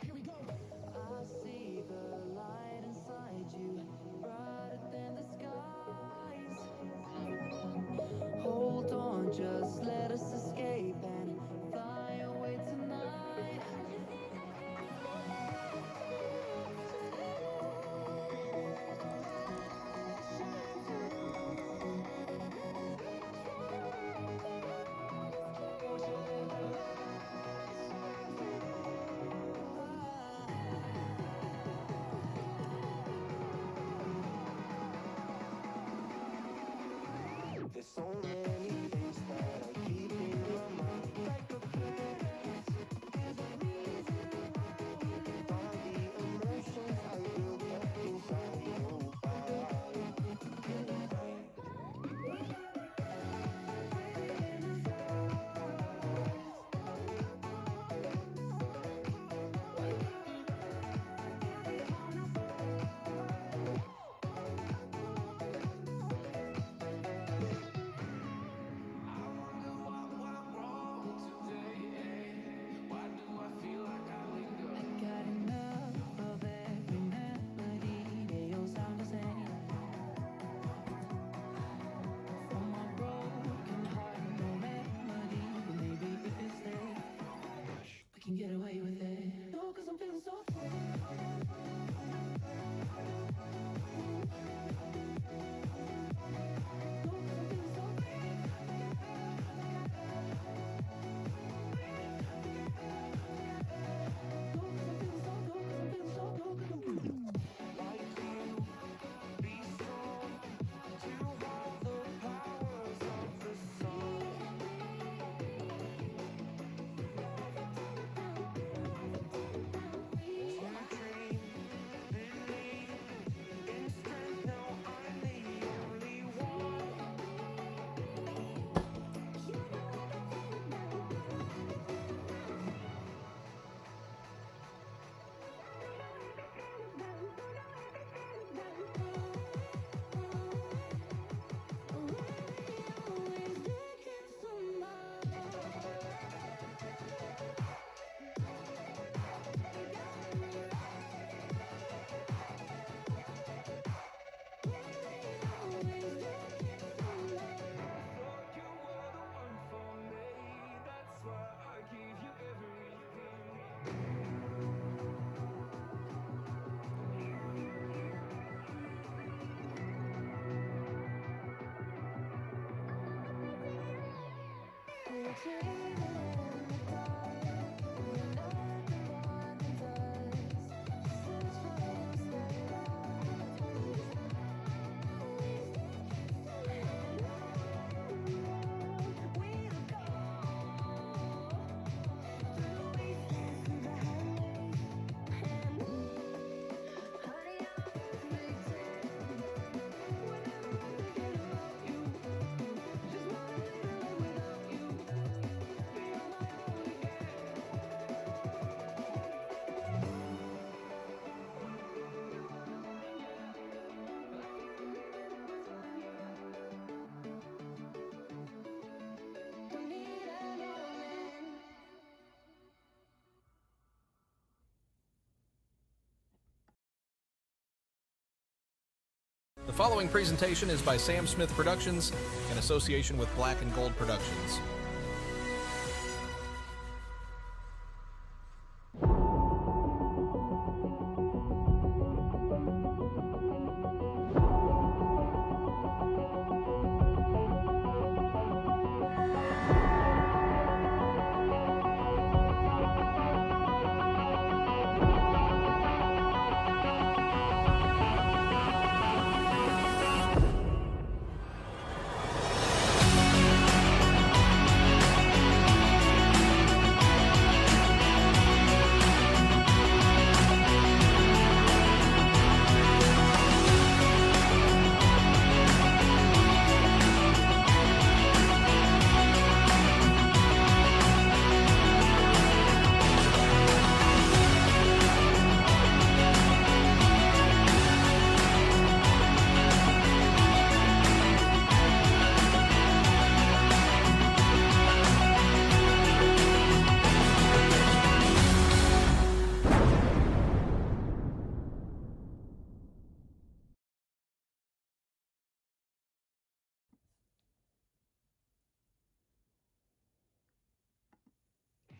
I see the light inside you, brighter than the skies. Hold on, just let us escape and fly away tonight. There's so many things that I keep in my mind. Like a past, there's a reason why. All the emotions I built up inside you. I got enough of every melody. They all sound the same. For my broken heart, no remedy. But maybe if you stay, we can get away with it. No, 'cause I'm feeling so free. The following presentation is by Sam Smith Productions in association with Black and Gold Productions.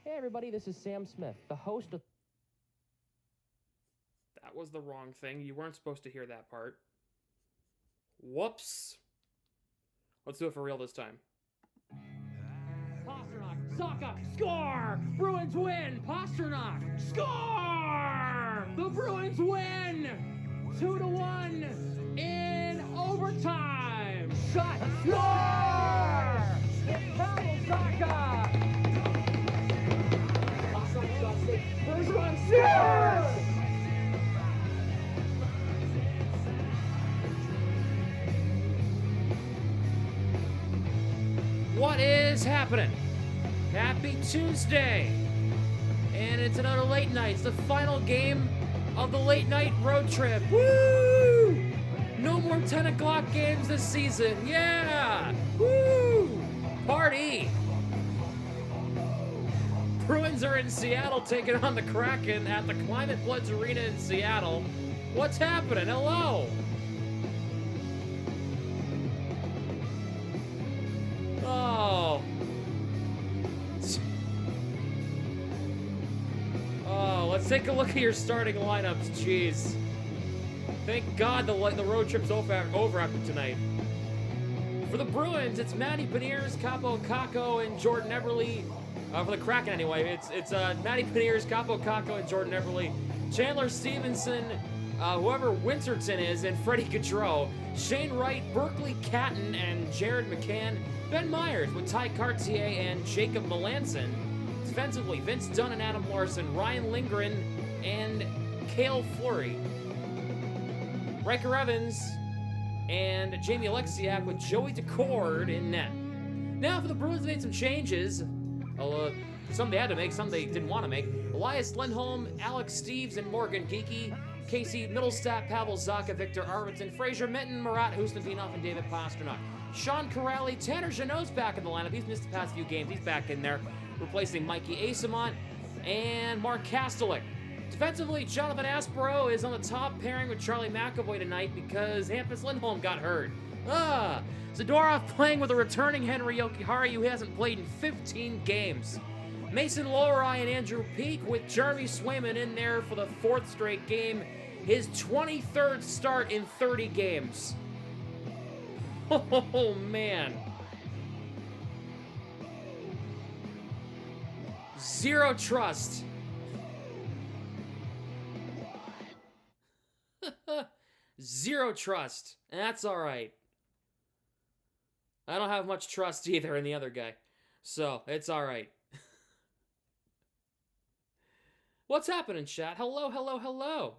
Hey everybody, this is Sam Smith, the host of... That was the wrong thing. You weren't supposed to hear that part. Whoops. Let's do it for real this time. Pasternak, Saka, score! Bruins win! Pasternak, score! The Bruins win! 2-1 in overtime! Shot, score! Pavel Saka! First one, scores! What is happening? Happy Tuesday! And it's another late night. It's the final game of the late night road trip. Woo! No more 10 o'clock games this season. Yeah! Woo! Party! Bruins are in Seattle taking on the Kraken at the Climate Bloods Arena in Seattle. What's happening? Hello! Oh, let's take a look at your starting lineups. Jeez. Thank God the road trip's over after tonight. For the Bruins, it's Matty Beniers, Capo Caco, and Jordan Eberle. For the Kraken, anyway, it's Matty Beniers, Capo Caco, and Jordan Eberle. Chandler Stevenson, whoever Winterton is, and Freddie Gaudreau. Shane Wright, Berkeley Catton, and Jared McCann. Ben Myers with Ty Cartier and Jacob Melanson. Defensively, Vince Dunn and Adam Larson, Ryan Lindgren, and Cale Fleury. Riker Evans and Jamie Alexiak with Joey Decord in net. Now for the Bruins, made some changes. Some they had to make, some they didn't want to make. Elias Lindholm, Alex Steves, and Morgan Geeky. Casey Middlestat, Pavel Zacha, Victor Arvidsson, Fraser Minton, Marat Hustavinov, and David Pasternak. Sean Corrali, Tanner Jeannot's back in the lineup. He's missed the past few games. He's back in there, replacing Mikey Asamont and Mark Kastelik. Defensively, Jonathan Aspero is on the top pairing with Charlie McAvoy tonight because Hampus Lindholm got hurt. Zadorov playing with a returning Henry Yokihara who hasn't played in 15 games. Mason Lohrei and Andrew Peak with Jeremy Swayman in there for the 4th straight game. His 23rd start in 30 games. Oh, man. Zero trust. Zero trust. And that's alright. I don't have much trust either in the other guy. So, it's alright. What's happening, chat? Hello, hello, hello.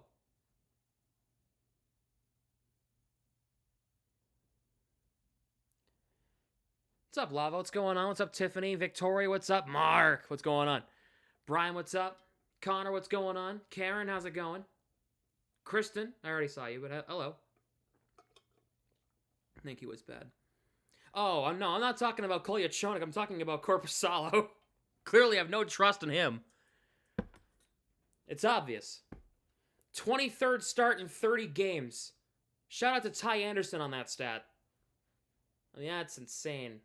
What's up, Lava? What's going on? What's up, Tiffany? Victoria, what's up? Mark, what's going on? Brian, what's up? Connor, what's going on? Karen, how's it going? Kristen, I already saw you, but hello. I think he was bad. Oh, no, I'm not talking about Kolyachonik. I'm talking about Korpisalo. Clearly I have no trust in him. It's obvious. 23rd start in 30 games. Shout out to Ty Anderson on that stat. I mean, that's insane.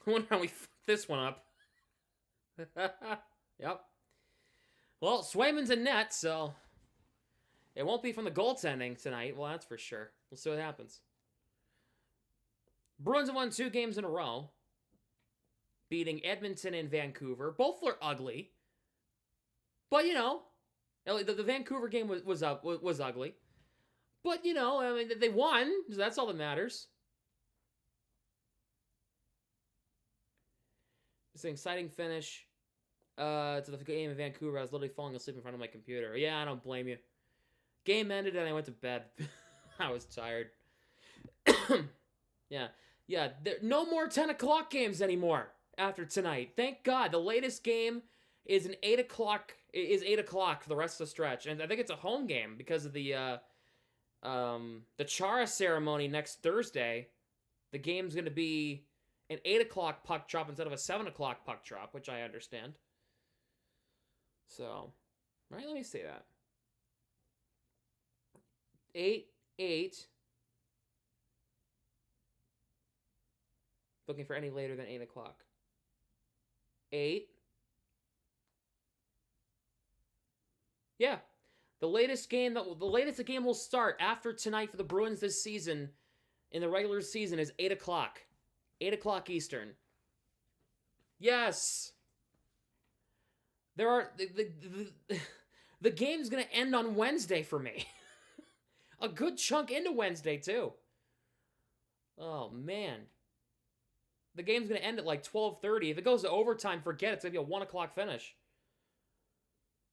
I wonder how we fucked this one up. Yep. Well, Swayman's in net, so it won't be from the goaltending tonight. Well, that's for sure. We'll see what happens. Bruins have won 2 games in a row, beating Edmonton and Vancouver. Both were ugly, but you know, the Vancouver game was ugly. But you know, I mean, they won, so that's all that matters. It's an exciting finish to the game in Vancouver. I was literally falling asleep in front of my computer. Yeah, I don't blame you. Game ended and I went to bed. I was tired. Yeah. No more 10 o'clock games anymore after tonight. Thank God. The latest game is an 8 o'clock. Is 8 o'clock for the rest of the stretch, and I think it's a home game because of the Chara ceremony next Thursday. The game's going to be an 8 o'clock puck drop instead of a 7 o'clock puck drop, which I understand. So, right, let me say that. 8. Looking for any later than 8 o'clock. 8. Yeah. The latest game the game will start after tonight for the Bruins this season in the regular season is 8 o'clock. 8 o'clock Eastern. Yes. There are the game's gonna end on Wednesday for me. A good chunk into Wednesday too. Oh man. The game's gonna end at like 12:30. If it goes to overtime, forget it. It's gonna be a 1 o'clock finish.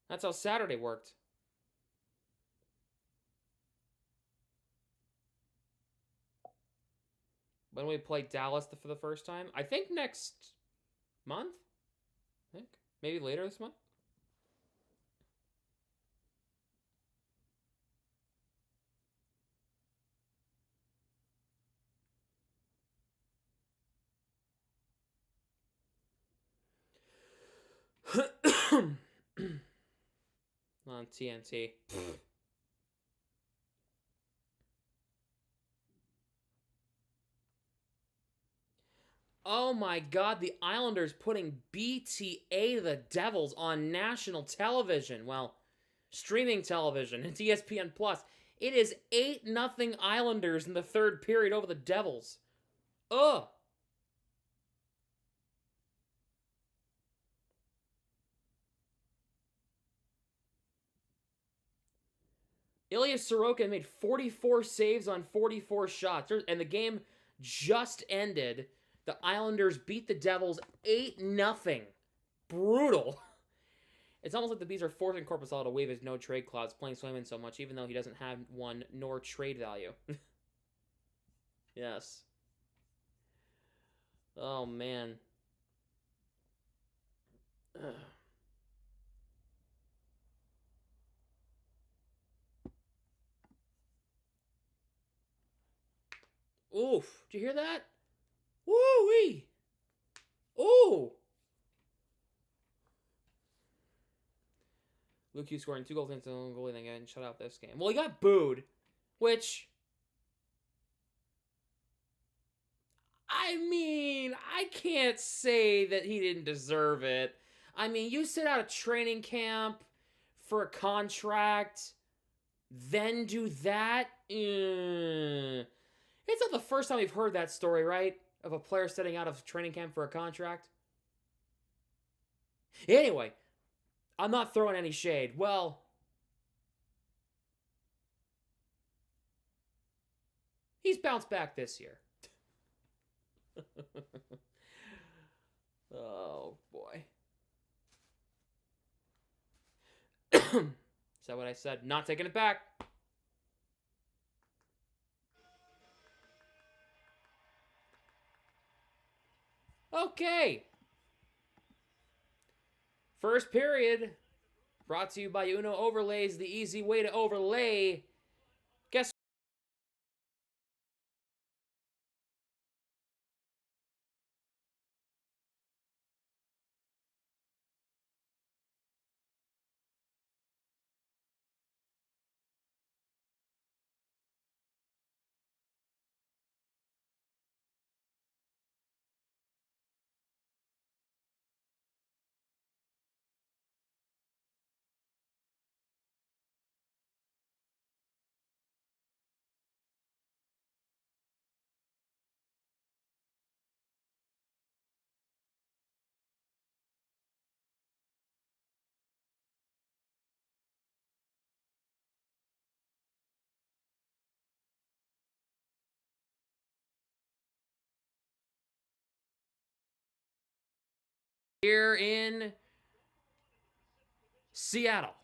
That's how Saturday worked. When we play Dallas for the first time? I think next month? I think. Maybe later this month? On TNT. Oh my god, the Islanders putting BTA to the Devils on national television. Well, streaming television. It's ESPN Plus. It is 8-0 Islanders in the third period over the Devils. Ugh. Ilya Sorokin made 44 saves on 44 shots. And the game just ended. The Islanders beat the Devils 8-0. Brutal. It's almost like the Bees are forcing Korpisalo to waive his no-trade clause, playing Swayman so much, even though he doesn't have one nor trade value. Yes. Oh, man. Ugh. Oof. Did you hear that? Woo-wee. Ooh. Luke Hughes scoring 2 goals into the goalie, then getting shut out this game. Well, he got booed, which... I mean, I can't say that he didn't deserve it. I mean, you sit out of training camp for a contract, then do that? It's not the first time we've heard that story, right? Of a player sitting out of training camp for a contract. Anyway, I'm not throwing any shade. Well, he's bounced back this year. Oh, boy. Is that what I said? Not taking it back. Okay. First period. Brought to you by Uno Overlays, the easy way to overlay. Guess here in Seattle.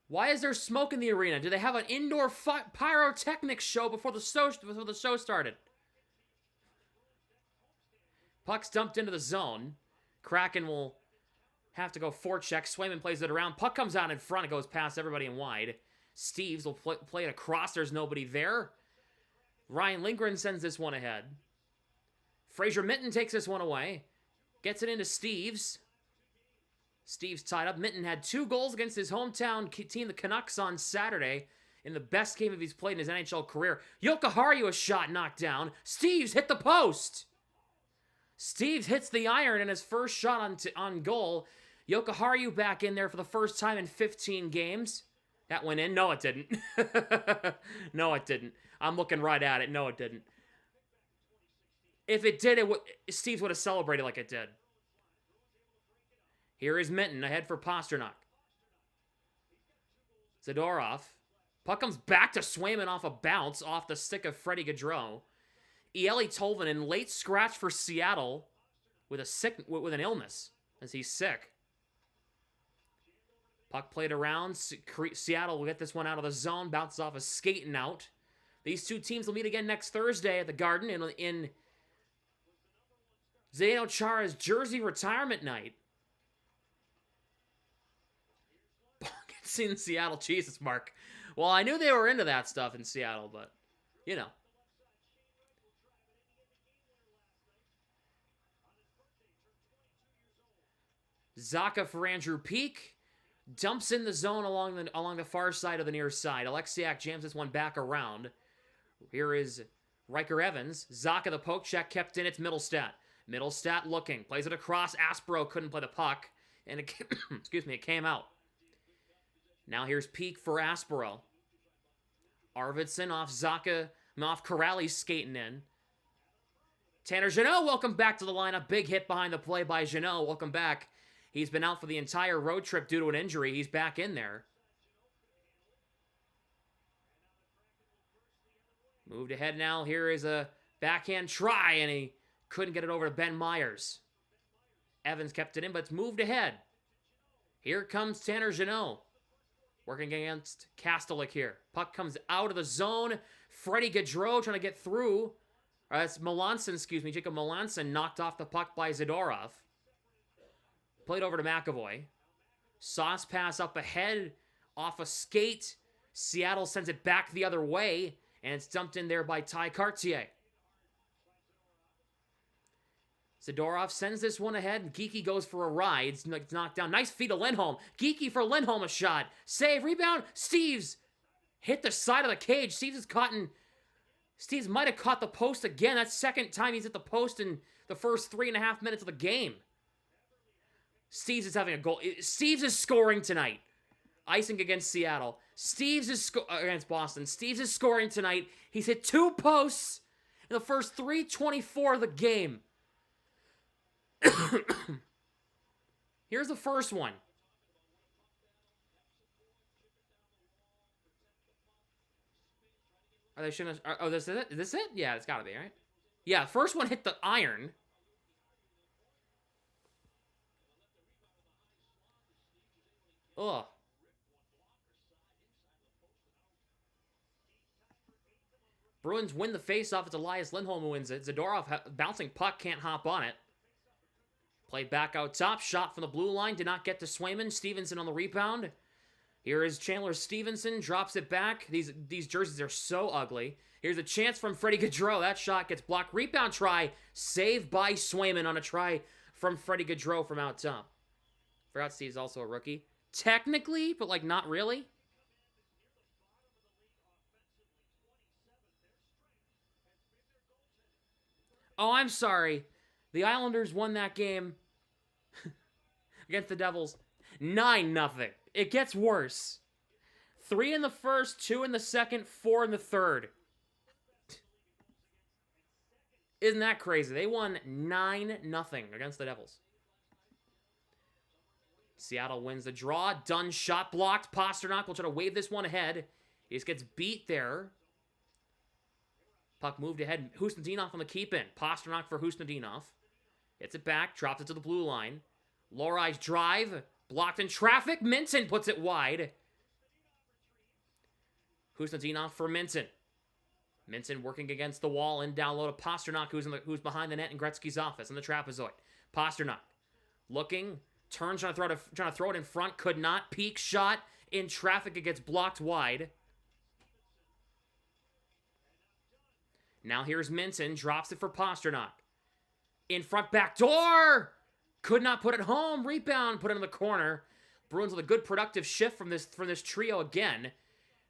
Why is there smoke in the arena? Do they have an indoor pyrotechnics show before the show started? Puck's dumped into the zone. Kraken will have to go forecheck. Swayman plays it around. Puck comes out in front. It goes past everybody and wide. Steves will play it across. There's nobody there. Ryan Lindgren sends this one ahead. Fraser Minton takes this one away. Gets it into Steves. Steve's tied up. Minton had 2 goals against his hometown team, the Canucks, on Saturday in the best game he's played in his NHL career. Jokiharju, a shot knocked down. Steves hit the post. Steve hits the iron in his first shot on goal. Yokoharu back in there for the first time in 15 games. That went in? No, it didn't. No, it didn't. I'm looking right at it. No, it didn't. If it did, Steve would have celebrated like it did. Here is Minton ahead for Pasternak. Zadorov. Puck comes back to Swayman off a bounce off the stick of Freddie Gaudreau. Eeli Tolvanen, late scratch for Seattle with an illness as he's sick. Puck played around. Seattle will get this one out of the zone. Bounces off a skating out. These two teams will meet again next Thursday at the Garden in Zdeno Chara's jersey retirement night. It's in Seattle. Jesus, Mark. Well, I knew they were into that stuff in Seattle, but, you know. Zacha for Andrew Peak. Dumps in the zone along the far side of the near side. Alexiak jams this one back around. Here is Riker Evans. Zacha the poke check kept in. It's Middlestat. Middlestat looking. Plays it across. Aspero couldn't play the puck. And it it came out. Now here's Peak for Aspero. Arvidsson off Zacha. Off Corrales skating in. Tanner Jeannot, welcome back to the lineup. Big hit behind the play by Jeannot. Welcome back. He's been out for the entire road trip due to an injury. He's back in there. Moved ahead now. Here is a backhand try, and he couldn't get it over to Ben Myers. Evans kept it in, but it's moved ahead. Here comes Tanner Jeannot. Working against Kastelik here. Puck comes out of the zone. Freddie Gaudreau trying to get through. That's Melanson, Jacob Melanson knocked off the puck by Zadorov. Played over to McAvoy. Sauce pass up ahead. Off a skate. Seattle sends it back the other way. And it's dumped in there by Ty Cartier. Zadorov sends this one ahead. And Geekie goes for a ride. It's knocked down. Nice feed to Lindholm. Geekie for Lindholm, a shot. Save, rebound. Steves hit the side of the cage. Steves might have caught the post again. That's second time he's hit the post in the first 3.5 minutes of the game. Steves is having a goal. Steves is scoring tonight. Icing against Seattle. Steves is against Boston. Steves is scoring tonight. He's hit 2 posts in the first 3:24 of the game. Here's the first one. Are they shouldn't? Oh, this is it. Is this it? Yeah, it's got to be right. Yeah, first one hit the iron. Ugh. Bruins win the faceoff. It's Elias Lindholm who wins it. Zadorov bouncing puck, can't hop on it. Played back out top. Shot from the blue line. Did not get to Swayman. Stevenson on the rebound. Here is Chandler Stevenson. Drops it back. These jerseys are so ugly. Here's a chance from Freddie Gaudreau. That shot gets blocked. Rebound try. Saved by Swayman on a try from Freddie Gaudreau from out top. Forgot Steve's also a rookie. Technically, but like not really. Oh, I'm sorry. The Islanders won that game against the Devils 9-0. It gets worse. 3 in the first, 2 in the second, 4 in the third. Isn't that crazy? They won 9-0 against the Devils. Seattle wins the draw. Dunn shot blocked. Pasternak will try to wave this one ahead. He just gets beat there. Puck moved ahead. Husnudinov on the keep-in. Pasternak for Husnudinov. Hits it back. Drops it to the blue line. Lorai's drive. Blocked in traffic. Minton puts it wide. Husnudinov for Minton. Minton working against the wall and down low to Pasternak, who's behind the net in Gretzky's office in the trapezoid. Pasternak looking. Turns, trying to throw it in front. Could not. Peak shot. In traffic, it gets blocked wide. Now here's Minton. Drops it for Pasternak. In front, back door! Could not put it home. Rebound, put it in the corner. Bruins with a good productive shift from this trio again.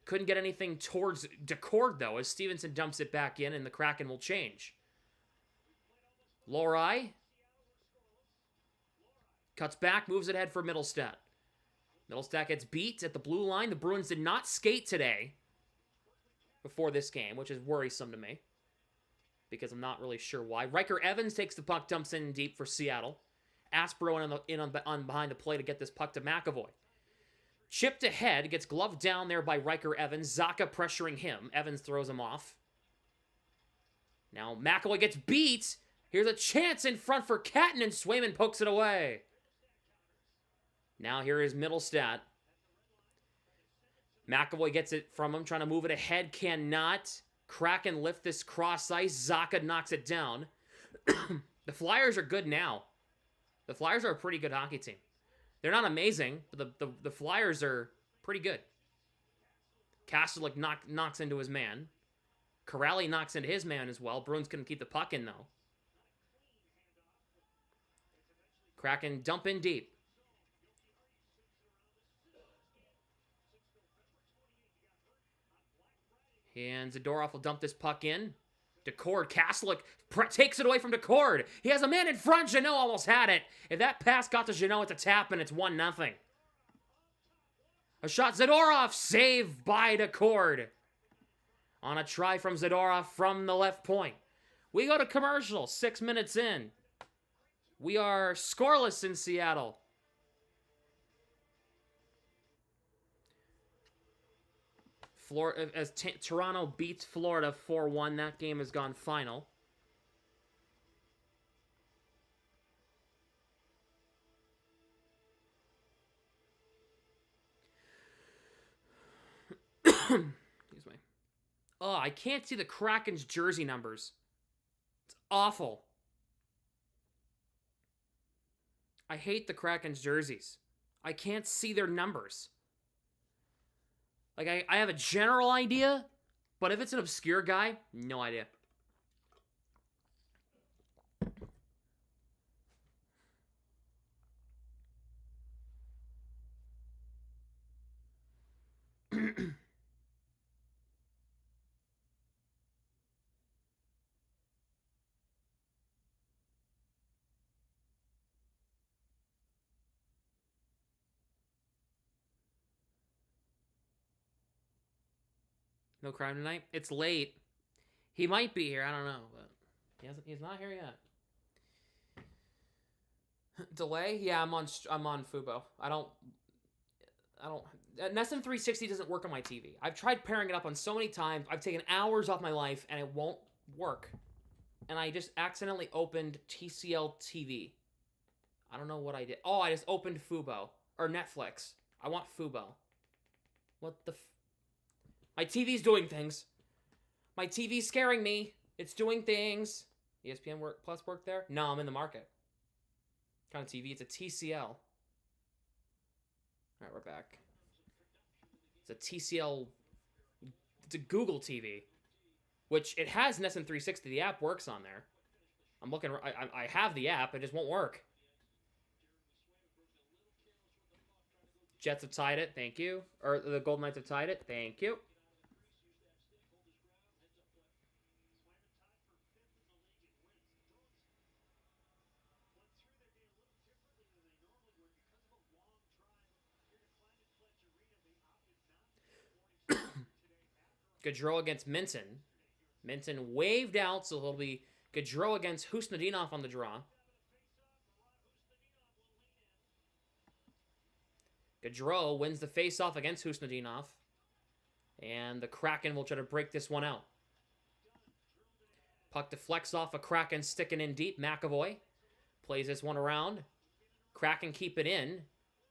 Couldn't get anything towards Decord, though, as Stevenson dumps it back in, and the Kraken will change. Lohrei cuts back, moves it ahead for Middlestat. Middlestat gets beat at the blue line. The Bruins did not skate today before this game, which is worrisome to me because I'm not really sure why. Riker Evans takes the puck, dumps in deep for Seattle. Aspro on behind the play to get this puck to McAvoy. Chipped ahead, gets gloved down there by Riker Evans. Zacha pressuring him. Evans throws him off. Now McAvoy gets beat. Here's a chance in front for Catton, and Swayman pokes it away. Now here is Middlestat. McAvoy gets it from him, trying to move it ahead, cannot. Kraken lift this cross ice. Zacha knocks it down. The Flyers are good now. The Flyers are a pretty good hockey team. They're not amazing, but the Flyers are pretty good. Kastelik knocks into his man. Corrali knocks into his man as well. Bruins couldn't keep the puck in, though. Kraken dump in deep. And Zadorov will dump this puck in. Decord, Kastelik takes it away from Decord. He has a man in front. Jeannot almost had it. If that pass got to Jeannot, it's a tap, and it's 1-0. A shot, Zadorov, saved by Decord. On a try from Zadorov from the left point. We go to commercial, 6 minutes in. We are scoreless in Seattle. As Toronto beats Florida 4-1, that game has gone final. Excuse me. Oh, I can't see the Kraken's jersey numbers. It's awful. I hate the Kraken's jerseys. I can't see their numbers. Like, I have a general idea, but if it's an obscure guy, no idea. No crime tonight? It's late. He might be here, I don't know, but he's not here yet. Delay? Yeah, I'm on Fubo. I don't NESN 360 doesn't work on my TV. I've tried pairing it up on so many times. I've taken hours off my life and it won't work. And I just accidentally opened TCL TV. I don't know what I did. Oh, I just opened Fubo or Netflix. I want Fubo. What the My TV's doing things. My TV's scaring me. It's doing things. ESPN Plus work there? No, I'm in the market. What kind of TV? It's a TCL. All right, we're back. It's a TCL. It's a Google TV, which it has NESN 360. The app works on there. I'm looking. I have the app. It just won't work. Jets have tied it. Thank you. Or the Golden Knights have tied it. Thank you. Gaudreau against Minton. Minton waved out, so he'll be Gaudreau against Husnudinov on the draw. Gaudreau wins the face-off against Husnudinov. And the Kraken will try to break this one out. Puck deflects off a Kraken sticking in deep. McAvoy plays this one around. Kraken keep it in.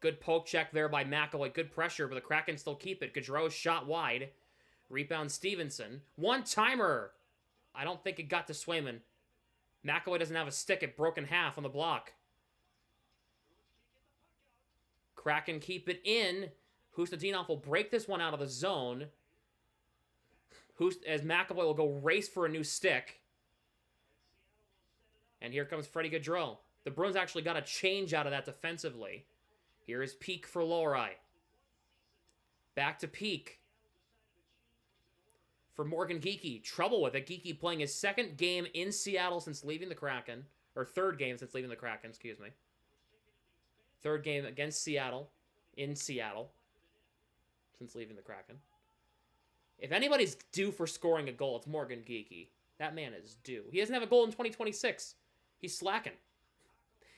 Good poke check there by McAvoy. Good pressure, but the Kraken still keep it. Gaudreau shot wide. Rebound Stevenson. One-timer. I don't think it got to Swayman. McAvoy doesn't have a stick. It broke in half on the block. Kraken keep it in. Husnudinov will break this one out of the zone. As McAvoy will go race for a new stick. And here comes Freddie Gaudreau. The Bruins actually got a change out of that defensively. Here is Peak for Lohrei. Back to Peak. For Morgan Geekie. Trouble with it. Geekie playing his second game in Seattle since leaving the Kraken. Or third game since leaving the Kraken, excuse me. Third game against Seattle. In Seattle. Since leaving the Kraken. If anybody's due for scoring a goal, it's Morgan Geekie. That man is due. He doesn't have a goal in 2026. He's slacking.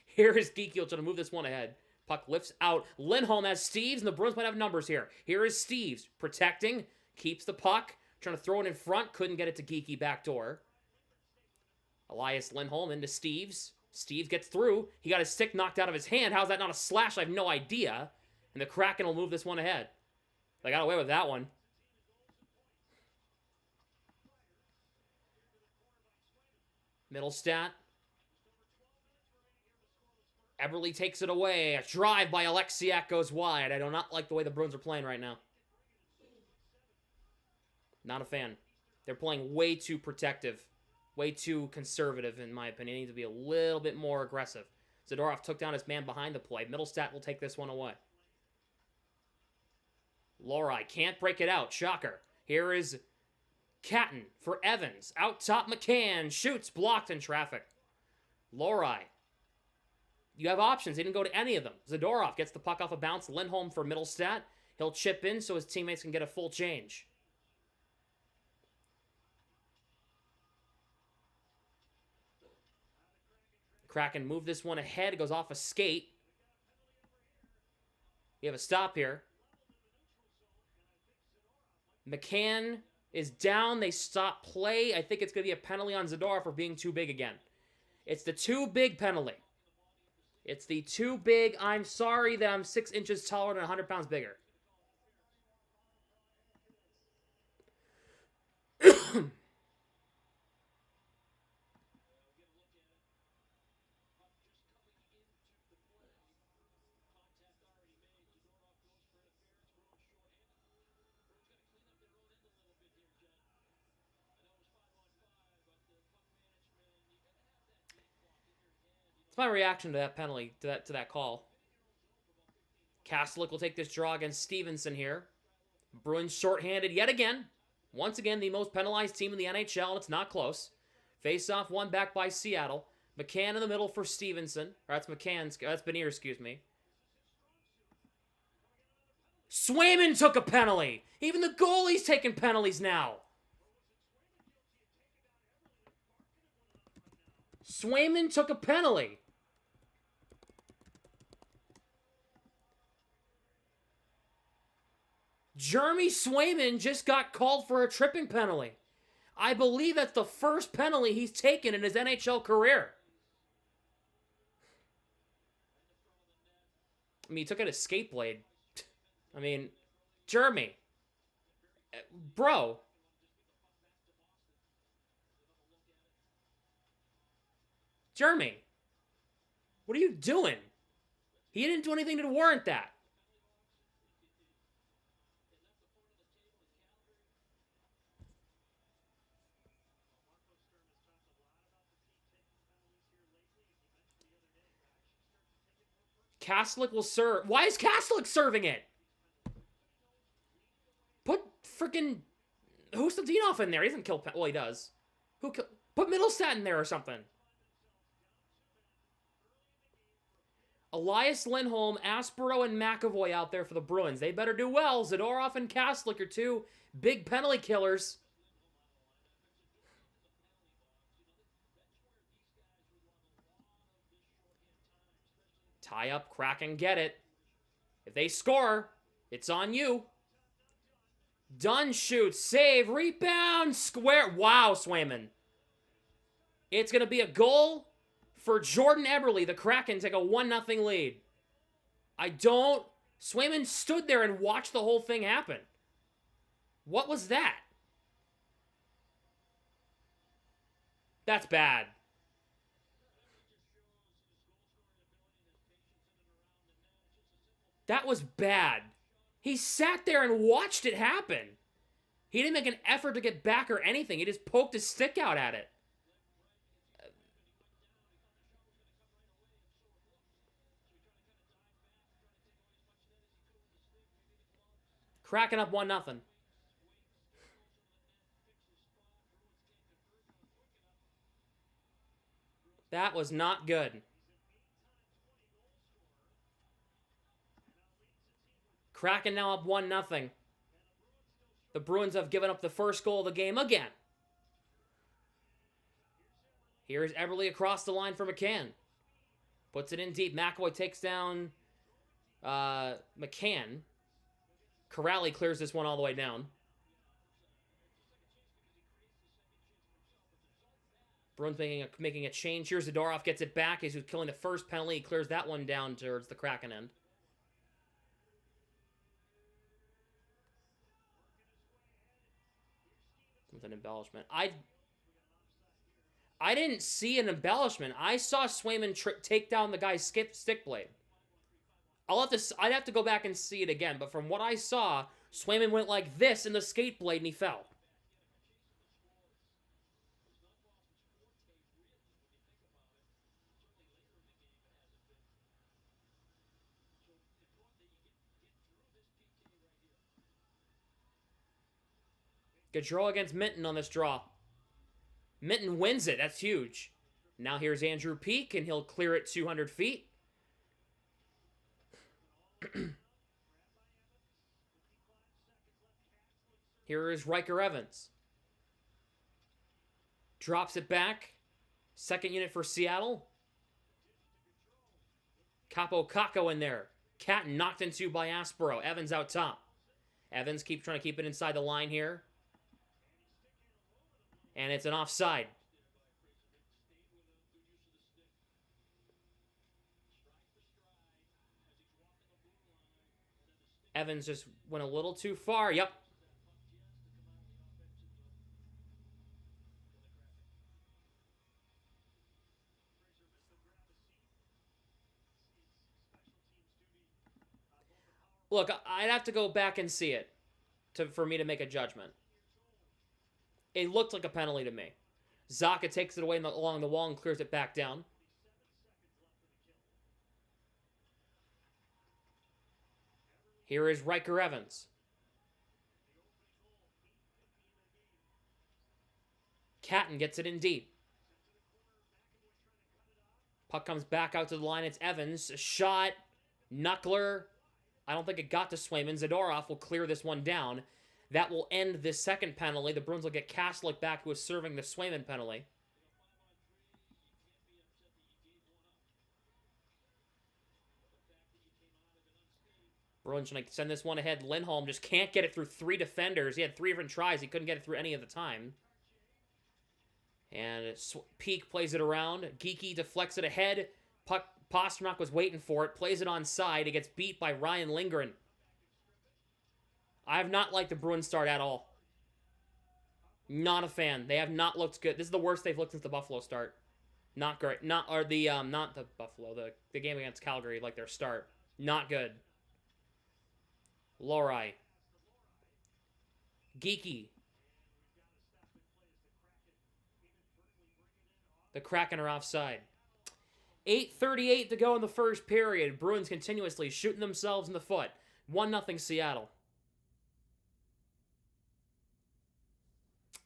Here is Geekie. He'll try to move this one ahead. Puck lifts out. Lindholm has Steves, and the Bruins might have numbers here. Here is Steves. Protecting. Keeps the puck. Trying to throw it in front. Couldn't get it to Geekie backdoor. Elias Lindholm into Steves. Steves gets through. He got his stick knocked out of his hand. How's that not a slash? I have no idea. And the Kraken will move this one ahead. They got away with that one. Middlestat. Eberle takes it away. A drive by Alexiak goes wide. I do not like the way the Bruins are playing right now. Not a fan. They're playing way too protective. Way too conservative, in my opinion. They need to be a little bit more aggressive. Zadorov took down his man behind the play. Middlestat will take this one away. Lori can't break it out. Shocker. Here is Catton for Evans. Out top McCann. Shoots. Blocked in traffic. Lori. You have options. He didn't go to any of them. Zadorov gets the puck off a bounce. Lindholm for Middlestat. He'll chip in so his teammates can get a full change. Kraken move this one ahead. It goes off a skate. We have a stop here. McCann is down. They stop play. I think it's going to be a penalty on Zadorov for being too big again. It's the too big penalty. It's the too big. I'm sorry that I'm 6 inches taller and 100 pounds bigger. My reaction to that penalty, to that call. Kastelik will take this draw against Stevenson here. Bruins shorthanded yet again. Once again, the most penalized team in the NHL, and it's not close. Face-off won back by Seattle. McCann in the middle for Stevenson. Or that's Benier, excuse me. Swayman took a penalty. Even the goalie's taking penalties now. Swayman took a penalty. Jeremy Swayman just got called for a tripping penalty. I believe that's the first penalty he's taken in his NHL career. I mean, he took out his skate blade. I mean, Jeremy. Bro. Jeremy. What are you doing? He didn't do anything to warrant that. Kastelik will serve. Why is Kastelik serving it? Put freaking Hustadinov in there. He doesn't kill. Well, he does. Put Middlestat in there or something. Elias Lindholm, Aspero, and McAvoy out there for the Bruins. They better do well. Zadorov and Kastelik are two big penalty killers. Tie up, Kraken, get it. If they score, it's on you. Dunn shoots, save, rebound, square. Wow, Swayman. It's going to be a goal for Jordan Eberle. The Kraken take a 1-0 lead. Swayman stood there and watched the whole thing happen. What was that? That's bad. That was bad. He sat there and watched it happen. He didn't make an effort to get back or anything. He just poked his stick out at it. Kraken up 1-0. That was not good. Kraken now up 1-0. The Bruins have given up the first goal of the game again. Here's Eberle across the line for McCann. Puts it in deep. McAvoy takes down McCann. Corrali clears this one all the way down. Bruins making a change. Here's Zadorov, gets it back. He's killing the first penalty. He clears that one down towards the Kraken end. With an embellishment. I didn't see an embellishment. I saw Swayman take down the guy's stick blade. I'd have to go back and see it again, but from what I saw, Swayman went like this in the skate blade and he fell. Gaudreau against Minton on this draw. Minton wins it. That's huge. Now here's Andrew Peak, and he'll clear it 200 feet. Here is Riker Evans. Drops it back. Second unit for Seattle. Capo Caco in there. Cat knocked into by Aspero. Evans out top. Evans trying to keep it inside the line here. And it's an offside. Evans just went a little too far. Yep. Look, I'd have to go back and see it for me to make a judgment. It looked like a penalty to me. Zaka takes it away along the wall and clears it back down. Here is Riker Evans. Catton gets it in deep. Puck comes back out to the line. It's Evans. A shot. Knuckler. I don't think it got to Swayman. Zadorov will clear this one down. That will end this second penalty. The Bruins will get Kastelic back, who is serving the Swayman penalty. Bruins trying to send this one ahead. Lindholm just can't get it through three defenders. He had three different tries. He couldn't get it through any of the time. And Peak plays it around. Geeky deflects it ahead. Puck, Pasternak was waiting for it. Plays it on side. It gets beat by Ryan Lindgren. I have not liked the Bruins start at all. Not a fan. They have not looked good. This is the worst they've looked since the Buffalo start. Not great. Not the Buffalo. The game against Calgary, like their start. Not good. Lorai. Geeky. The Kraken are offside. 8:38 to go in the first period. Bruins continuously shooting themselves in the foot. 1-0 Seattle.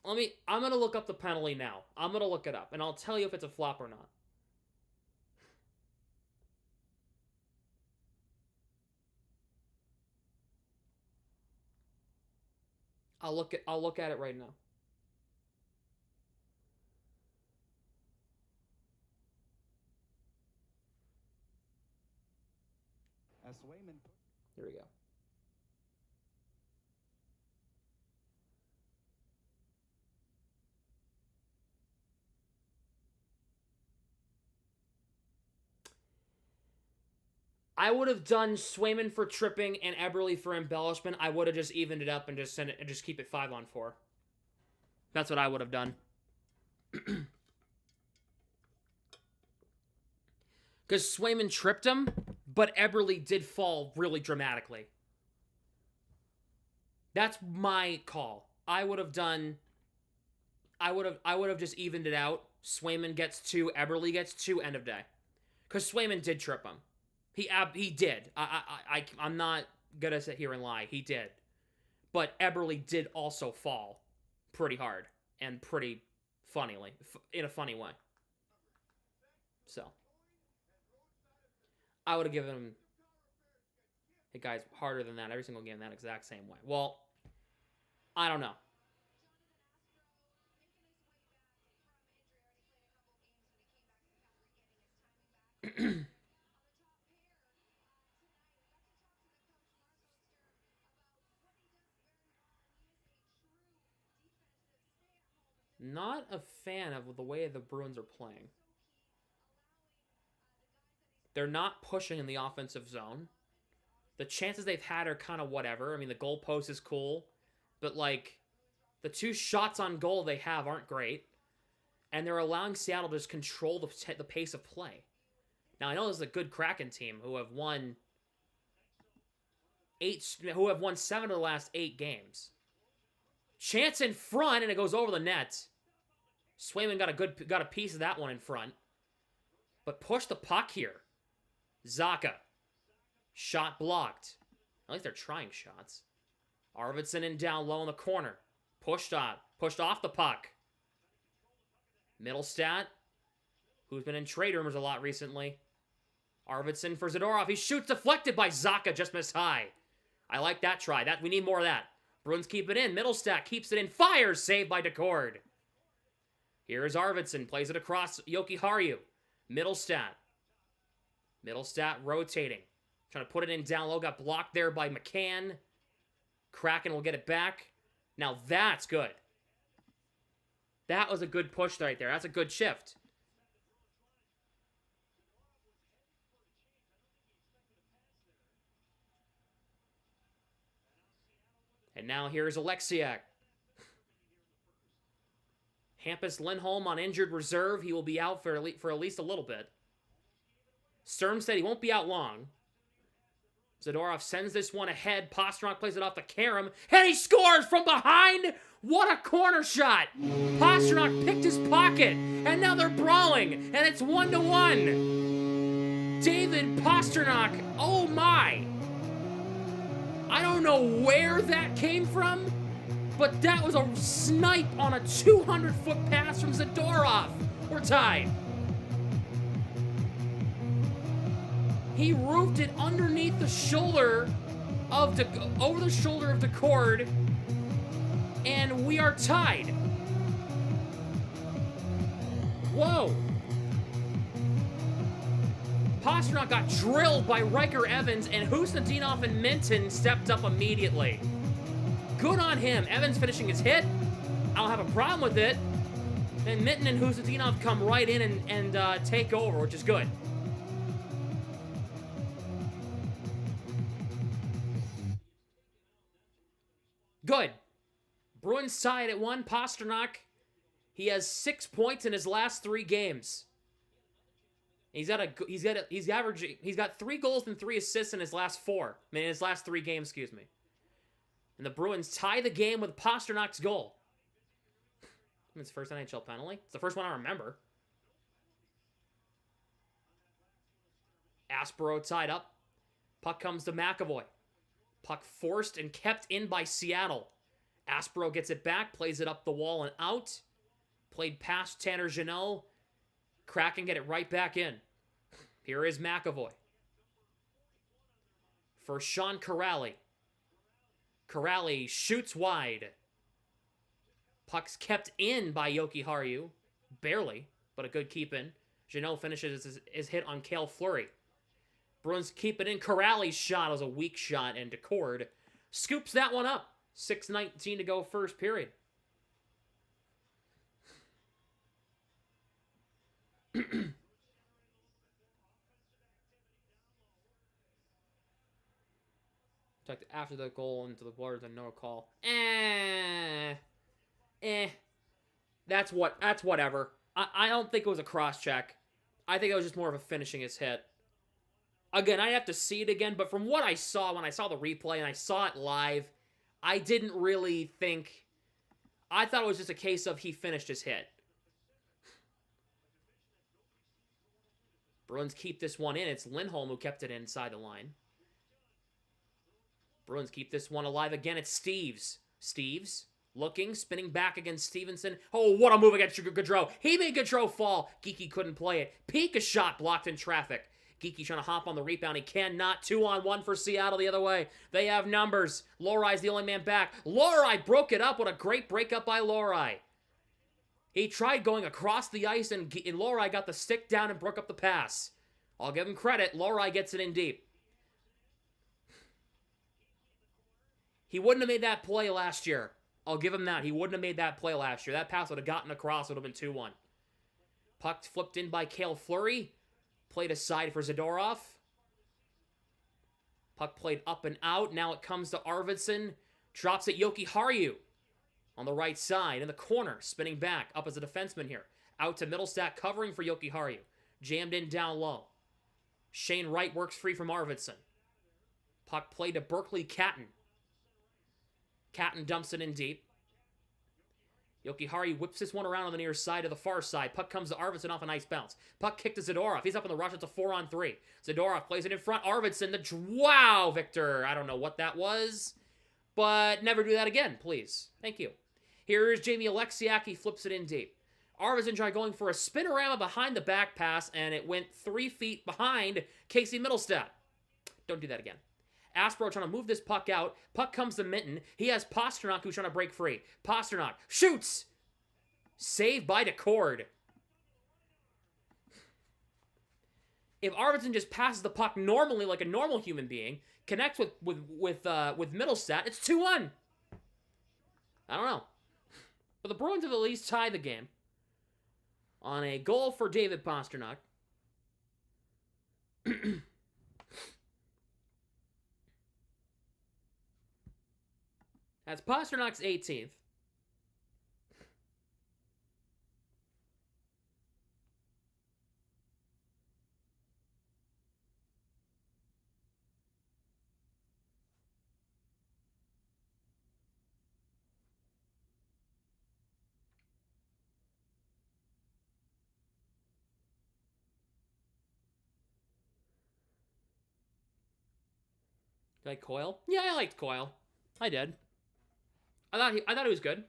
I'm going to look up the penalty now. I'm going to look it up, and I'll tell you if it's a flop or not. I'll look at it right now. Here we go. I would have done Swayman for tripping and Eberle for embellishment. I would have just evened it up and just sent it and just keep it 5-on-4. That's what I would have done. Because Swayman tripped him, but Eberle did fall really dramatically. That's my call. I would have just evened it out. Swayman gets 2, Eberle gets 2, end of day. Because Swayman did trip him. He did. I'm not gonna sit here and lie. He did. But Eberle did also fall pretty hard and pretty funnily, in a funny way. So, I would have given him, hey guys, harder than that every single game that exact same way. Well, I don't know. Not a fan of the way the Bruins are playing. They're not pushing in the offensive zone. The chances they've had are kind of whatever. I mean, the goalpost is cool, but like the 2 shots on goal they have aren't great, and they're allowing Seattle to just control the pace of play. Now I know this is a good Kraken team who have won 7 of the last 8 games. Chance in front, and it goes over the net. Swayman got a piece of that one in front, but push the puck here. Zacha. Shot blocked. At least they're trying shots. Arvidsson in down low in the corner. Pushed off the puck. Middlestat, who's been in trade rumors a lot recently. Arvidsson for Zadorov. He shoots deflected by Zacha, just missed high. I like that try. We need more of that. Bruins keep it in. Middlestat keeps it in. Fires, saved by Decord. Here's Arvidsson. Plays it across Yoki Haru. Middlestat rotating. Trying to put it in down low. Got blocked there by McCann. Kraken will get it back. Now that's good. That was a good push right there. That's a good shift. And now here's Alexiak. Hampus Lindholm on injured reserve. He will be out for at least a little bit. Sturm said he won't be out long. Zadorov sends this one ahead. Pastrnak plays it off to Karam. And he scores from behind! What a corner shot! Pastrnak picked his pocket. And now they're brawling. And it's 1-1. David Pastrnak. Oh my! I don't know where that came from, but that was a snipe on a 200-foot pass from Zadorov. We're tied. He roofed it underneath the shoulder of over the shoulder of Decord, and we are tied. Whoa. Pastrnak got drilled by Riker Evans, and Husnudinov and Minton stepped up immediately. Good on him. Evans finishing his hit. I don't have a problem with it. Then Minton and Husnudinov come right in and take over, which is good. Good. Bruins tied at 1. Pastrnak, he has 6 points in his last 3 games. He's got 3 goals and 3 assists in his last 4. I mean, in his last 3 games, excuse me. And the Bruins tie the game with Pasternak's goal. It's his first NHL penalty. It's the first one I remember. Aspero tied up. Puck comes to McAvoy. Puck forced and kept in by Seattle. Aspero gets it back, plays it up the wall and out. Played past Tanner Jeannot. Kraken get it right back in. Here is McAvoy. For Sean Corrali. Corrali shoots wide. Puck's kept in by Yoki Haru. Barely, but a good keep in. Jeannot finishes his hit on Cale Fleury. Bruins keep it in. Corrali's shot was a weak shot, and Decord scoops that one up. 6:19 to go first period. Tucked after the goal into the Blues and no call. That's whatever. I don't think it was a cross check. I think it was just more of a finishing his hit. Again, I'd have to see it again, but from what I saw when I saw the replay and I saw it live, I didn't really think... I thought it was just a case of he finished his hit. Bruins keep this one in. It's Lindholm who kept it inside the line. Bruins keep this one alive again. It's Steves. Steves Looking, spinning back against Stevenson. Oh, what a move against Gaudreau. He made Gaudreau fall. Geeky couldn't play it. Peek a shot blocked in traffic. Geeky trying to hop on the rebound. He cannot. 2-on-1 for Seattle the other way. They have numbers. Lorai's the only man back. Lorai broke it up. What a great breakup by Lorai. He tried going across the ice, and Lorai got the stick down and broke up the pass. I'll give him credit. Lorai gets it in deep. He wouldn't have made that play last year. I'll give him that. He wouldn't have made that play last year. That pass would have gotten across. It would have been 2-1. Puck flipped in by Cale Fleury. Played aside for Zadorov. Puck played up and out. Now it comes to Arvidsson. Drops it Yoki Haru on the right side in the corner. Spinning back up as a defenseman here. Out to Middlestat covering for Yoki Haru. Jammed in down low. Shane Wright works free from Arvidsson. Puck played to Berkeley Catton. Catton dumps it in deep. Yoki Haru whips this one around on the near side to the far side. Puck comes to Arvidsson off a nice bounce. Puck kicked to Zadorov. He's up in the rush. It's a 4-on-3. Zadorov plays it in front. Arvidsson, wow, Victor. I don't know what that was, but never do that again, please. Thank you. Here's Jamie Alexiak. He flips it in deep. Arvidsson tried going for a spinorama behind the back pass, and it went 3 feet behind Casey Middlestat. Don't do that again. Aspro trying to move this puck out. Puck comes to Minton. He has Pasternak who's trying to break free. Pasternak shoots. Saved by Decord. If Arvidsson just passes the puck normally like a normal human being, connects with Middlestat, it's 2-1. I don't know. But the Bruins have at least tied the game on a goal for David Pasternak. That's Pasternak's 18th. Like Coyle? Yeah, I liked Coyle. I did. I thought he was good.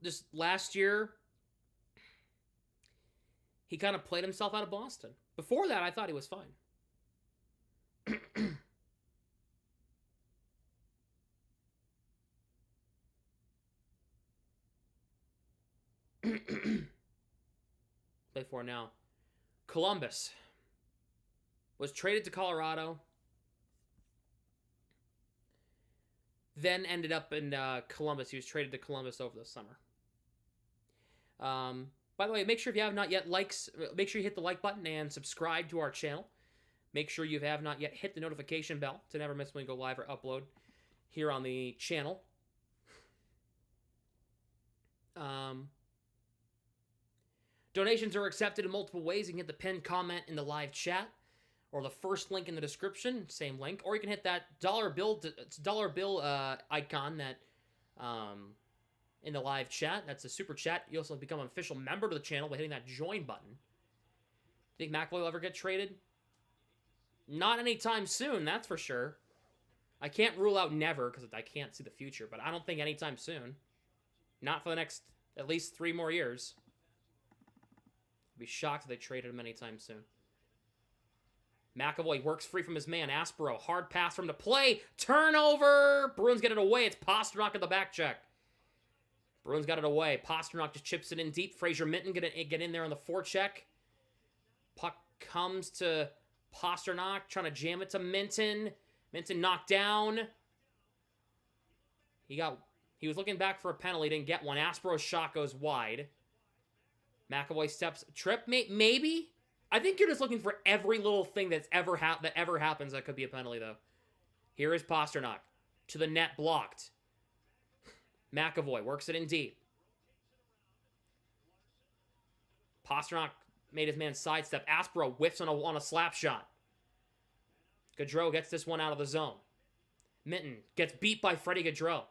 Just last year, he kind of played himself out of Boston. Before that, I thought he was fine. Play for now. Columbus was traded to Colorado, then ended up in Columbus. He was traded to Columbus over the summer. By the way, make sure if you have not yet make sure you hit the like button and subscribe to our channel. Make sure you have not yet hit the notification bell to never miss when we go live or upload here on the channel. Donations are accepted in multiple ways. You can hit the pinned comment in the live chat, or the first link in the description, same link, or you can hit that dollar bill icon that in the live chat. That's a super chat. You also become an official member to the channel by hitting that join button. Think McAvoy will ever get traded? Not anytime soon, that's for sure. I can't rule out never because I can't see the future, but I don't think anytime soon. Not for the next at least 3 more years. I'd be shocked if they traded him anytime soon. McAvoy works free from his man. Aspero, hard pass from the play. Turnover! Bruins get it away. It's Pasternak at the back check. Bruins got it away. Pasternak just chips it in deep. Fraser Minton get in there on the forecheck. Puck comes to Pasternak, trying to jam it to Minton. Minton knocked down. He was looking back for a penalty, didn't get one. Aspero's shot goes wide. McAvoy steps, trip, maybe? I think you're just looking for every little thing that ever happens that could be a penalty, though. Here is Pasternak. To the net, blocked. McAvoy works it in deep. Pasternak made his man sidestep. Aspero whiffs on a slap shot. Gaudreau gets this one out of the zone. Minton gets beat by Freddie Gaudreau.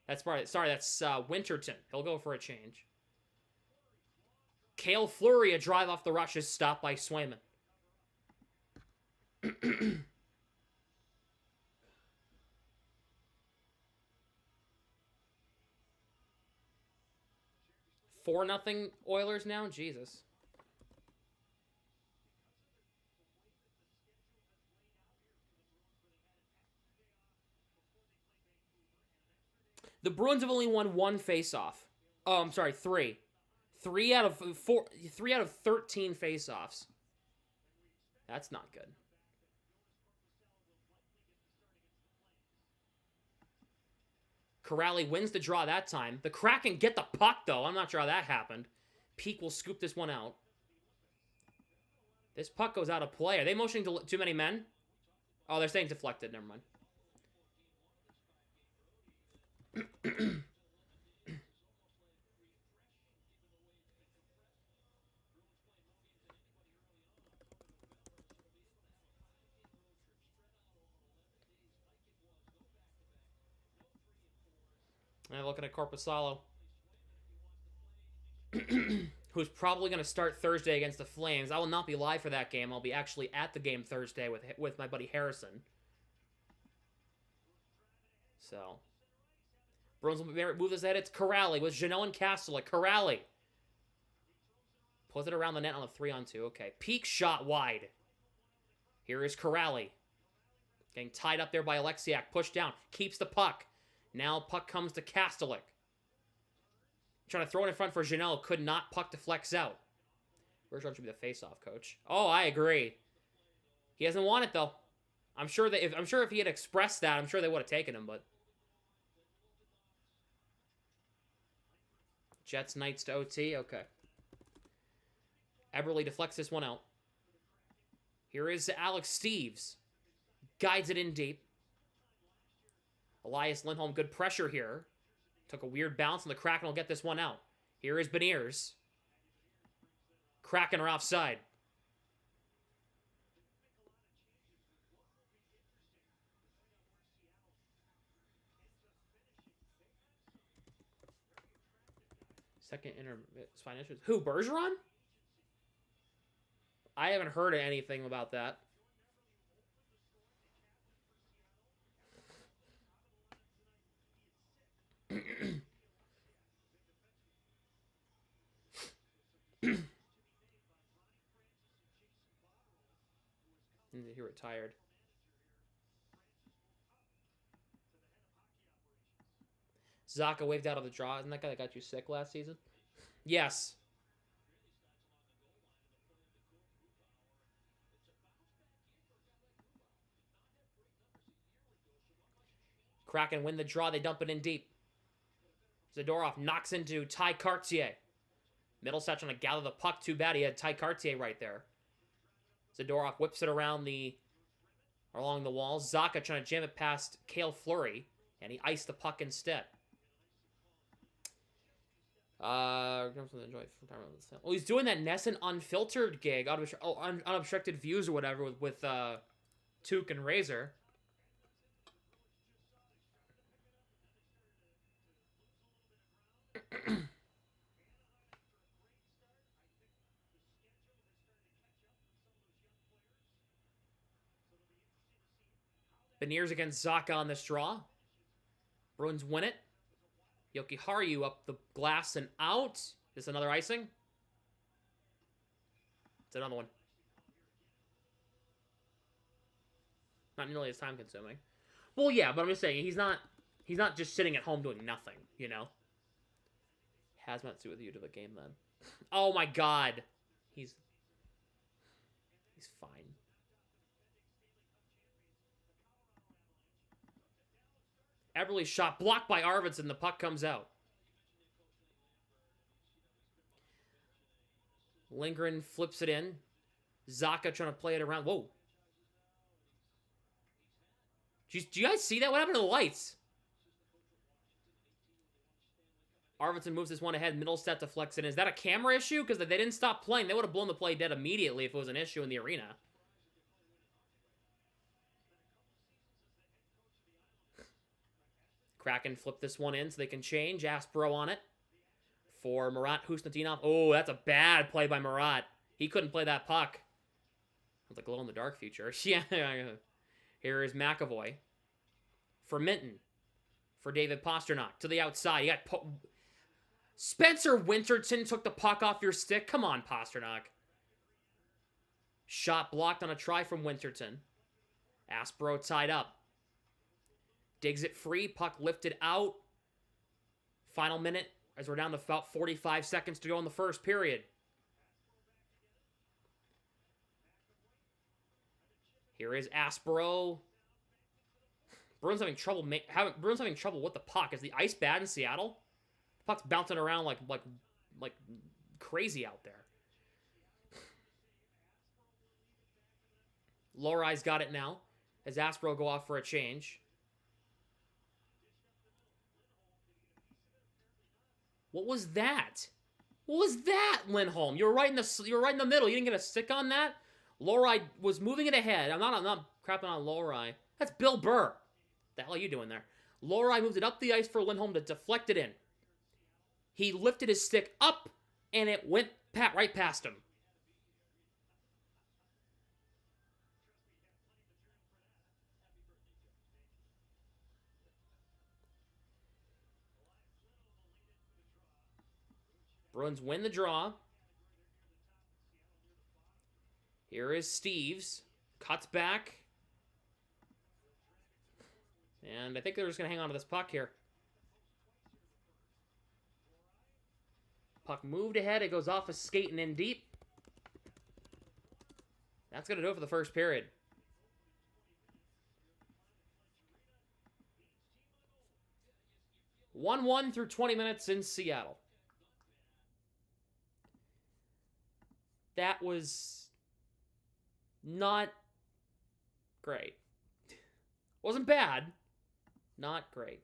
That's Winterton. He'll go for a change. Cale Fleury, a drive off the rush, is stopped by Swayman. 4-0 Oilers now? Jesus. The Bruins have only won 1 face-off. Oh, I'm sorry, 3. 3 out of 4. 3 out of 13 face-offs. That's not good. Corrali wins the draw that time. The Kraken get the puck, though. I'm not sure how that happened. Peak will scoop this one out. This puck goes out of play. Are they motioning to too many men? Oh, they're saying deflected. Never mind. I'm looking at Corpusalo, who's probably going to start Thursday against the Flames. I will not be live for that game. I'll be actually at the game Thursday with my buddy Harrison. So, Bruins will move this ahead. It's Corrali with Jeannot and Castleck. Corrali pulls it around the net on a 3-on-2. Okay, Peak shot wide. Here is Corrali. Getting tied up there by Alexiak. Pushed down. Keeps the puck. Now puck comes to Castleck. Trying to throw it in front for Jeannot. Could not. Puck deflects out. Bergeron should be the face-off coach. Oh, I agree. He doesn't want it, though. I'm sure if he had expressed that, I'm sure they would have taken him, but... Jets Knights to OT. Okay. Eberle deflects this one out. Here is Alex Steeves. Guides it in deep. Elias Lindholm, good pressure here. Took a weird bounce, and the Kraken will get this one out. Here is Beniers. Kraken are offside. Second spine issues. Who, Bergeron? I haven't heard anything about that. He retired. Zaka waved out of the draw. Isn't that guy that got you sick last season? Yes. Kraken win the draw. They dump it in deep. Zadorov knocks into Ty Cartier. Middlesex trying to gather the puck. Too bad he had Ty Cartier right there. Zadorov whips it along the wall. Zaka trying to jam it past Cale Fleury, and he iced the puck instead. Well, he's doing that Nesson Unfiltered gig, unobstructed views or whatever with Took and Razor. Beniers against Zaka on this draw. Bruins win it. Jokiharju up the glass and out. Is another icing? It's another one. Not nearly as time consuming. Well, yeah, but I'm just saying he's not just sitting at home doing nothing, you know. Hazmat suit with you to the game then. Oh my god. He's fine. Eberle shot blocked by Arvidsson. The puck comes out. Lindgren flips it in. Zaka trying to play it around. Whoa. Do you guys see that? What happened to the lights? Arvidsson moves this one ahead. Middlestat deflects it in. Is that a camera issue? Because they didn't stop playing. They would have blown the play dead immediately if it was an issue in the arena. Kraken flip this one in so they can change. Aspro on it for Marat Husnutdinov. Oh, that's a bad play by Marat. He couldn't play that puck. With a glow-in-the-dark future. Yeah. Here is McAvoy. For Minton. For David Pasternak. To the outside. You got... Spencer Winterton took the puck off your stick. Come on, Pasternak. Shot blocked on a try from Winterton. Aspro tied up. Digs it free. Puck lifted out. Final minute as we're down to about 45 seconds to go in the first period. Here is Aspro. Bruins having trouble with the puck. Is the ice bad in Seattle? The puck's bouncing around like crazy out there. Lorai's got it now as Aspro go off for a change. What was that? What was that, Lindholm? You were right in the middle. You didn't get a stick on that. Lorai was moving it ahead. I'm not crapping on Lorai. That's Bill Burr. What the hell are you doing there? Lorai moved it up the ice for Lindholm to deflect it in. He lifted his stick up, and it went right past him. Bruins win the draw. Here is Steves. Cuts back. And I think they're just going to hang on to this puck here. Puck moved ahead. It goes off a skate and in deep. That's going to do it for the first period. (1-1) through 20 minutes in Seattle. That was not great. Wasn't bad. Not great.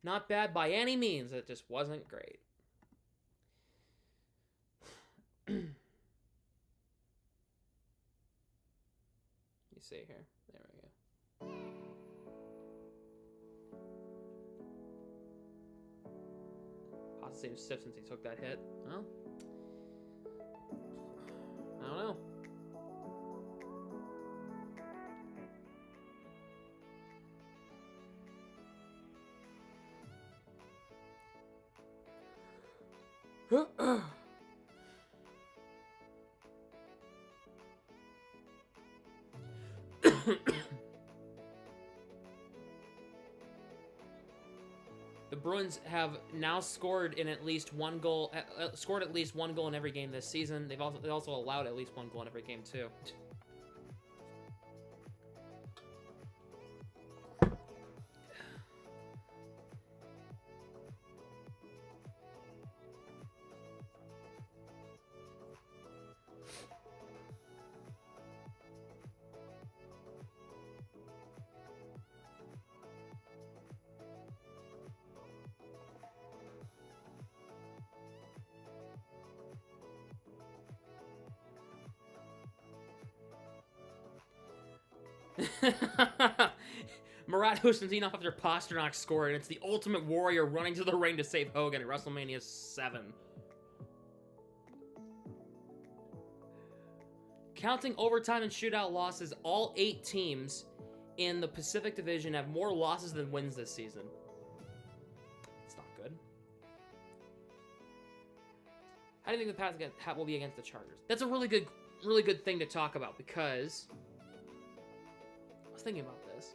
Not bad by any means. It just wasn't great. You see here. There we go. Haas seems stiff since he took that hit. Well, I don't know. The Bruins have now scored in at least one goal. Scored at least one goal in every game this season. They also allowed at least one goal in every game too. Murat Hussein after Pasternak scored, and it's the Ultimate Warrior running to the ring to save Hogan at WrestleMania 7. Counting overtime and shootout losses, all 8 teams in the Pacific Division have more losses than wins this season. It's not good. How do you think the Pats will be against the Chargers? That's a really good thing to talk about, because I was thinking about this.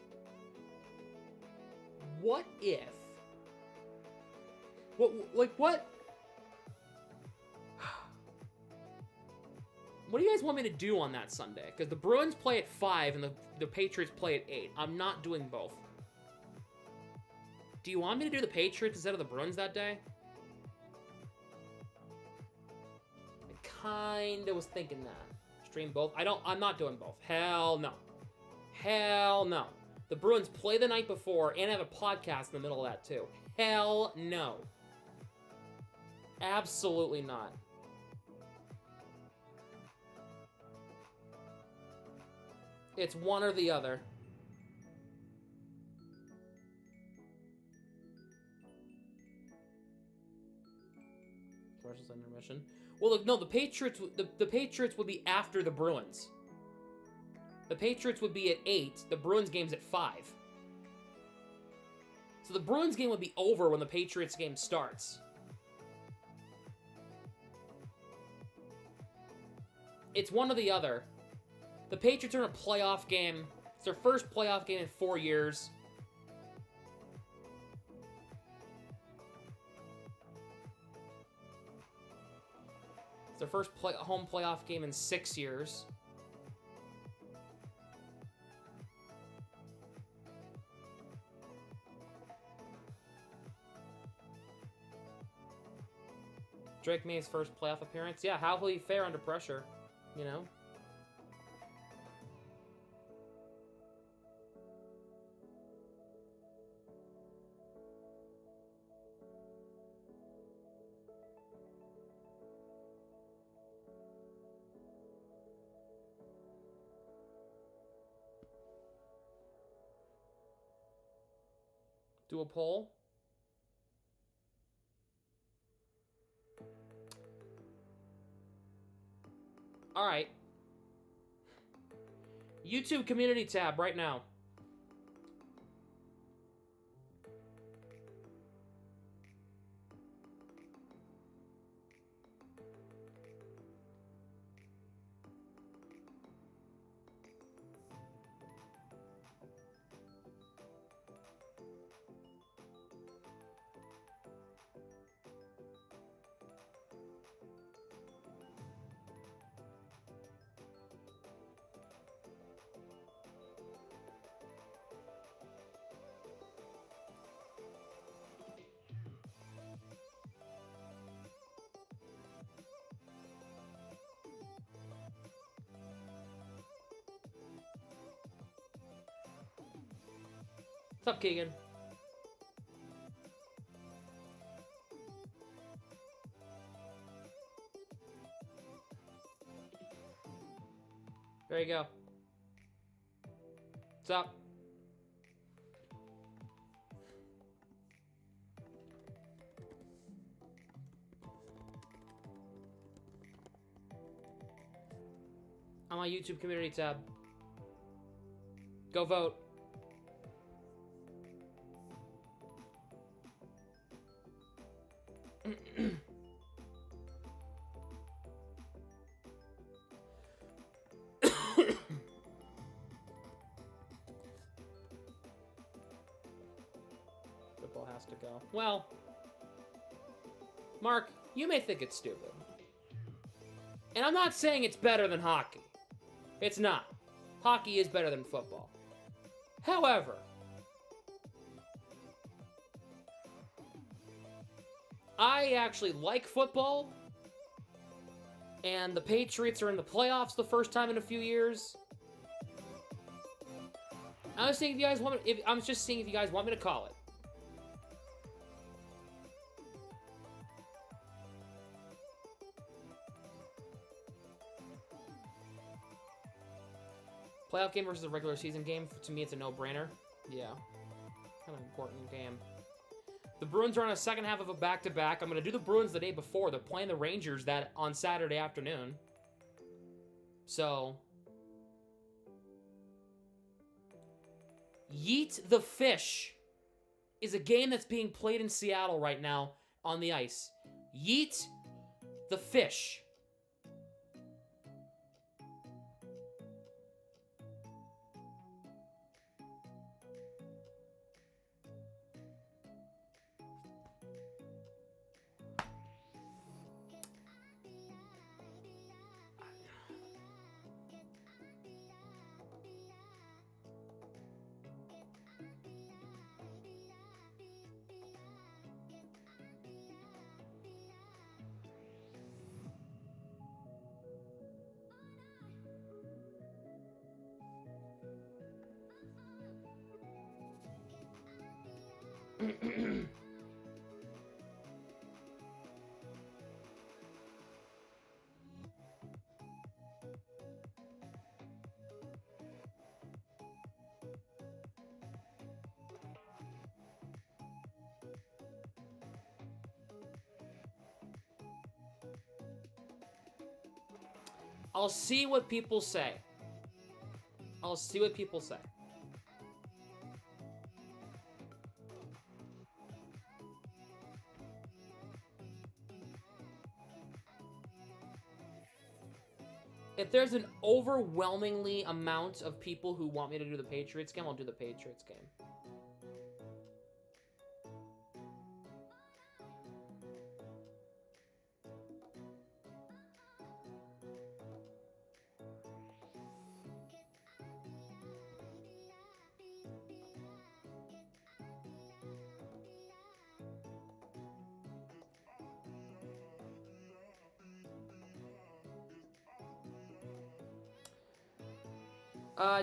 What if... What do you guys want me to do on that Sunday? Because the Bruins play at 5 and the Patriots play at 8. I'm not doing both. Do you want me to do the Patriots instead of the Bruins that day? I kinda was thinking that. Stream both. I'm not doing both. Hell no. Hell no. The Bruins play the night before and have a podcast in the middle of that too. Hell no. Absolutely not. It's one or the other. commercials and intermission. Well, look, no, the Patriots would be after the Bruins. The Patriots would be at 8. The Bruins game's at 5. So the Bruins game would be over when the Patriots game starts. It's one or the other. The Patriots are in a playoff game. It's their first playoff game in 4 years. It's their first home playoff game in 6 years. Drake May's first playoff appearance. Yeah, how will he fare under pressure? You know? Do a poll. All right. YouTube community tab right now. What's up, Keegan? There you go. What's up? On my YouTube community tab. Go vote. Football has to go. Well, Mark, you may think it's stupid. And I'm not saying it's better than hockey. It's not. Hockey is better than football. However, I actually like football, and the Patriots are in the playoffs the first time in a few years. I was saying if you guys want me, I'm just seeing if you guys want me to call it. Playoff game versus a regular season game, to me it's a no-brainer. Yeah, kind of important game. The Bruins are on a second half of a back-to-back. I'm going to do the Bruins the day before. They're playing the Rangers on Saturday afternoon. So, Yeet the Fish is a game that's being played in Seattle right now on the ice. Yeet the Fish. I'll see what people say. I'll see what people say. If there's an overwhelmingly amount of people who want me to do the Patriots game, I'll do the Patriots game.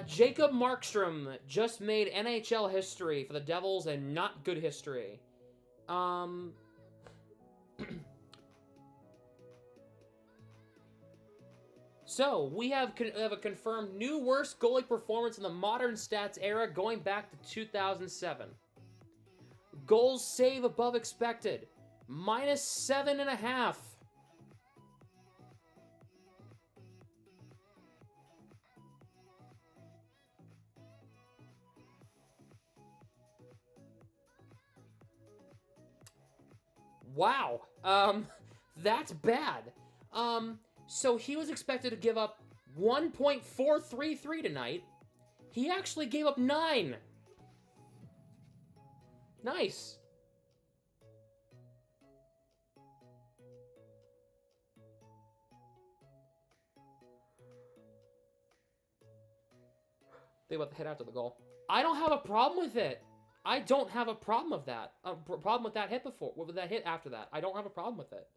Jacob Markstrom just made NHL history for the Devils and not good history. So, we have a confirmed new worst goalie performance in the modern stats era going back to 2007. Goals save above expected. -7.5. Wow. That's bad. So he was expected to give up 1.433 tonight. He actually gave up 9. Nice. Think about the hit after the goal. I don't have a problem with it. I don't have a problem with that. A problem with that hit before, with that hit after that. I don't have a problem with it.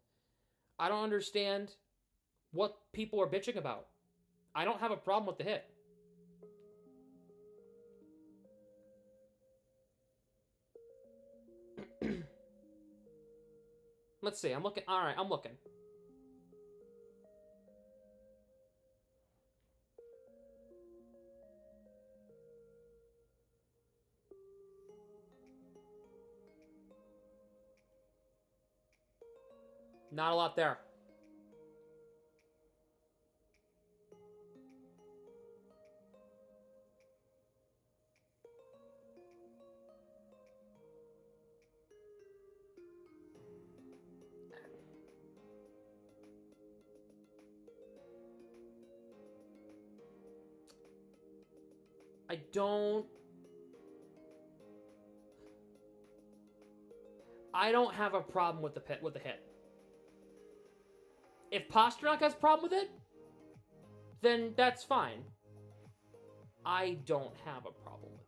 I don't understand what people are bitching about. I don't have a problem with the hit. Let's see. I'm looking. All right, I'm looking. Not a lot there. I don't have a problem with the hit. If Pasternak has a problem with it, then that's fine. I don't have a problem with it.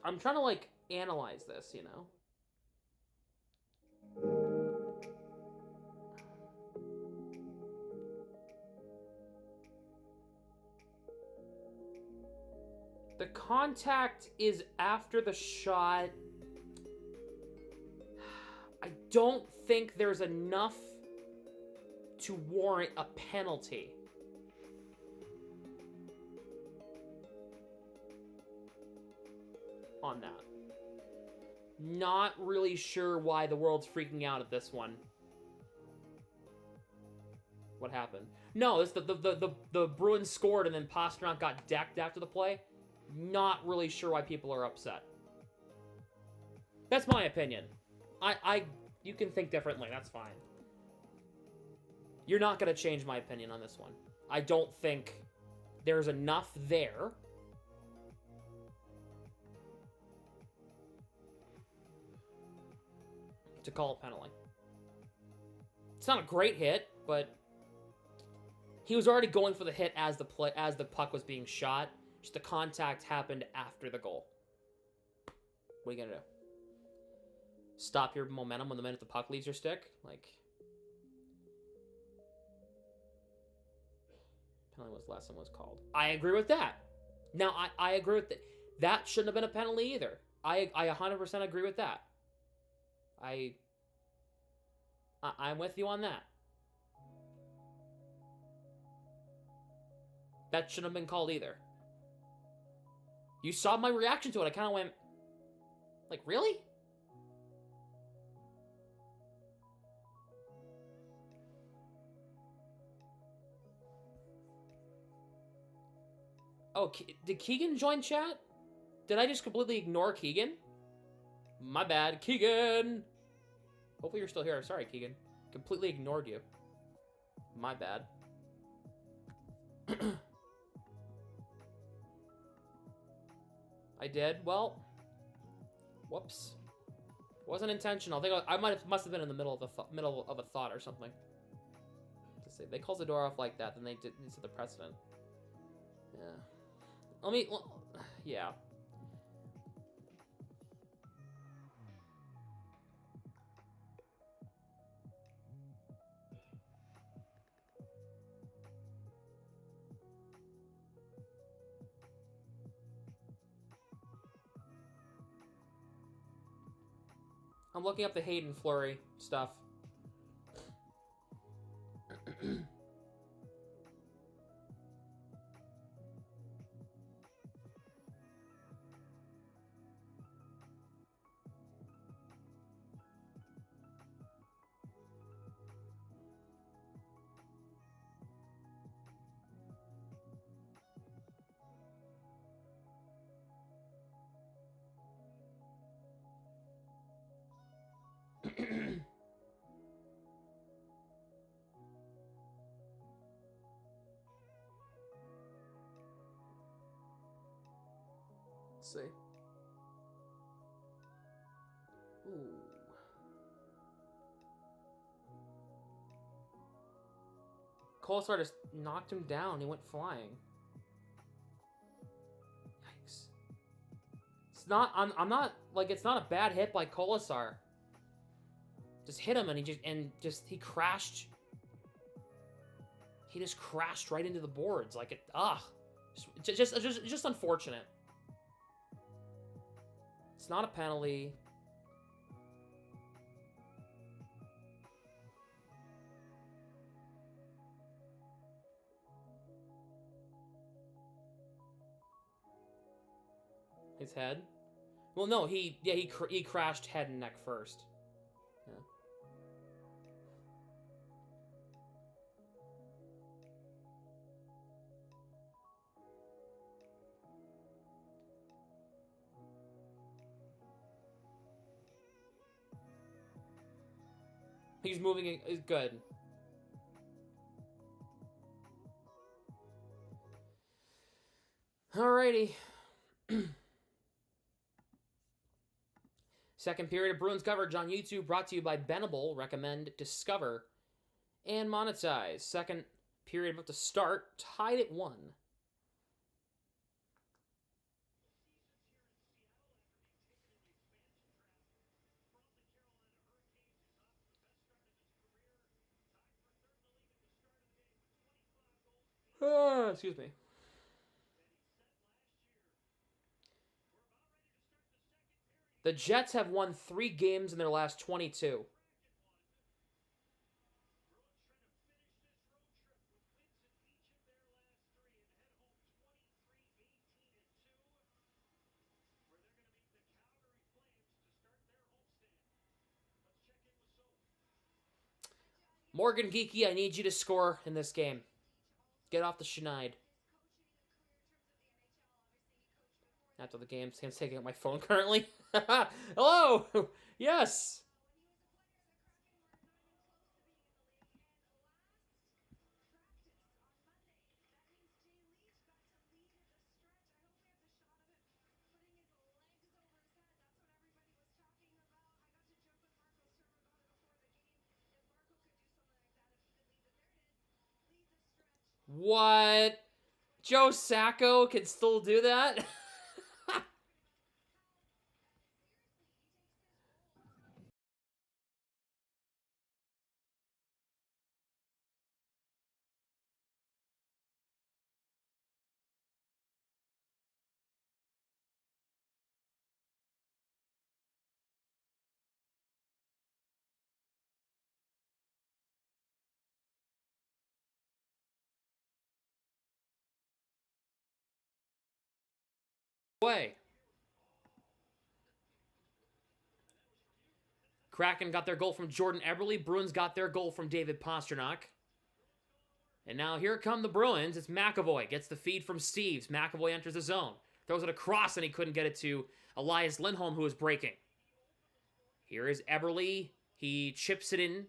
I'm trying to, like, analyze this, you know? The contact is after the shot. I don't think there's enough to warrant a penalty. On that. Not really sure why the world's freaking out at this one. What happened? No, it's the Bruins scored and then Pasternak got decked after the play. Not really sure why people are upset. That's my opinion. You can think differently, that's fine. You're not gonna change my opinion on this one. I don't think there's enough there to call a penalty. It's not a great hit, but he was already going for the hit as the puck was being shot. Just the contact happened after the goal. What are you gonna do? Stop your momentum when the minute the puck leaves your stick? Like, penalty was last time was called. I agree with that. Now, I agree with that. That shouldn't have been a penalty either. I 100% agree with that. I'm with you on that. That shouldn't have been called either. You saw my reaction to it. I kind of went, like, really? Oh, did Keegan join chat? Did I just completely ignore Keegan? My bad. Keegan! Hopefully you're still here. Sorry, Keegan. Completely ignored you. My bad. I did. Well, whoops. Wasn't intentional. I think I must have been in the middle of a thought or something. To say they close the door off like that, then they set the precedent. Yeah. Yeah. I'm looking up the Hayden Fleury stuff. Let's see. Ooh. Colasar just knocked him down. He went flying. Yikes. It's not. I'm not like it's not a bad hit by Colasar. Just hit him and he crashed. He just crashed right into the boards like it. Just unfortunate. It's not a penalty. His head? Well, no, he crashed head and neck first. Yeah. He's moving is good. Alrighty. Second period of Bruins coverage on YouTube brought to you by Benable. Recommend, discover, and monetize. Second period about to start. Tied at 1. Excuse me. The Jets have won 3 games in their last 22. Morgan Geeky, I need you to score in this game. Get off the schneid. After the game, Sam's taking out my phone currently. Hello! Yes! What? Joe Sacco can still do that? away. Kraken got their goal from Jordan Eberle. Bruins got their goal from David Pastrnak. And now here come the Bruins. It's McAvoy. Gets the feed from Steves. McAvoy enters the zone. Throws it across, and he couldn't get it to Elias Lindholm, who was breaking. Here is Eberle. He chips it in.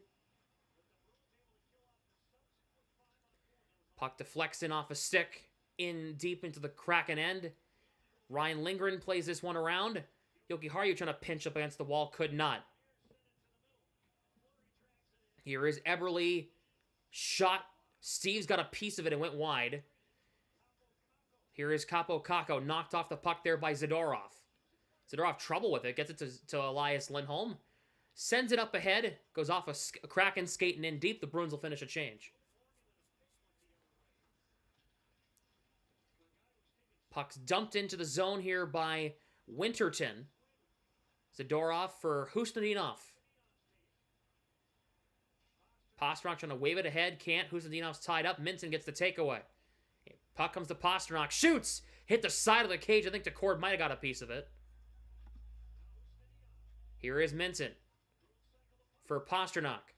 Puck deflects in off a stick. In deep into the Kraken end. Ryan Lindgren plays this one around. Yoki Haru trying to pinch up against the wall. Could not. Here is Eberle. Shot. Steve's got a piece of it and went wide. Here is Kaapo Kakko. Knocked off the puck there by Zadorov. Zadorov trouble with it. Gets it to Elias Lindholm. Sends it up ahead. Goes off a Kraken skating in deep. The Bruins will finish a change. Puck's dumped into the zone here by Winterton. Zadorov for Husnudinov. Pastrnak trying to wave it ahead. Can't. Husnudinov's tied up. Minton gets the takeaway. Puck comes to Pastrnak. Shoots! Hit the side of the cage. I think DeCord might have got a piece of it. Here is Minton. For Pastrnak.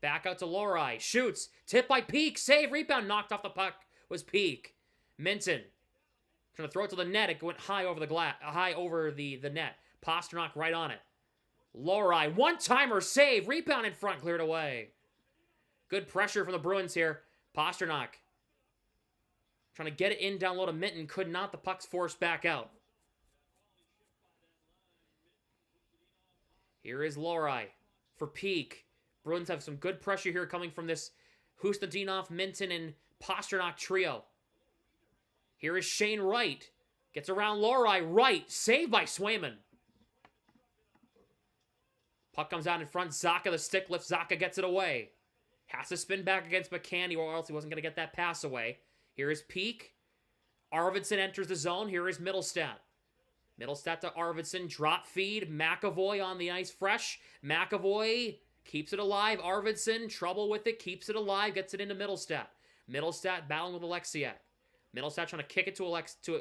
Back out to Lohrei. Shoots. Tipped by Peak. Save. Rebound. Knocked off the puck was Peak. Minton. Trying to throw it to the net. It went high over the net. Pastrnak right on it. Lohrei, one-timer save. Rebound in front, cleared away. Good pressure from the Bruins here. Pastrnak trying to get it in down low to Minton. Could not. The puck's forced back out. Here is Lohrei for Peak. Bruins have some good pressure here coming from this Husnudinov, Minton, and Pastrnak trio. Here is Shane Wright. Gets around Lohrei. Wright, saved by Swayman. Puck comes out in front. Zacha, the stick lifts. Zacha gets it away. Has to spin back against McCann, or else he wasn't going to get that pass away. Here is Peak. Arvidsson enters the zone. Here is Middlestat. Middlestat to Arvidsson. Drop feed. McAvoy on the ice fresh. McAvoy keeps it alive. Arvidsson, trouble with it. Keeps it alive. Gets it into Middlestat. Middlestat battling with Alexiak. Middlestat trying to kick it to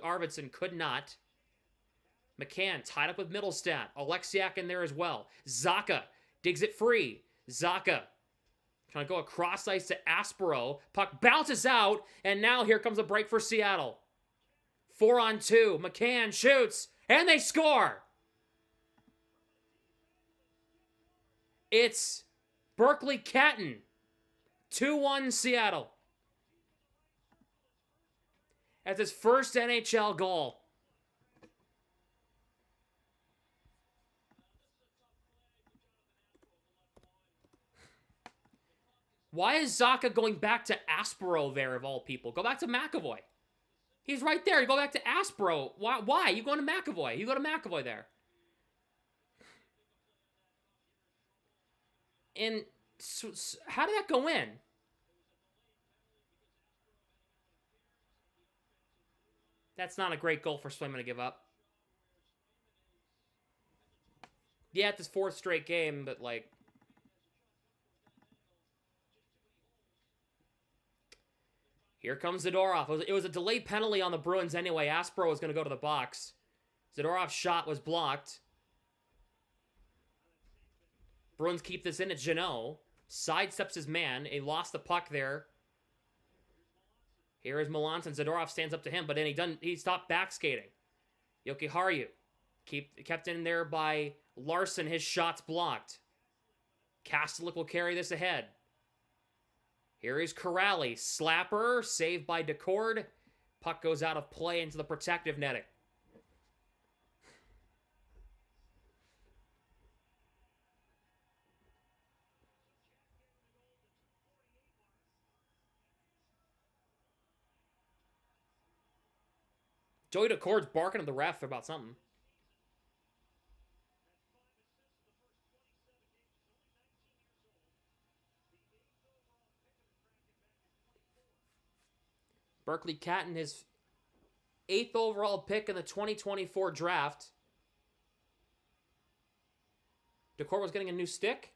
Arvidsson. Could not. McCann tied up with Middlestat. Alexiak in there as well. Zacha digs it free. Zacha trying to go across ice to Aspero. Puck bounces out, and now here comes a break for Seattle. 4-on-2. McCann shoots, and they score! It's Berkeley Catton. 2-1 Seattle. That's his first NHL goal. Why is Zacha going back to Aspero there, of all people? Go back to McAvoy. He's right there. You go back to Aspero. Why? You going to McAvoy. You go to McAvoy there. And so, how did that go in? That's not a great goal for Swayman to give up. Yeah, it's his fourth straight game, but like... Here comes Zadorov. It was a delayed penalty on the Bruins anyway. Aspero was going to go to the box. Zadorov's shot was blocked. Bruins keep this in at Jeannot. Sidesteps his man. He lost the puck there. Here is Melanson. Zadorov stands up to him, but then he stopped back skating. Yoki Haru kept in there by Larson. His shot's blocked. Kastelik will carry this ahead. Here is Corrali. Slapper. Saved by DeCord. Puck goes out of play into the protective netting. Joey DeCord's barking at the ref about something. Berkeley Catton, his 8th overall pick in the 2024 draft. DeCord was getting a new stick.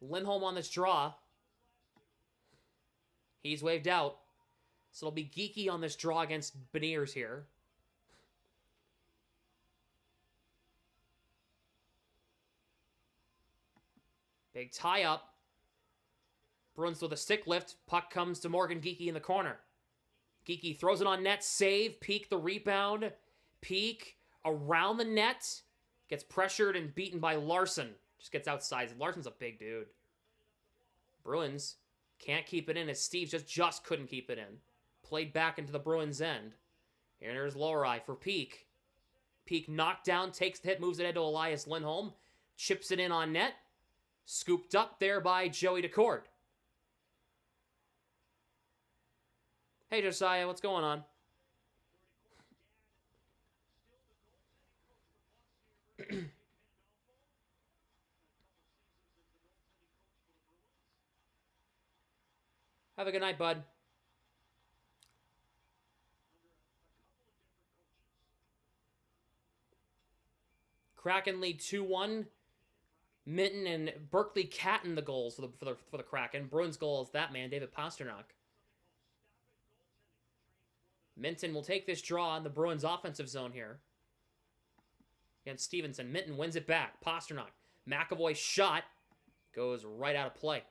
Lindholm on this draw. He's waved out. So it'll be Geeky on this draw against Beniers here. Big tie-up. Bruins with a stick lift. Puck comes to Morgan Geeky in the corner. Geeky throws it on net. Save. Peek the rebound. Peek around the net. Gets pressured and beaten by Larson. Just gets outside. Larson's a big dude. Bruins can't keep it in as Steve just couldn't keep it in. Played back into the Bruins' end. Here there's Lowry for Peek. Peek knocked down, takes the hit, moves it ahead to Elias Lindholm. Chips it in on net. Scooped up there by Joey DeCord. Hey, Josiah, what's going on? Have a good night, bud. Kraken lead 2-1. Minton and Berkeley Catton the goals for the Kraken. Bruins goal is that man, David Pasternak. Minton will take this draw in the Bruins offensive zone here. Against Stevenson. Minton wins it back. Pasternak. McAvoy's shot goes right out of play.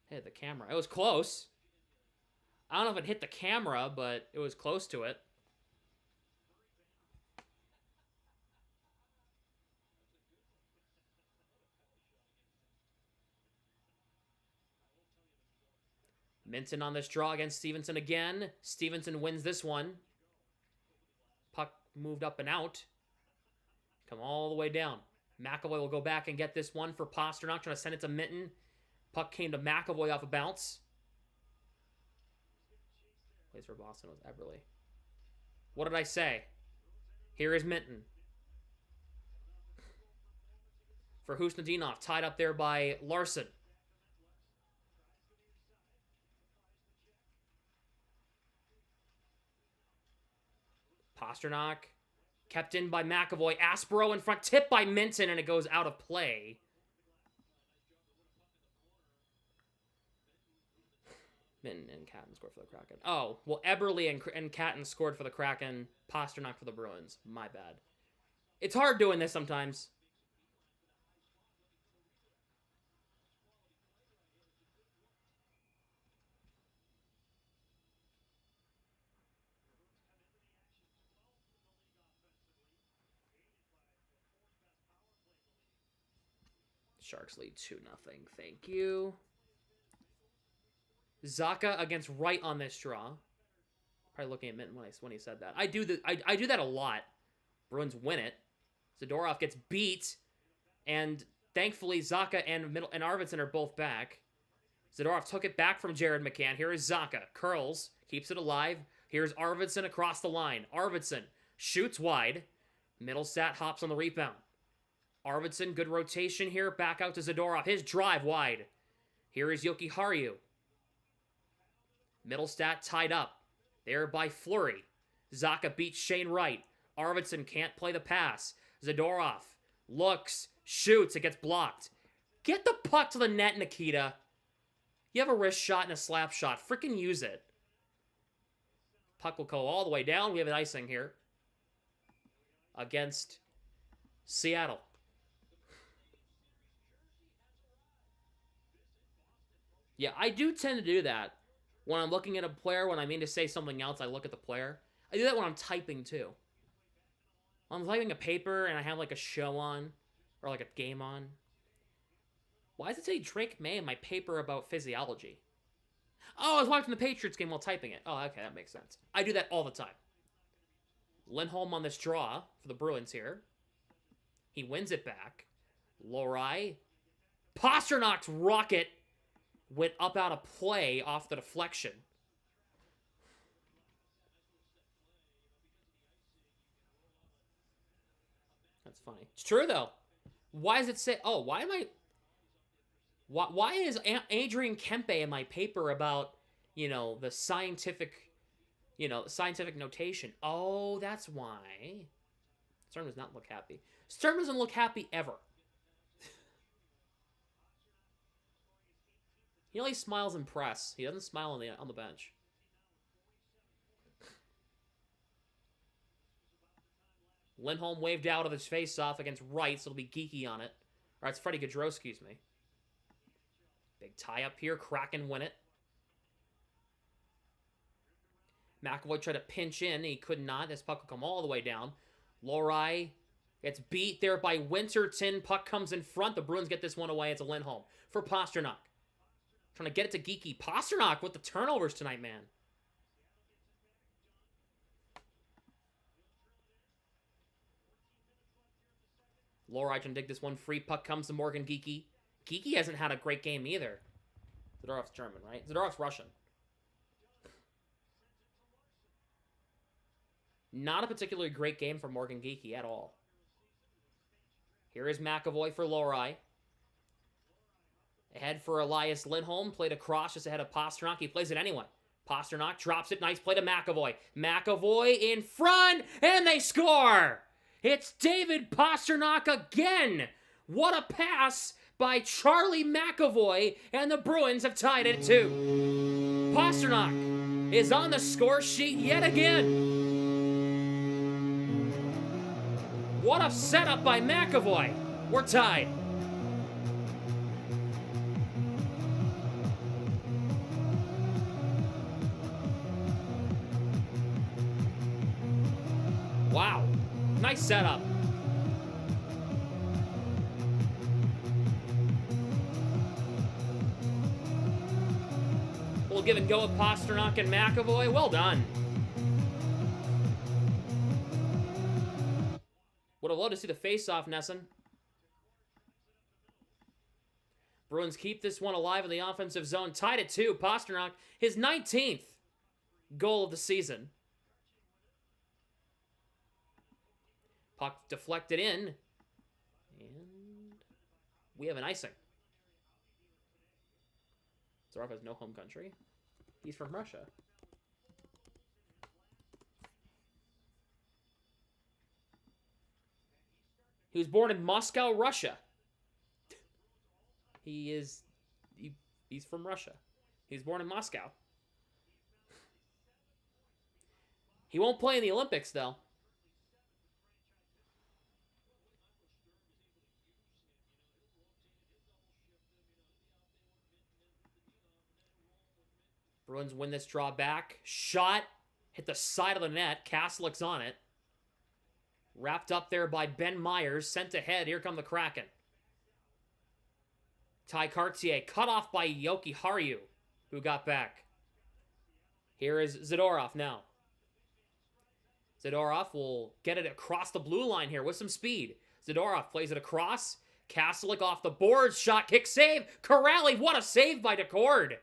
Hit the camera. It was close. I don't know if it hit the camera, but it was close to it. Minton on this draw against Stevenson again. Stevenson wins this one. Puck moved up and out. Come all the way down. McAvoy will go back and get this one for Pasternak. Trying to send it to Minton. Puck came to McAvoy off a bounce. Plays for Boston was Eberle. What did I say? Here is Minton. For Husnudinov. Tied up there by Larson. Pasternak. Kept in by McAvoy. Aspero in front. Tipped by Minton, and it goes out of play. Minton and Catton scored for the Kraken. Oh, well, Eberle and Catton scored for the Kraken. Pasternak for the Bruins. My bad. It's hard doing this sometimes. Sharks lead 2-0. Thank you. Zaka against Wright on this draw. Probably looking at Minton when he said that. I do that a lot. Bruins win it. Zadorov gets beat, and thankfully Zaka and Arvidsson are both back. Zadorov took it back from Jared McCann. Here is Zaka. Curls. Keeps it alive. Here's Arvidsson across the line. Arvidsson shoots wide. Middlestat hops on the rebound. Arvidsson, good rotation here. Back out to Zadorov. His drive wide. Here is Yoki Haru. Middlestat tied up. There by Fleury. Zaka beats Shane Wright. Arvidsson can't play the pass. Zadorov looks, shoots. It gets blocked. Get the puck to the net, Nikita. You have a wrist shot and a slap shot. Freaking use it. Puck will go all the way down. We have an icing here. Against Seattle. Yeah, I do tend to do that. When I'm looking at a player, when I mean to say something else, I look at the player. I do that when I'm typing, too. When I'm typing a paper and I have, like, a show on, or, like, a game on. Why does it say Drake May in my paper about physiology? Oh, I was watching the Patriots game while typing it. Oh, okay, that makes sense. I do that all the time. Lindholm on this draw for the Bruins here. He wins it back. Lowry. Pasternak's rocket went up out of play off the deflection. That's funny. It's true, though. Why does it say... Oh, why am I... Why is Adrian Kempe in my paper about, you know, the scientific... You know, scientific notation? Oh, that's why. Sturm does not look happy. Sturm doesn't look happy ever. He only smiles in press. He doesn't smile on the bench. Lindholm waved out of his face-off against Wright, so it'll be Geeky on it. Or it's Freddie Gaudreau, excuse me. Big tie-up here. Kraken win it. McAvoy tried to pinch in. He could not. This puck will come all the way down. Lohrei gets beat there by Winterton. Puck comes in front. The Bruins get this one away. It's a Lindholm for Pasternak. Trying to get it to Geeky. Pasternak with the turnovers tonight, man. Lohrei can dig this one free. Puck comes to Morgan Geeky. Geeky hasn't had a great game either. Zadorov's German, right? Zadorov's Russian. Not a particularly great game for Morgan Geeky at all. Here is McAvoy for Lohrei. Ahead for Elias Lindholm. Played across just ahead of Pasternak. He plays it anyway. Pasternak drops it. Nice play to McAvoy. McAvoy in front, and they score! It's David Pasternak again! What a pass by Charlie McAvoy, and the Bruins have tied it at 2. Pasternak is on the score sheet yet again. What a setup by McAvoy. We're tied. Wow. Nice setup. We'll give it go with Pasternak and McAvoy. Well done. Would have loved to see the face-off, Nesson. Bruins keep this one alive in the offensive zone. Tied at 2. Pasternak, his 19th goal of the season. Puck deflected in. And we have an icing. Zarov has no home country. He's from Russia. He was born in Moscow, Russia. He's from Russia. He was born in Moscow. He won't play in the Olympics, though. Bruins win this draw back. Shot. Hit the side of the net. Kastelik's on it. Wrapped up there by Ben Myers. Sent ahead. Here come the Kraken. Ty Cartier cut off by Yoki Haru, who got back. Here is Zadorov now. Zadorov will get it across the blue line here with some speed. Zadorov plays it across. Kastelik off the boards. Shot, kick, save. Corrali, what a save by Decord.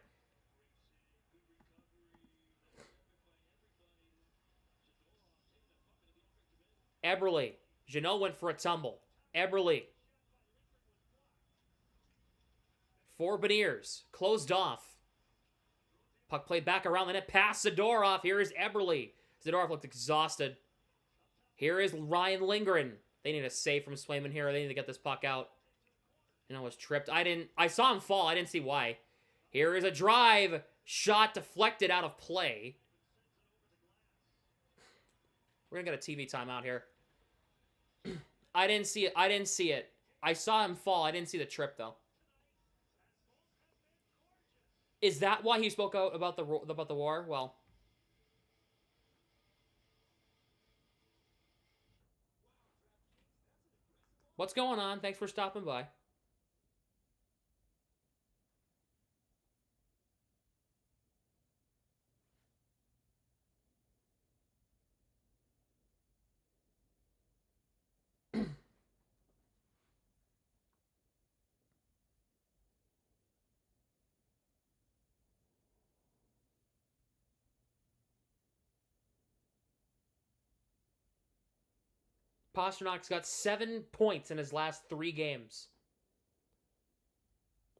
Eberle. Jeannot went for a tumble. Eberle. For Beniers. Closed off. Puck played back around the net. Pass Zadorov. Here is Eberle. Zadorov looked exhausted. Here is Ryan Lindgren. They need a save from Swayman here. They need to get this puck out. And I was tripped. I saw him fall. I didn't see why. Here is a drive. Shot deflected out of play. We're going to get a TV timeout here. I didn't see it. I saw him fall. I didn't see the trip, though. Is that why he spoke out about the war? Well, what's going on? Thanks for stopping by. Pasternak's got 7 points in his last 3 games.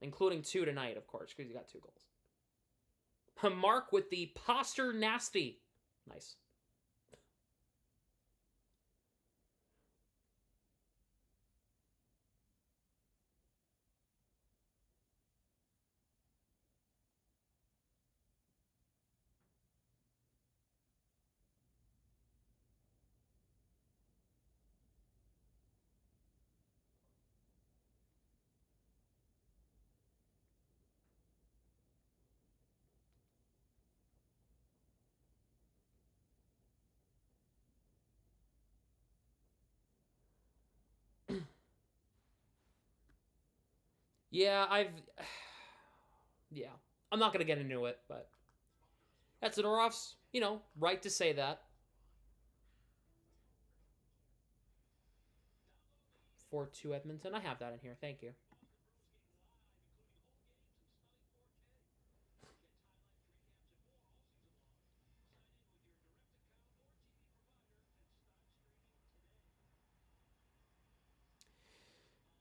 Including 2 tonight, of course, because he got 2 goals. Mark with the Poster Nasty. Nice. Yeah, yeah. I'm not going to get into it, but that's Zadorof's, right to say that. 4-2 Edmonton. I have that in here. Thank you.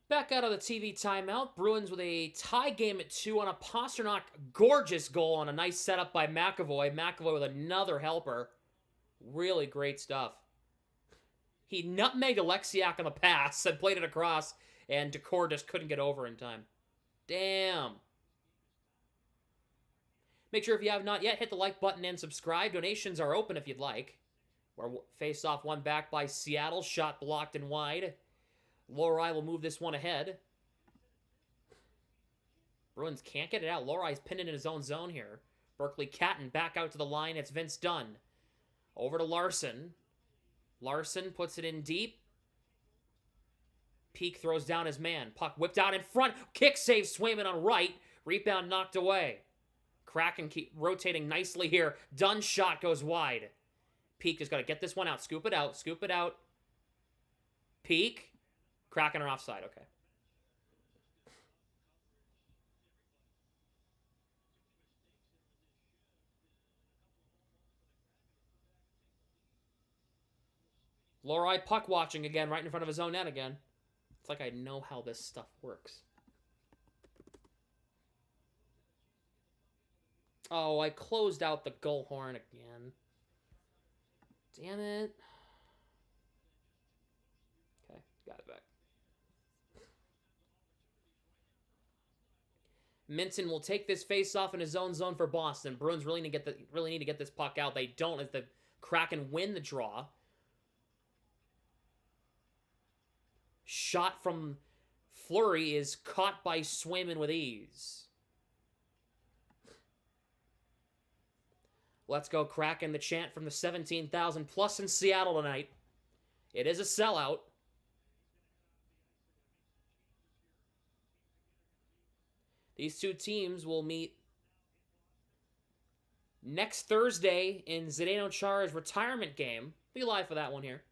Back out of the TV timeout. Bruins with a tie game at 2 on a Pastrnak gorgeous goal on a nice setup by McAvoy. McAvoy with another helper. Really great stuff. He nutmegged Alexiak on the pass and played it across, and Decor just couldn't get over in time. Damn. Make sure if you have not yet, hit the like button and subscribe. Donations are open if you'd like. We're face-off one back by Seattle. Shot blocked and wide. Lorei will move this one ahead. Bruins can't get it out. Lorei's pinned in his own zone here. Berkeley Catton back out to the line. It's Vince Dunn. Over to Larson. Larson puts it in deep. Peak throws down his man. Puck whipped out in front. Kick save Swayman on right. Rebound knocked away. Kraken keep rotating nicely here. Dunn's shot goes wide. Peak has got to get this one out. Scoop it out. Scoop it out. Peak. Kraken are offside. Okay. Lorei puck watching again, right in front of his own net again. It's like I know how this stuff works. Oh, I closed out the goal horn again. Damn it. Okay, got it back. Minton will take this face-off in his own zone for Boston. Bruins really need to get this puck out. They don't as the Kraken win the draw. Shot from Fleury is caught by Swayman with ease. Let's go Kraken, the chant from the 17,000 plus in Seattle tonight. It is a sellout. These two teams will meet next Thursday in Zdeno Chara's retirement game. Be live for that one here.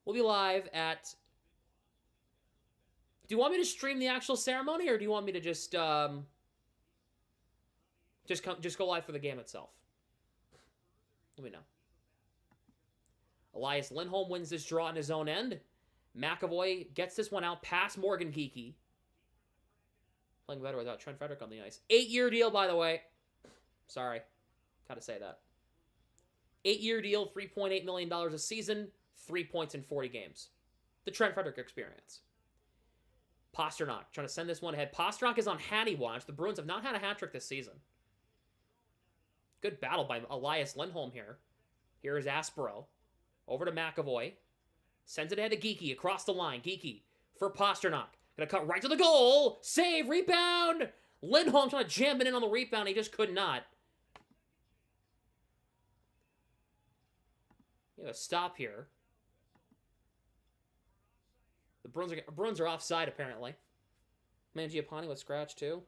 We'll be live at... Do you want me to stream the actual ceremony, or do you want me to just go live for the game itself? Let me know. Elias Lindholm wins this draw on his own end. McAvoy gets this one out past Morgan Geekie. Playing better without Trent Frederick on the ice. 8-year deal, by the way. Sorry. Gotta say that. 8-year deal, $3.8 million a season, 3 points in 40 games. The Trent Frederick experience. Pastrnak trying to send this one ahead. Pastrnak is on Hattie watch. The Bruins have not had a hat trick this season. Good battle by Elias Lindholm here. Here is Aspero. Over to McAvoy. Sends it ahead to Geekie across the line. Geekie for Pastrnak. Gonna cut right to the goal. Save. Rebound. Lindholm trying to jam it in on the rebound. He just could not. You have a stop here. The Bruins are offside, apparently. Mangiapane with scratch, too.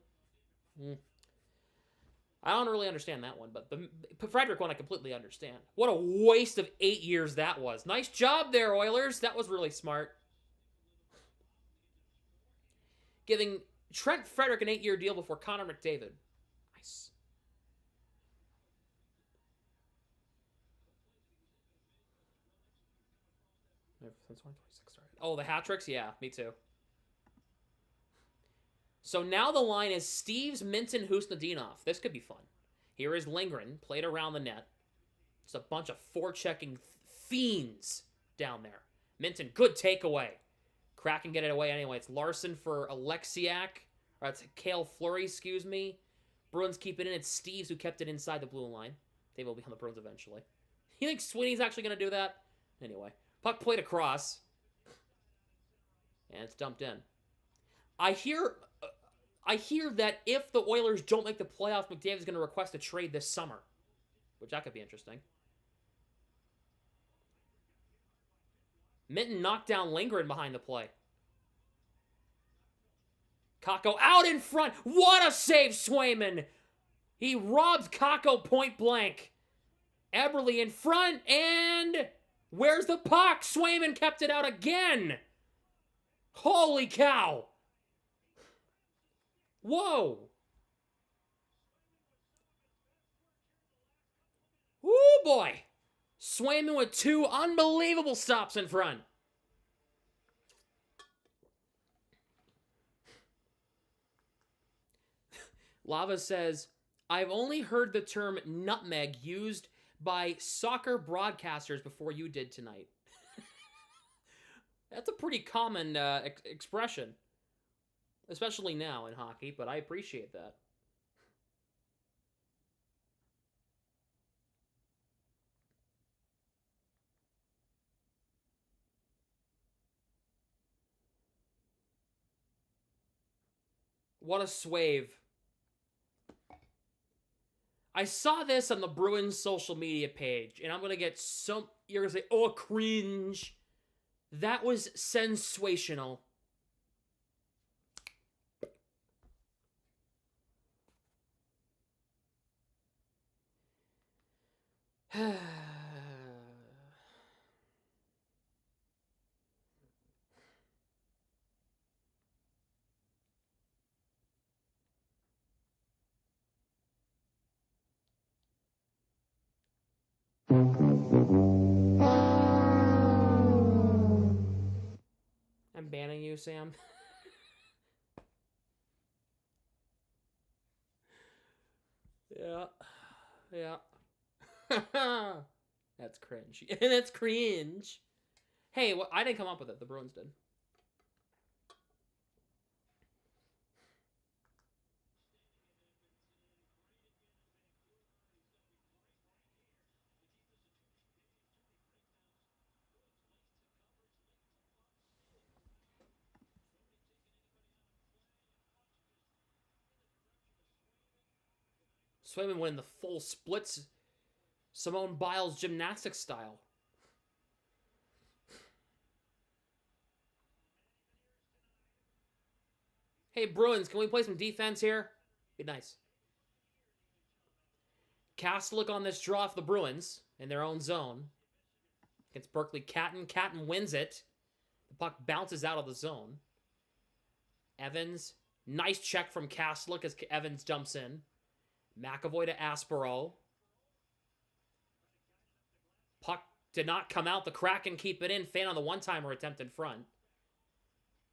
I don't really understand that one, but the Frederick one I completely understand. What a waste of 8 years that was. Nice job there, Oilers. That was really smart. Giving Trent Frederick an 8-year deal before Connor McDavid. Nice. Since 126 started. Oh, the hat tricks? Yeah, me too. So now the line is Steves, Minton, Husnudinov. This could be fun. Here is Lindgren, played around the net. Just a bunch of forechecking fiends down there. Minton, good takeaway. Kraken get it away anyway. It's Larson for Alexiak. Or it's Cale Fleury, excuse me. Bruins keep it in. It's Steves who kept it inside the blue line. They will be on the Bruins eventually. You think Sweeney's actually going to do that? Anyway. Puck played across. And it's dumped in. I hear that if the Oilers don't make the playoffs, McDavid's going to request a trade this summer. Which that could be interesting. Minton knocked down Lindgren behind the play. Kakko out in front. What a save, Swayman. He robs Kakko point blank. Eberle in front, and where's the puck? Swayman kept it out again. Holy cow. Whoa. Woo boy. Swayman with 2 unbelievable stops in front. Lava says, I've only heard the term nutmeg used by soccer broadcasters before you did tonight. That's a pretty common expression. Especially now in hockey, but I appreciate that. What a swave. I saw this on the Bruins social media page, and I'm going to get some... You're going to say, oh, cringe. That was sensational. I'm banning you, Sam. Yeah. Yeah. That's cringe. That's cringe. Hey, well, I didn't come up with it. The Bruins did. Swayman winning the full splits. Simone Biles gymnastics style. Hey, Bruins, can we play some defense here? Be nice. Castlick on this draw for the Bruins in their own zone. Against Berkeley Catton. Catton wins it. The puck bounces out of the zone. Evans. Nice check from Castlick as Evans jumps in. McAvoy to Aspero. Puck did not come out. The Kraken keep it in. Fan on the one-timer attempt in front.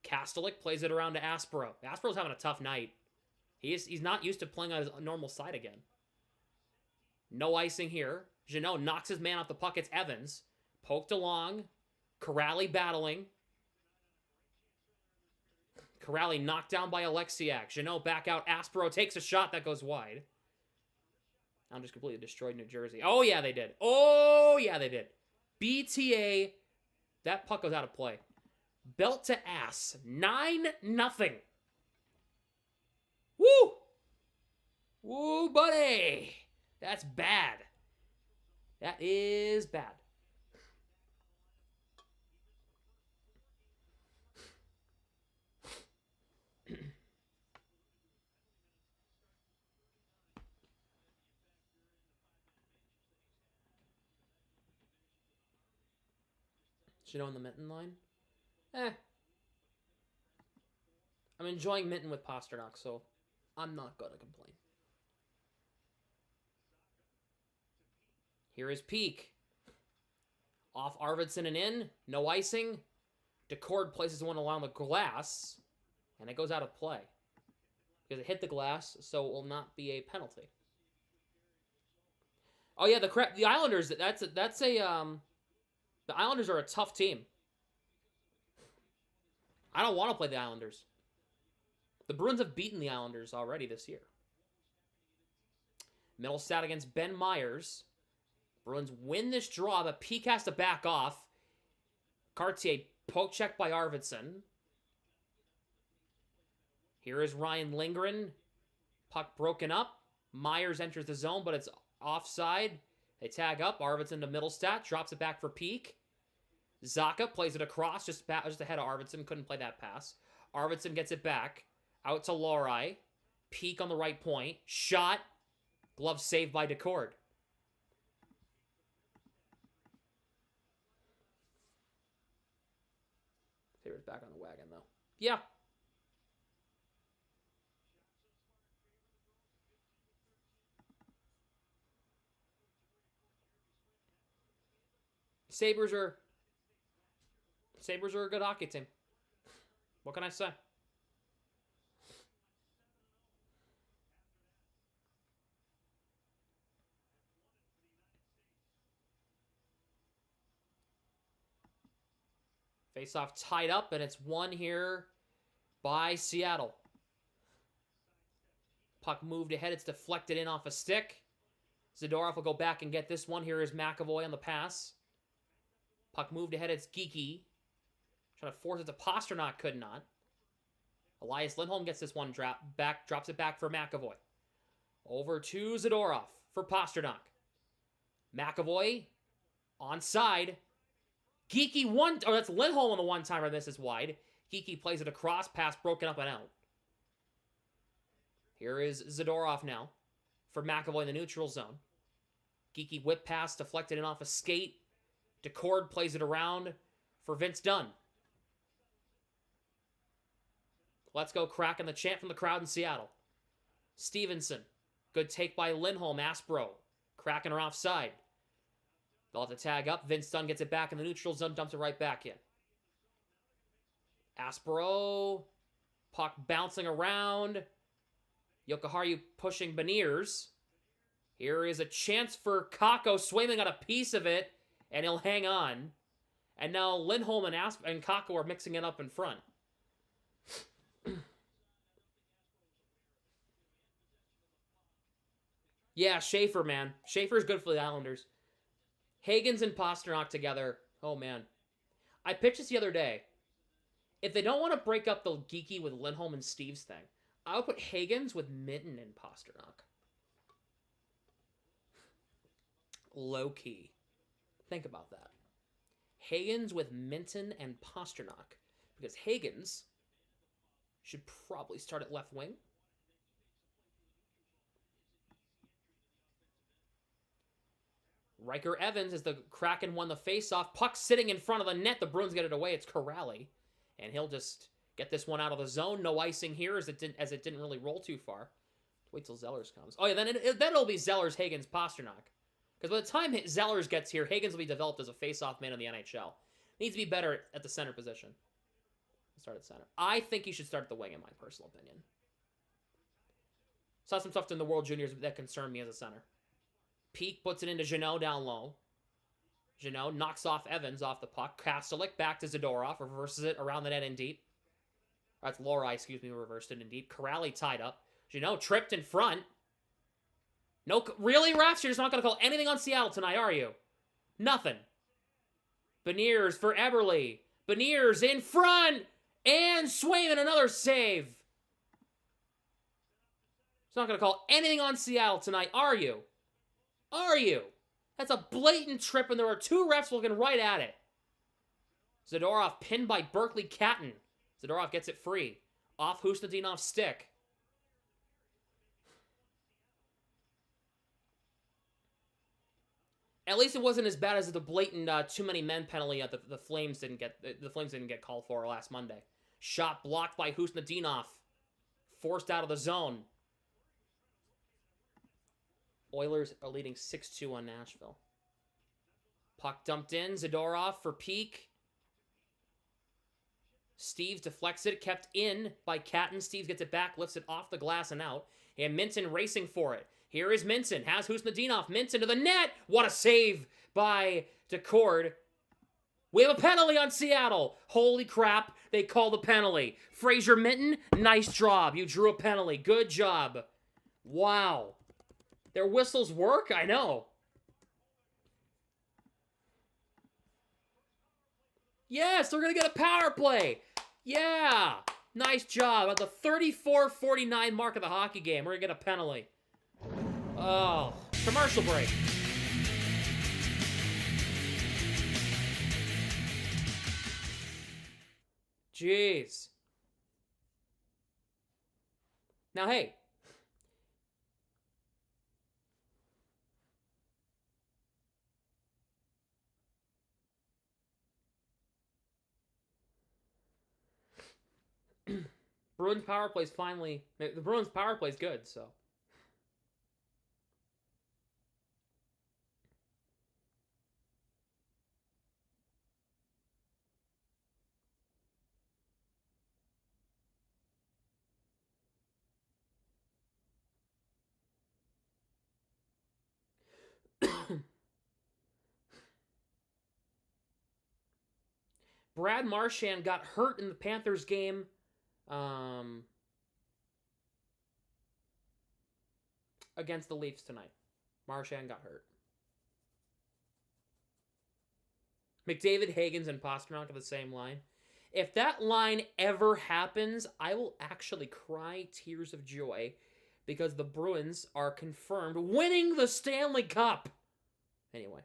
Kastelik plays it around to Aspero. Aspero's having a tough night. He's not used to playing on his normal side again. No icing here. Jeannot knocks his man off the puck. It's Evans. Poked along. Corrali battling. Corrali knocked down by Alexiak. Jeannot back out. Aspero takes a shot that goes wide. I'm just completely destroyed New Jersey. Oh, yeah, they did. Oh, yeah, they did. BTA. That puck goes out of play. Belt to ass. 9-0. Woo! Woo, buddy! That's bad. That is bad. Should on the Minton line? I'm enjoying Minton with Pasternak, so I'm not gonna complain. Here is Peak. Off Arvidsson and in. No icing. Decord places one along the glass, and it goes out of play. Because it hit the glass, so it will not be a penalty. Oh yeah, the Islanders, the Islanders are a tough team. I don't want to play the Islanders. The Bruins have beaten the Islanders already this year. Middlestat against Ben Myers. Bruins win this draw, but Peak has to back off. Cartier poke check by Arvidsson. Here is Ryan Lindgren. Puck broken up. Myers enters the zone, but it's offside. They tag up. Arvidsson to Middlestat. Drops it back for Peak. Zaka plays it across, just ahead of Arvidsson. Couldn't play that pass. Arvidsson gets it back. Out to Lori. Peak on the right point. Shot. Glove saved by Decord. Sabres back on the wagon, though. Yeah. Sabres are a good hockey team. What can I say? Face-off tied up, and it's won here by Seattle. Puck moved ahead. It's deflected in off a stick. Zadorov will go back and get this one. Here is McAvoy on the pass. Puck moved ahead. It's Geeky. Trying to force it to Pasternak. Could not. Elias Lindholm gets this one drops it back for McAvoy. Over to Zadorov for Pasternak. McAvoy onside. Geeky that's Lindholm on the one-timer. This is wide. Geeky plays it across, pass broken up and out. Here is Zadorov now for McAvoy in the neutral zone. Geeky whip pass deflected in off a skate. Decord plays it around for Vince Dunn. Let's go Kraken, the chant from the crowd in Seattle. Stevenson. Good take by Lindholm. Aspro. Kraken are offside. They'll have to tag up. Vince Dunn gets it back in the neutral zone. Dumps it right back in. Aspro. Puck bouncing around. Jokiharju pushing Beniers. Here is a chance for Kakko. Swayman got a piece of it, and he'll hang on. And now Lindholm and Kakko are mixing it up in front. Yeah, Schaefer, man. Schaefer's good for the Islanders. Hagens and Pasternak together. Oh, man. I pitched this the other day. If they don't want to break up the Geeky with Lindholm and Steve's thing, I would put Hagens with Minton and Pasternak. Low-key. Think about that. Hagens with Minton and Pasternak. Because Hagens should probably start at left wing. Riker Evans, as the Kraken won the faceoff. Puck sitting in front of the net. The Bruins get it away. It's Corrali. And he'll just get this one out of the zone. No icing here as it didn't really roll too far. Wait till Zellers comes. Oh, yeah, then it'll be Zellers, Hagens, Pasternak. Because by the time Zellers gets here, Hagens will be developed as a face-off man in the NHL. Needs to be better at the center position. Start at center. I think he should start at the wing, in my personal opinion. Saw some stuff in the World Juniors that concerned me as a center. Peak puts it into Jeannot down low. Jeannot knocks off Evans off the puck. Kastelik back to Zadorov. Reverses it around the net in deep. That's Lori, reversed it in deep. Corrali tied up. Jeannot tripped in front. No, really, refs? You're just not going to call anything on Seattle tonight, are you? Nothing. Beniers for Eberle. Beniers in front. And Swayman, another save. It's not going to call anything on Seattle tonight, are you? Are you? That's a blatant trip, and there are two refs looking right at it. Zadorov pinned by Berkeley Catton. Zadorov gets it free. Off Husnadinov's stick. At least it wasn't as bad as the blatant too many men penalty the Flames didn't get called for last Monday. Shot blocked by Husnadinov. Forced out of the zone. Oilers are leading 6-2 on Nashville. Puck dumped in. Zadorov for Peak. Steves deflects it. Kept in by Catton. Steves gets it back. Lifts it off the glass and out. And Minton racing for it. Here is Minton. Has Husnadinov. Minton to the net. What a save by Decord. We have a penalty on Seattle. Holy crap. They call the penalty. Fraser Minton, nice job. You drew a penalty. Good job. Wow. Their whistles work? I know. Yes, they're going to get a power play. Yeah. Nice job. At the 34-49 mark of the hockey game, we're going to get a penalty. Oh. Commercial break. Jeez. Now, hey. Bruins power play's finally... The Bruins power play's good, so... Brad Marchand got hurt in the Panthers game. Against the Leafs tonight. Marchand got hurt. McDavid, Higgins, and Pastrnak are the same line. If that line ever happens, I will actually cry tears of joy because the Bruins are confirmed winning the Stanley Cup. Anyway.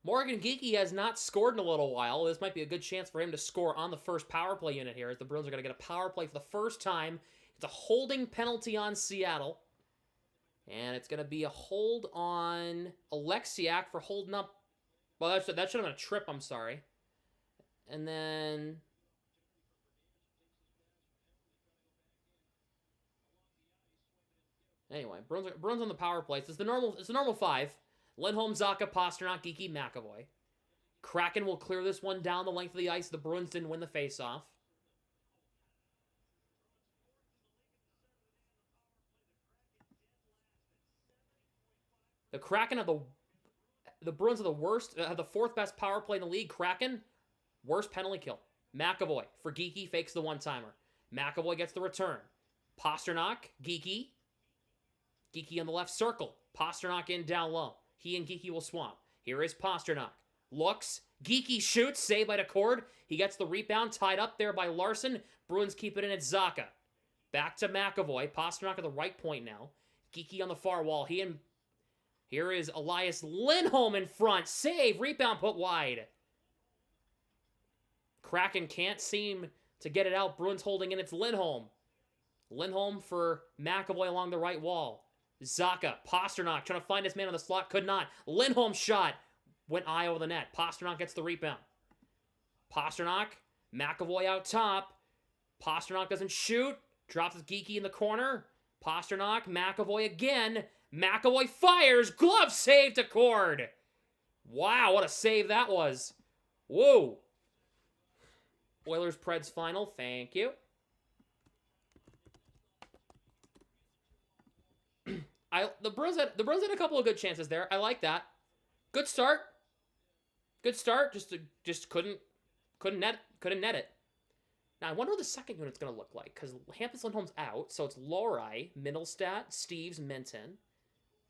Morgan Geekie has not scored in a little while. This might be a good chance for him to score on the first power play unit here, as the Bruins are going to get a power play for the first time. It's a holding penalty on Seattle. And it's going to be a hold on Alexiak for holding up. Well, that should have been a trip, I'm sorry. And then... Anyway, Bruins on the power play. It's the normal five. Lindholm, Zacha, Pastrnak, Geekie, McAvoy. Kraken will clear this one down the length of the ice. The Bruins didn't win the faceoff. The Kraken have the Bruins are the worst, have the fourth best power play in the league. Kraken, worst penalty kill. McAvoy for Geekie fakes the one-timer. McAvoy gets the return. Pastrnak, Geekie. Geekie on the left circle. Pastrnak in down low. He and Geekie will swamp. Here is Pastrnak. Looks. Geekie shoots. Saved by Decord. He gets the rebound. Tied up there by Larson. Bruins keep it in at Zacha. Back to McAvoy. Pastrnak at the right point now. Geekie on the far wall. Here is Elias Lindholm in front. Save. Rebound put wide. Kraken can't seem to get it out. Bruins holding in. It's Lindholm. Lindholm for McAvoy along the right wall. Zacha, Pastrnak, trying to find his man on the slot, could not. Lindholm shot, went eye over the net. Pastrnak gets the rebound. Pastrnak, McAvoy out top. Pastrnak doesn't shoot, drops his Geekie in the corner. Pastrnak, McAvoy again. McAvoy fires, glove save to Cord. Wow, what a save that was. Whoa. Oilers-Preds final, thank you. The Bruins had a couple of good chances there. I like that. Good start. Good start. Just couldn't net it. Now I wonder what the second unit's gonna look like, because Hampus Lindholm's out, so it's Lohrei, Middlestat, Steves, Minton.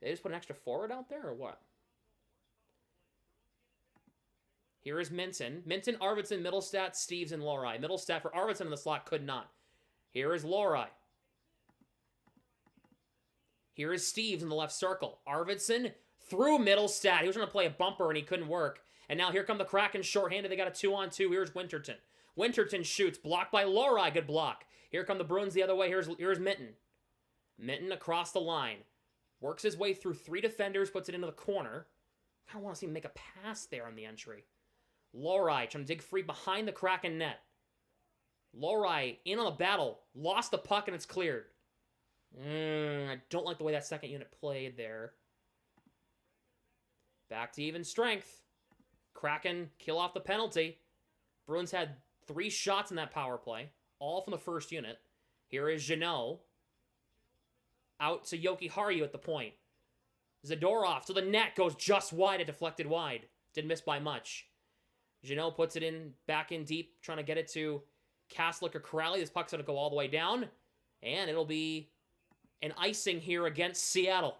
They just put an extra forward out there or what? Here is Minton. Minton, Arvidsson, Middlestat, Steves, and Lohrei. Middlestat for Arvidsson in the slot could not. Here is Lohrei. Here is Steves in the left circle. Arvidsson through Middlestat. He was going to play a bumper and he couldn't work. And now here come the Kraken shorthanded. They got a 2-on-2. Here's Winterton. Winterton shoots. Blocked by Lohrei. Good block. Here come the Bruins the other way. Here's Minton. Minton across the line. Works his way through three defenders. Puts it into the corner. I kind of want to see him make a pass there on the entry. Lohrei trying to dig free behind the Kraken net. Lohrei in on the battle. Lost the puck and it's cleared. I don't like the way that second unit played there. Back to even strength. Kraken kill off the penalty. Bruins had 3 shots in that power play, all from the first unit. Here is Jeannot. Out to Yoki Haru at the point. Zadorov to the net, goes just wide, it deflected wide. Didn't miss by much. Jeannot puts it in, back in deep, trying to get it to Kaslick or Corrali. This puck's going to go all the way down, and it'll be an icing here against Seattle.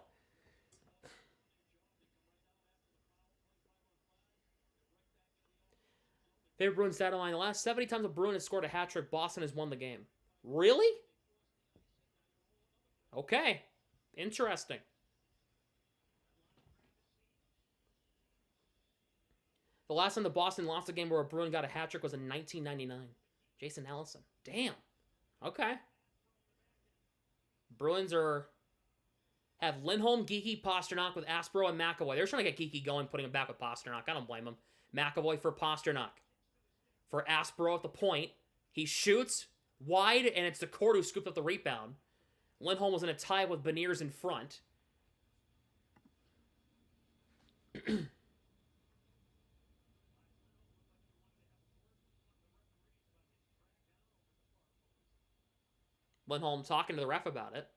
Favorite Bruins stat line. The last 70 times a Bruin has scored a hat trick, Boston has won the game. Really? Okay. Interesting. The last time the Boston lost a game where a Bruin got a hat trick was in 1999. Jason Allison. Damn. Okay. Bruins have Lindholm, Geeky, Pasternak with Aspro and McAvoy. They're trying to get Geeky going, putting him back with Pasternak. I don't blame him. McAvoy for Pasternak. For Aspro at the point. He shoots wide, and it's the Court who scooped up the rebound. Lindholm was in a tie with Beniers in front. Lindholm talking to the ref about it.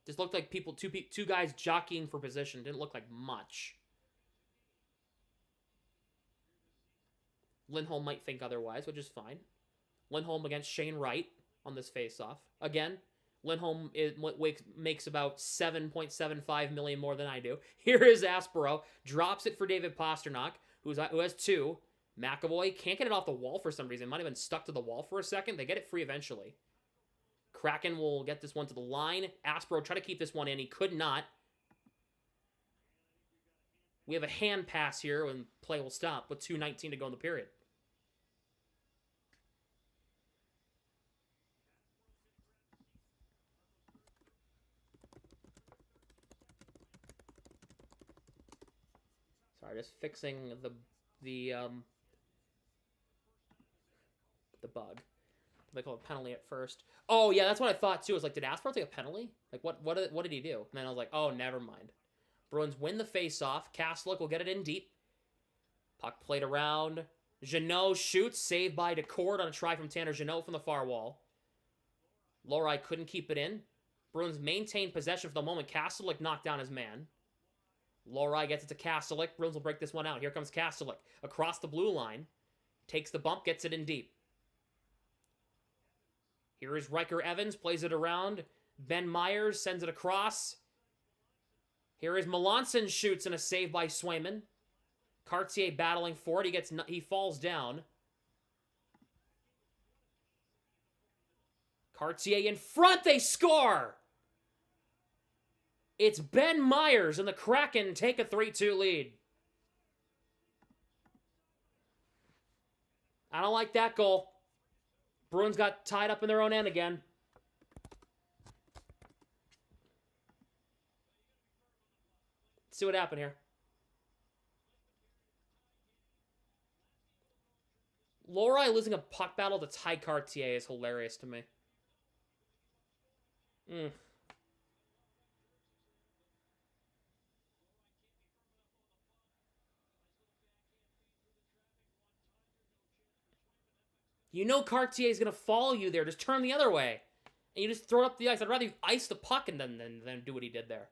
Just looked like two guys jockeying for position. Didn't look like much. Lindholm might think otherwise, which is fine. Lindholm against Shane Wright on this face-off. Again, Lindholm makes about $7.75 million more than I do. Here is Aspero. Drops it for David Pasternak, who has 2. McAvoy can't get it off the wall for some reason. Might have been stuck to the wall for a second. They get it free eventually. Kraken will get this one to the line. Aspero tried to keep this one in. He could not. We have a hand pass here and play will stop with 2:19 to go in the period. Sorry, just fixing the bug. They call it penalty at first. Oh yeah, that's what I thought too. I was like, did Aspero take a penalty? Like what did he do? And then I was like, oh, never mind. Bruins win the face-off. Kastelik will get it in deep. Puck played around. Jeannot shoots, saved by Decord on a try from Tanner Jeannot from the far wall. Lohrei couldn't keep it in. Bruins maintained possession for the moment. Kastelik knocked down his man. Lohrei gets it to Kastelik. Bruins will break this one out. Here comes Kastelik across the blue line. Takes the bump, gets it in deep. Here is Riker Evans, plays it around. Ben Myers sends it across. Here is Melanson, shoots and a save by Swayman. Cartier battling for it. He falls down. Cartier in front. They score. It's Ben Myers and the Kraken take a 3-2 lead. I don't like that goal. Bruins got tied up in their own end again. Let's see what happened here. Lohrei losing a puck battle to Ty Cartier is hilarious to me. You know Cartier's going to follow you there. Just turn the other way. And you just throw it up the ice. I'd rather you ice the puck and then do what he did there.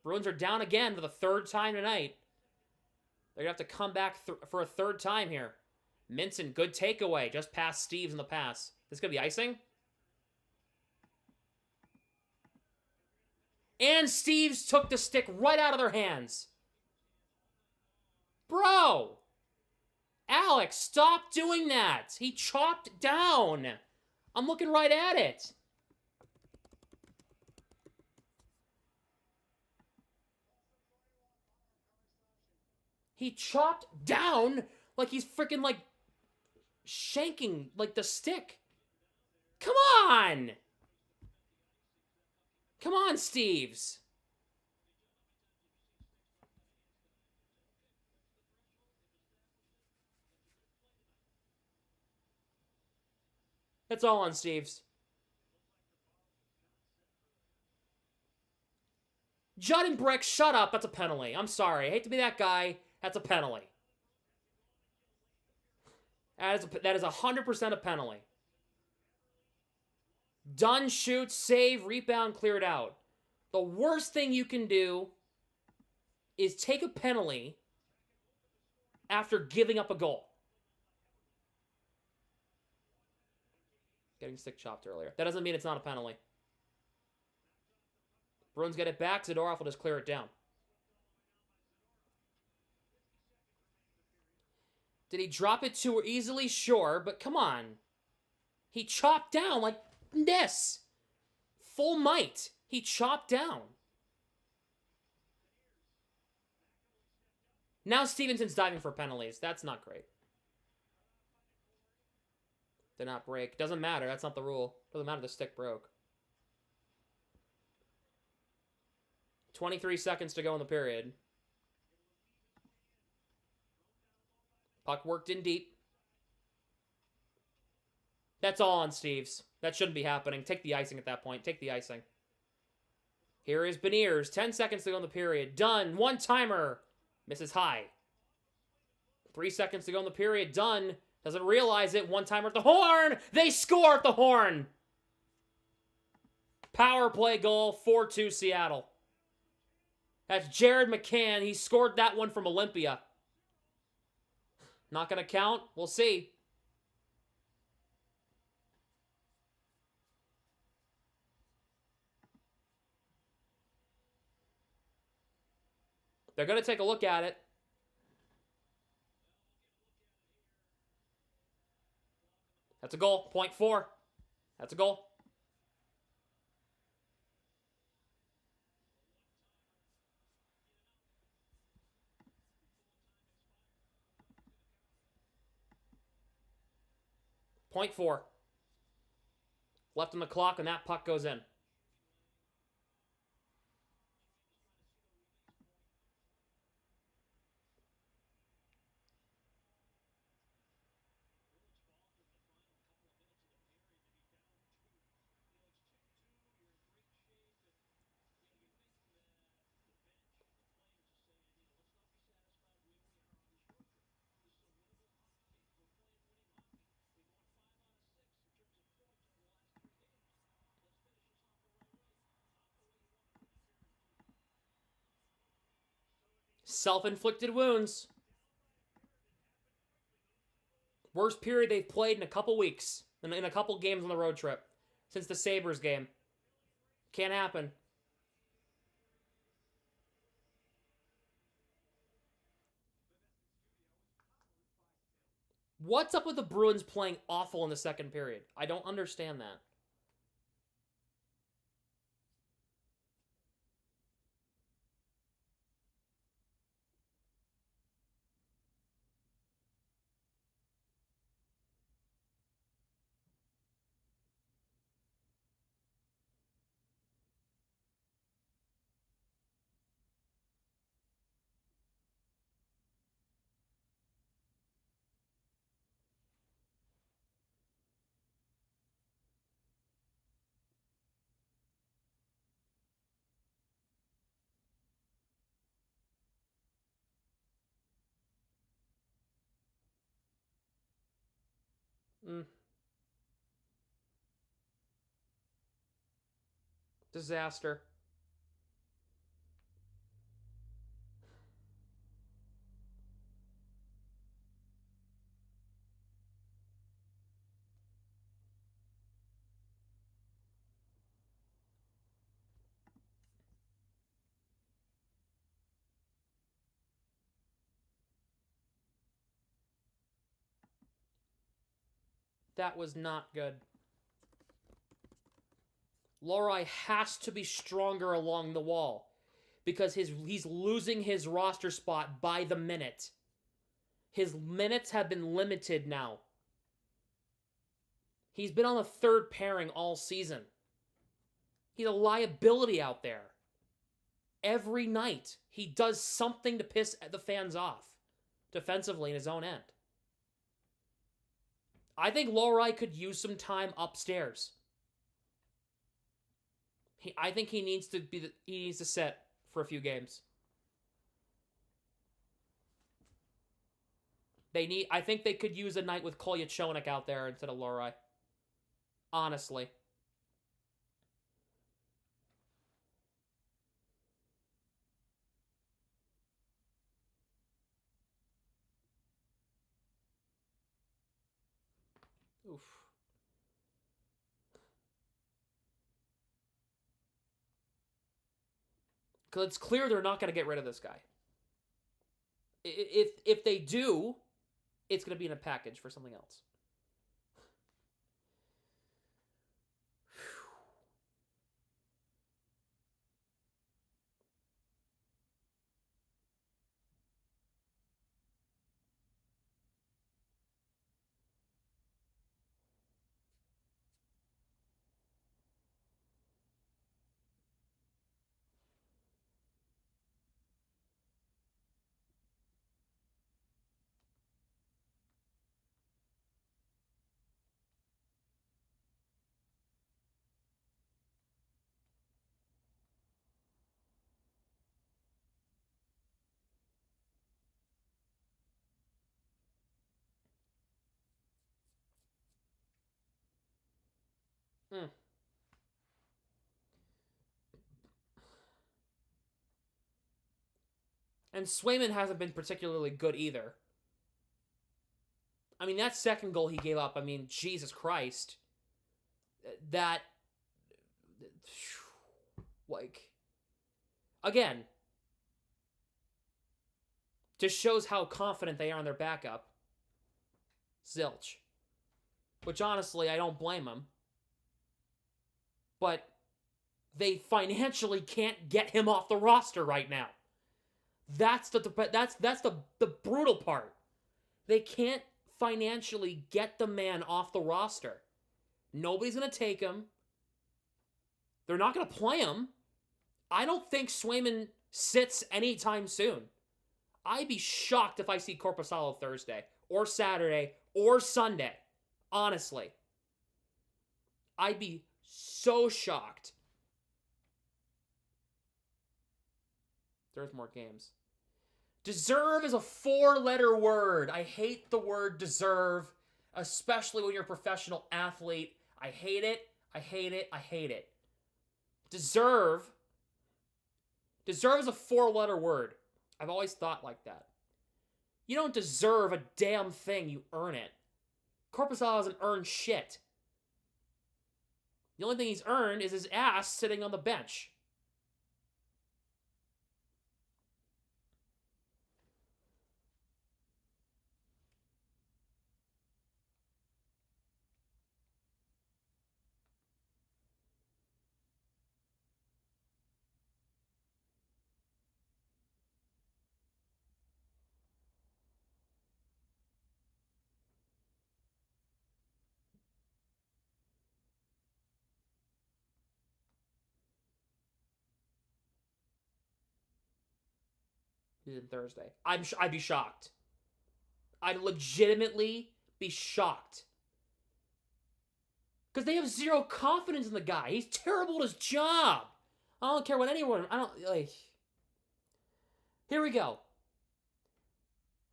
Bruins are down again for the 3rd time tonight. They're going to have to come back for a 3rd time here. Minson, good takeaway. Just past Steves in the pass. This going to be icing? And Steves took the stick right out of their hands. Bro! Alex, stop doing that. He chopped down. I'm looking right at it. He chopped down like he's freaking like shanking like the stick. Come on. Come on, Steves. That's all on Steves. Judd and Breck, shut up. That's a penalty. I'm sorry. I hate to be that guy. That's a penalty. That is 100% a penalty. Dunn shoots, save, rebound, cleared out. The worst thing you can do is take a penalty after giving up a goal. Getting stick chopped earlier. That doesn't mean it's not a penalty. Bruins get it back. Zadorov will just clear it down. Did he drop it too easily? Sure, but come on. He chopped down like this. Full might. He chopped down. Now Stevenson's diving for penalties. That's not great. Did not break. Doesn't matter. That's not the rule. Doesn't matter. The stick broke. 23 seconds to go in the period. Puck worked in deep. That's all on Steves. That shouldn't be happening. Take the icing at that point. Take the icing. Here is Beniers. 10 seconds to go in the period. Done. One-timer. Misses high. 3 seconds to go in the period. Done. Doesn't realize it. One-timer at the horn. They score at the horn. Power play goal. 4-2 Seattle. That's Jared McCann. He scored that one from Olympia. Not going to count. We'll see. They're going to take a look at it. That's a goal. 0.4. That's a goal. Point 4. Left on the clock, and that puck goes in. Self-inflicted wounds. Worst period they've played in a couple weeks. In a couple games on the road trip. Since the Sabres game. Can't happen. What's up with the Bruins playing awful in the second period? I don't understand that. Disaster. That was not good. Lohrei has to be stronger along the wall because he's losing his roster spot by the minute. His minutes have been limited now. He's been on the third pairing all season. He's a liability out there. Every night, he does something to piss the fans off defensively in his own end. I think Lohrei could use some time upstairs. I think he needs to sit for a few games. I think they could use a night with Kolyachonik out there instead of Lohrei. Honestly. Oof. Because it's clear they're not going to get rid of this guy. If they do, it's going to be in a package for something else. Hmm. And Swayman hasn't been particularly good either. I mean, that second goal he gave up, I mean, Jesus Christ. That, like, again, just shows how confident they are in their backup. Zilch. Which, honestly, I don't blame them. But they financially can't get him off the roster right now. That's the brutal part. They can't financially get the man off the roster. Nobody's going to take him. They're not going to play him. I don't think Swayman sits anytime soon. I'd be shocked if I see Korpisalo Thursday or Saturday or Sunday. Honestly. I'd be so shocked. There's more games. Deserve is a 4-letter word. I hate the word deserve, especially when you're a professional athlete. I hate it. I hate it. I hate it. Deserve is a 4-letter word. I've always thought like that. You don't deserve a damn thing. You earn it. Korpisalo hasn't earned shit. The only thing he's earned is his ass sitting on the bench. Thursday. I'd be shocked. I'd legitimately be shocked. Because they have zero confidence in the guy. He's terrible at his job. I don't care what anyone... Here we go.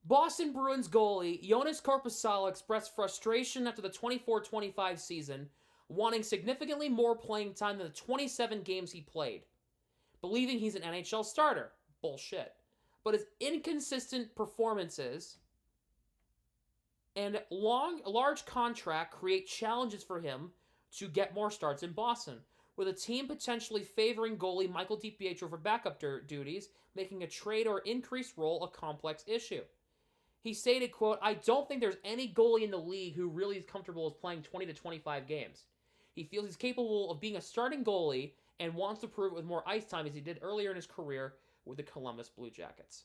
Boston Bruins goalie Joonas Korpisalo expressed frustration after the 24-25 season, wanting significantly more playing time than the 27 games he played. Believing he's an NHL starter. Bullshit. But his inconsistent performances and large contract create challenges for him to get more starts in Boston, with a team potentially favoring goalie Michael DiPietro for backup duties, making a trade or increased role a complex issue. He stated, quote, "I don't think there's any goalie in the league who really is comfortable with playing 20 to 25 games. He feels he's capable of being a starting goalie and wants to prove it with more ice time as he did earlier in his career with the Columbus Blue Jackets."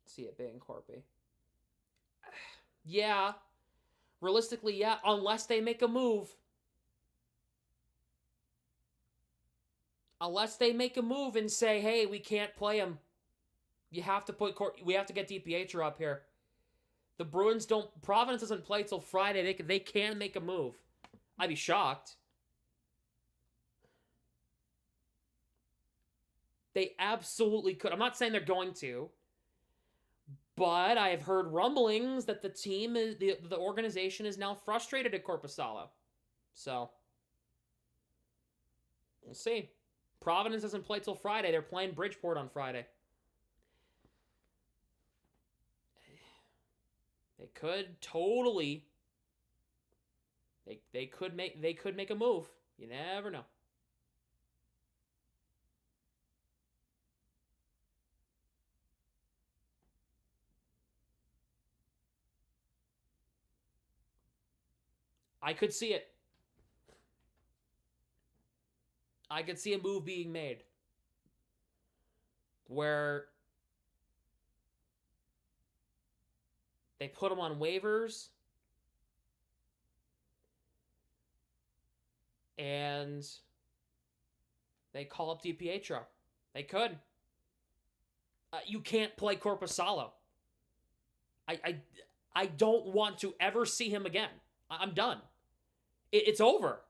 See it being Corpy. Yeah. Realistically, yeah, unless they make a move. Unless they make a move and say, hey, we can't play him. We have to get DiPietro up here. The Bruins Providence doesn't play till Friday. They can make a move. I'd be shocked. They absolutely could. I'm not saying they're going to. But I have heard rumblings that the organization is now frustrated at Korpisalo. So, we'll see. Providence doesn't play till Friday. They're playing Bridgeport on Friday. They could totally. They could make a move. You never know. I could see it. I could see a move being made where they put him on waivers and they call up DiPietro. They could. You can't play Corpusalo. I don't want to ever see him again. I'm done. It's over.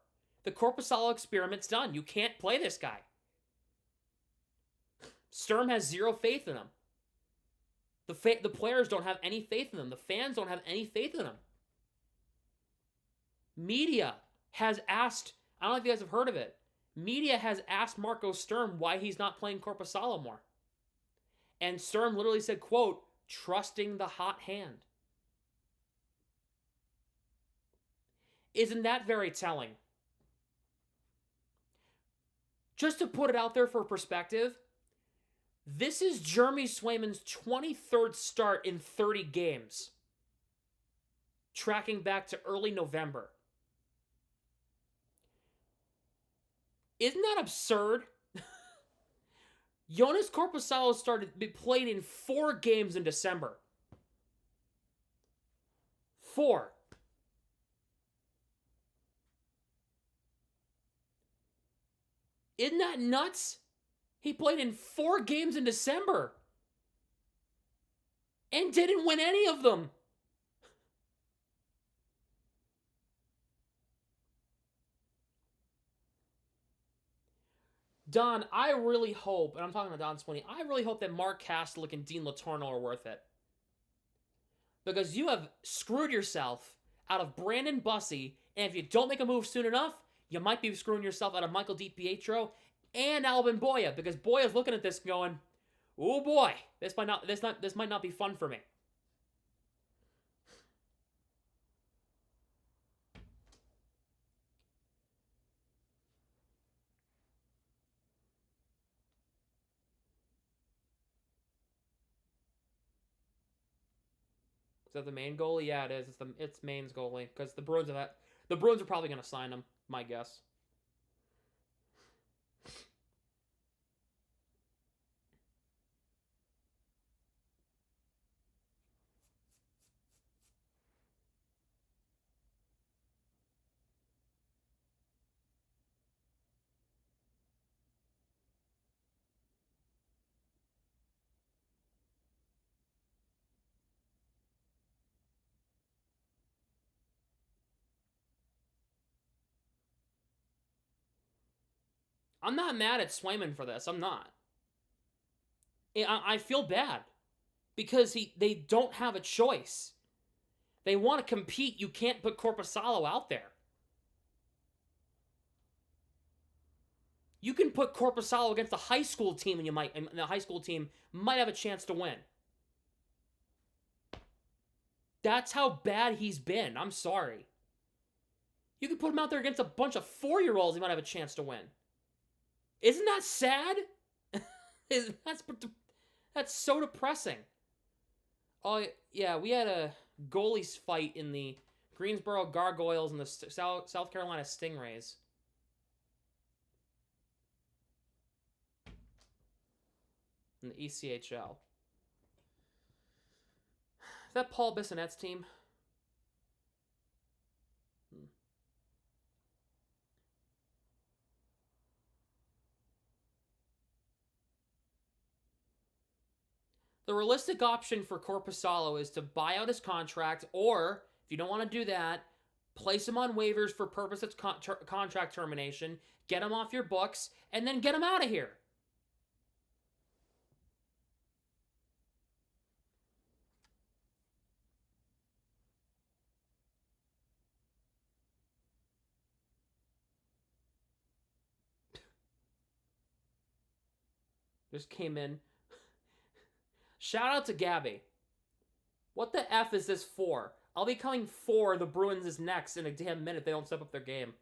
The Corpusalo experiment's done. You can't play this guy. Sturm has zero faith in him. The players don't have any faith in him. The fans don't have any faith in him. Media has asked, I don't know if you guys have heard of it, media has asked Marco Sturm why he's not playing Corpusalo more. And Sturm literally said, quote, trusting the hot hand. Isn't that very telling? Just to put it out there for perspective, this is Jeremy Swayman's 23rd start in 30 games, tracking back to early November. Isn't that absurd? Jonas Corpusalo played in 4 games in December. 4. Isn't that nuts? He played in 4 games in December and didn't win any of them. Don, I really hope, and I'm talking to Don Sweeney, I really hope that Mark Kastelik and Dean Letourneau are worth it. Because you have screwed yourself out of Brandon Bussey, and if you don't make a move soon enough, you might be screwing yourself out of Michael DiPietro and Albin Boya, because Boya's looking at this going, oh boy, this might not be fun for me. Is that the main goalie? Yeah, it is. It's Maine's goalie, because the Bruins are probably going to sign him, my guess. I'm not mad at Swayman for this. I'm not. I feel bad because they don't have a choice. They want to compete. You can't put Corpusalo out there. You can put Corpusalo against a high school team, and the high school team might have a chance to win. That's how bad he's been. I'm sorry. You can put him out there against a bunch of 4-year-olds, he might have a chance to win. Isn't that sad? That's so depressing. Oh, yeah, we had a goalies fight in the Greensboro Gargoyles and the South Carolina Stingrays. In the ECHL. Is that Paul Bissonnette's team? The realistic option for Corpusalo is to buy out his contract, or, if you don't want to do that, place him on waivers for purpose of contract termination, get him off your books, and then get him out of here. Just came in. Shout out to Gabby. What the F is this for? I'll be coming for the Bruins is next in a damn minute if they don't step up their game.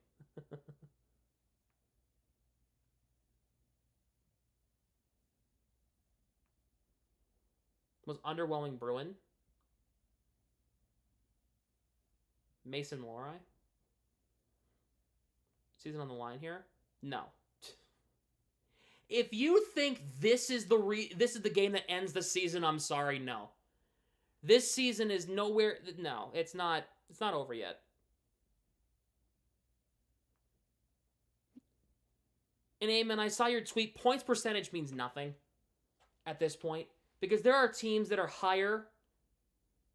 Was underwhelming Bruin? Mason Lohrei? Season on the line here? No. If you think this is the game that ends the season, I'm sorry, no. This season is nowhere. No, it's not over yet. And Eamon, I saw your tweet. Points percentage means nothing at this point because there are teams that are higher.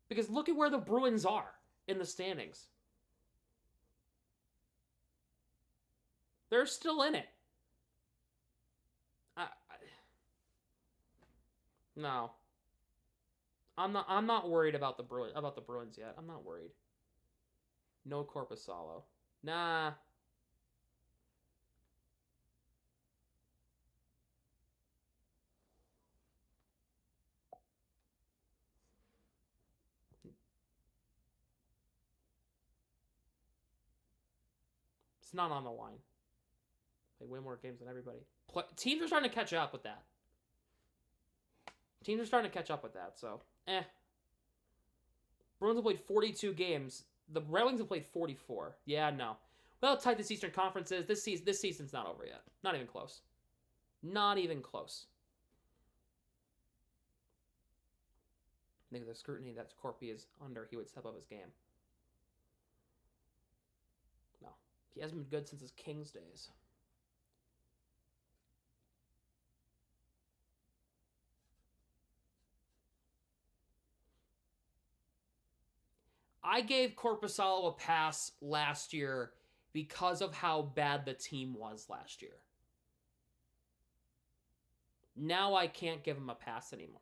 Because look at where the Bruins are in the standings. They're still in it. No. I'm not worried about the Bruins yet. I'm not worried. No Corpusalo. Nah. It's not on the line. They win more games than everybody. Teams are starting to catch up with that. So, Bruins have played 42 games. The Red Wings have played 44. Yeah, no. Well, how tight this Eastern Conference is, this season's not over yet. Not even close. Not even close. I think the scrutiny that Corpy is under, he would step up his game. No. He hasn't been good since his Kings days. I gave Korpisalo a pass last year because of how bad the team was last year. Now I can't give him a pass anymore.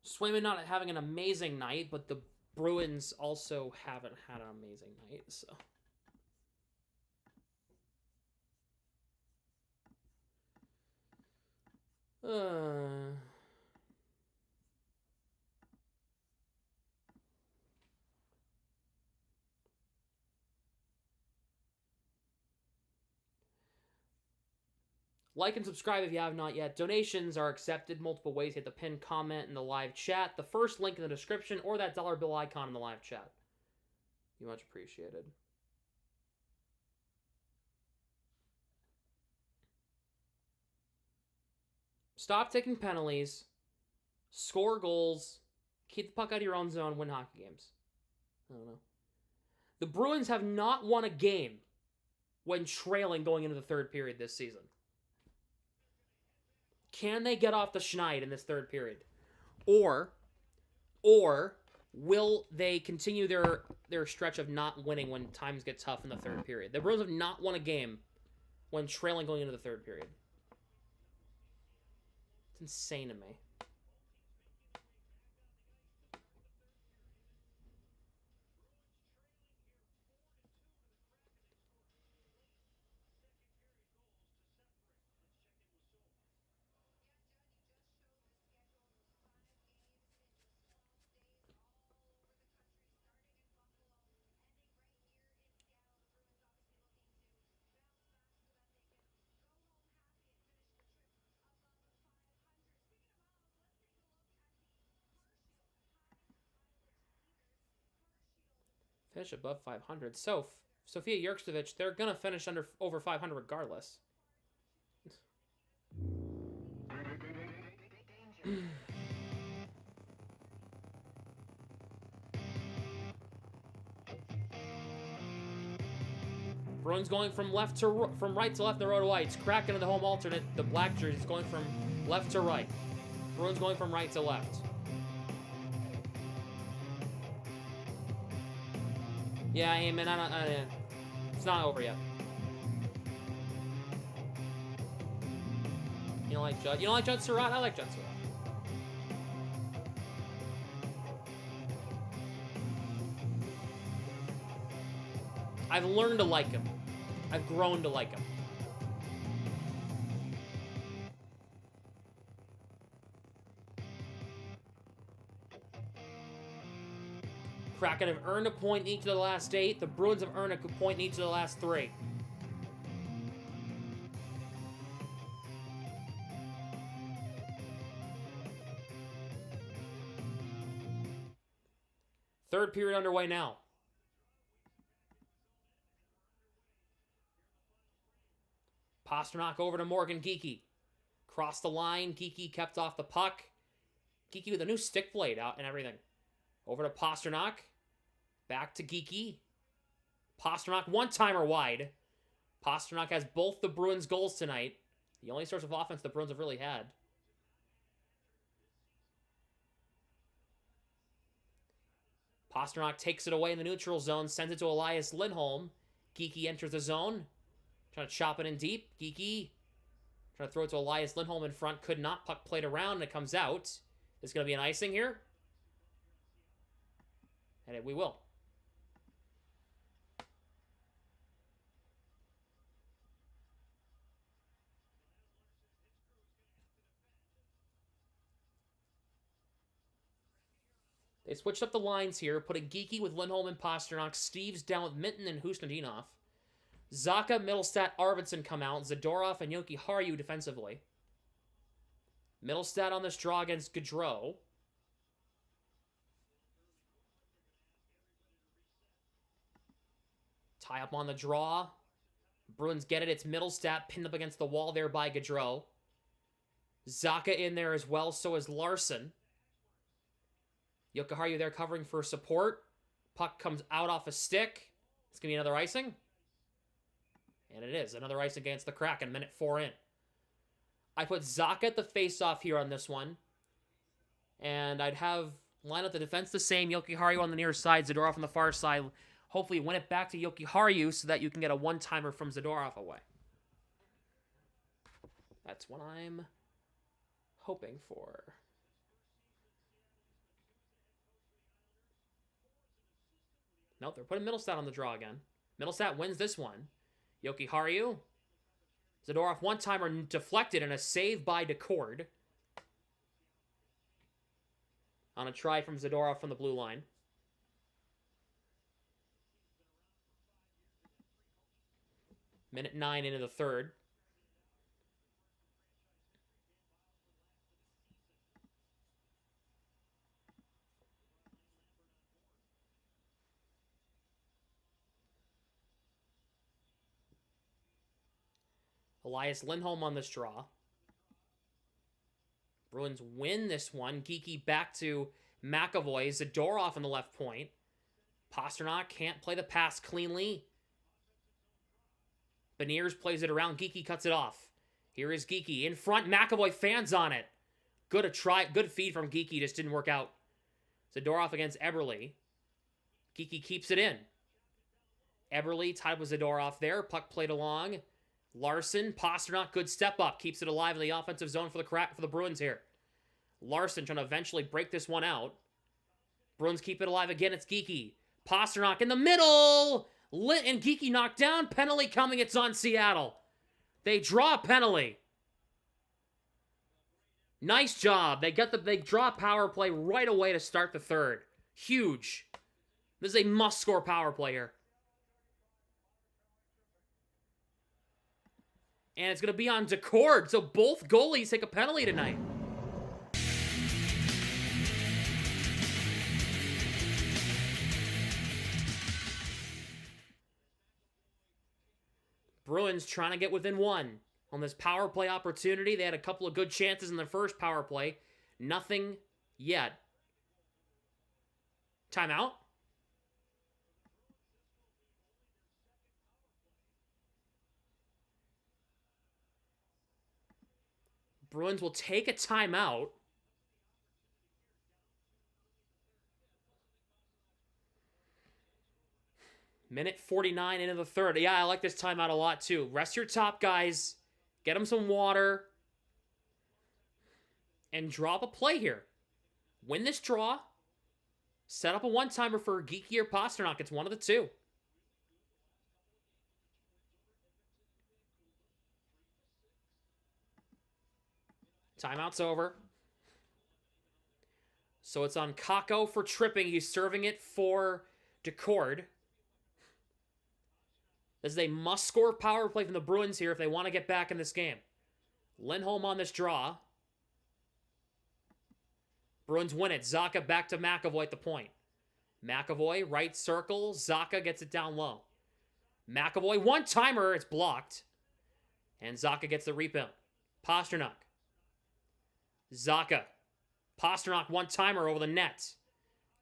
Swayman not having an amazing night, but the Bruins also haven't had an amazing night, so. Like and subscribe if you have not yet. Donations are accepted multiple ways. Hit the pinned comment in the live chat, the first link in the description, or that dollar bill icon in the live chat. Be much appreciated. Stop taking penalties. Score goals. Keep the puck out of your own zone. Win hockey games. I don't know. The Bruins have not won a game when trailing going into the third period this season. Can they get off the schneid in this third period? Or will they continue their stretch of not winning when times get tough in the third period? The Bruins have not won a game when trailing going into the third period. It's insane to me. Finish above 500. So, Sofia Jurkovic, they're going to finish over 500 regardless. Bruins going from right to left. The road to whites. Kraken in the home alternate. The black jerseys going from left to right. Bruins going from right to left. Yeah, amen. It's not over yet. You don't like Judd? You don't like Judd Surratt? I like Judd Surratt. I've learned to like him. I've grown to like him. Kraken have earned a point in each of the last 8. The Bruins have earned a point in each of the last 3. Third period underway now. Pasternak over to Morgan Geekie. Crossed the line. Geekie kept off the puck. Geekie with a new stick blade out and everything. Over to Pasternak. Back to Geekie. Pasternak, one-timer wide. Pasternak has both the Bruins' goals tonight. The only source of offense the Bruins have really had. Pasternak takes it away in the neutral zone, sends it to Elias Lindholm. Geekie enters the zone. Trying to chop it in deep. Geekie trying to throw it to Elias Lindholm in front. Could not. Puck played around and it comes out. There's going to be an icing here. And we will. They switched up the lines here, putting Geekie with Lindholm and Pasternak. Steve's down with Minton and Husnudinov. Zaka, Middlestat, Arvidsson come out. Zadorov and Yoki Haru defensively. Middlestat on this draw against Gaudreau. Tie up on the draw. Bruins get it. It's Middlestat pinned up against the wall there by Gaudreau. Zaka in there as well. So is Larson. Yokoharu there covering for support. Puck comes out off a stick. It's going to be another icing. And it is. Another ice against the Kraken. Minute 4 in. I put Zaka at the face-off here on this one. And I'd have line up the defense the same. Yokoharu on the near side. Zadorov on the far side. Hopefully win it back to Yokoharu so that you can get a one-timer from Zadorov away. That's what I'm hoping for. Nope, they're putting Middlestat on the draw again. Middlestat wins this one. Yokoharu. Zadorov one-timer deflected and a save by Decord. On a try from Zadorov from the blue line. Minute 9 into the third. Elias Lindholm on this draw. Bruins win this one. Geekie back to McAvoy. Zadorov on the left point. Pasternak can't play the pass cleanly. Beniers plays it around. Geekie cuts it off. Here is Geekie. In front, McAvoy fans on it. Good feed from Geekie. Just didn't work out. Zadorov against Eberle. Geekie keeps it in. Eberle tied with Zadorov there. Puck played along. Larson, Pasternak, good step up. Keeps it alive in the offensive zone for the Bruins here. Larson trying to eventually break this one out. Bruins keep it alive again. It's Geekie. Pasternak in the middle. Lit and Geekie knocked down. Penalty coming. It's on Seattle. They draw a penalty. Nice job. They draw power play right away to start the third. Huge. This is a must-score power play here. And it's going to be on Decord, so both goalies take a penalty tonight. Bruins trying to get within one. On this power play opportunity, they had a couple of good chances in the first power play. Nothing yet. Timeout. Bruins will take a timeout. Minute 49 into the third. Yeah, I like this timeout a lot too. Rest your top guys. Get them some water. And drop a play here. Win this draw. Set up a one-timer for Geeky or Pasternak. It's one of the two. Timeout's over. So it's on Kakko for tripping. He's serving it for Decord. This is a must-score power play from the Bruins here if they want to get back in this game. Lindholm on this draw. Bruins win it. Zacha back to McAvoy at the point. McAvoy, right circle. Zacha gets it down low. McAvoy, one-timer. It's blocked. And Zacha gets the rebound. Pasternak. Zacha. Pasternak, one-timer over the net.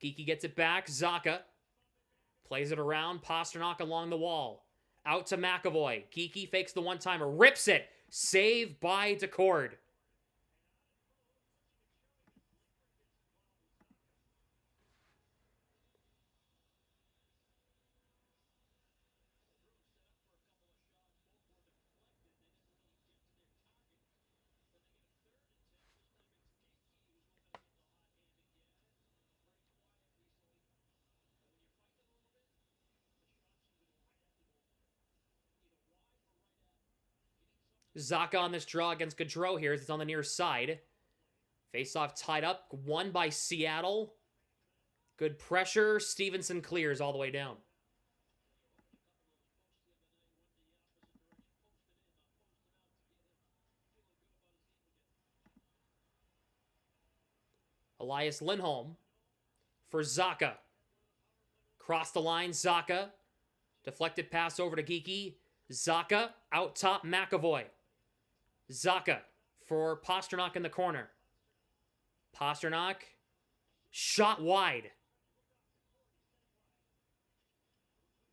Geeky gets it back. Zacha plays it around. Pasternak along the wall. Out to McAvoy. Geeky fakes the one-timer. Rips it. Save by Decord. Zacha on this draw against Gaudreau here as it's on the near side. Face-off tied up. Won by Seattle. Good pressure. Stevenson clears all the way down. Elias Lindholm for Zacha. Cross the line, Zacha. Deflected pass over to Geeky. Zacha out top McAvoy. Zacha for Pasternak in the corner. Pasternak shot wide.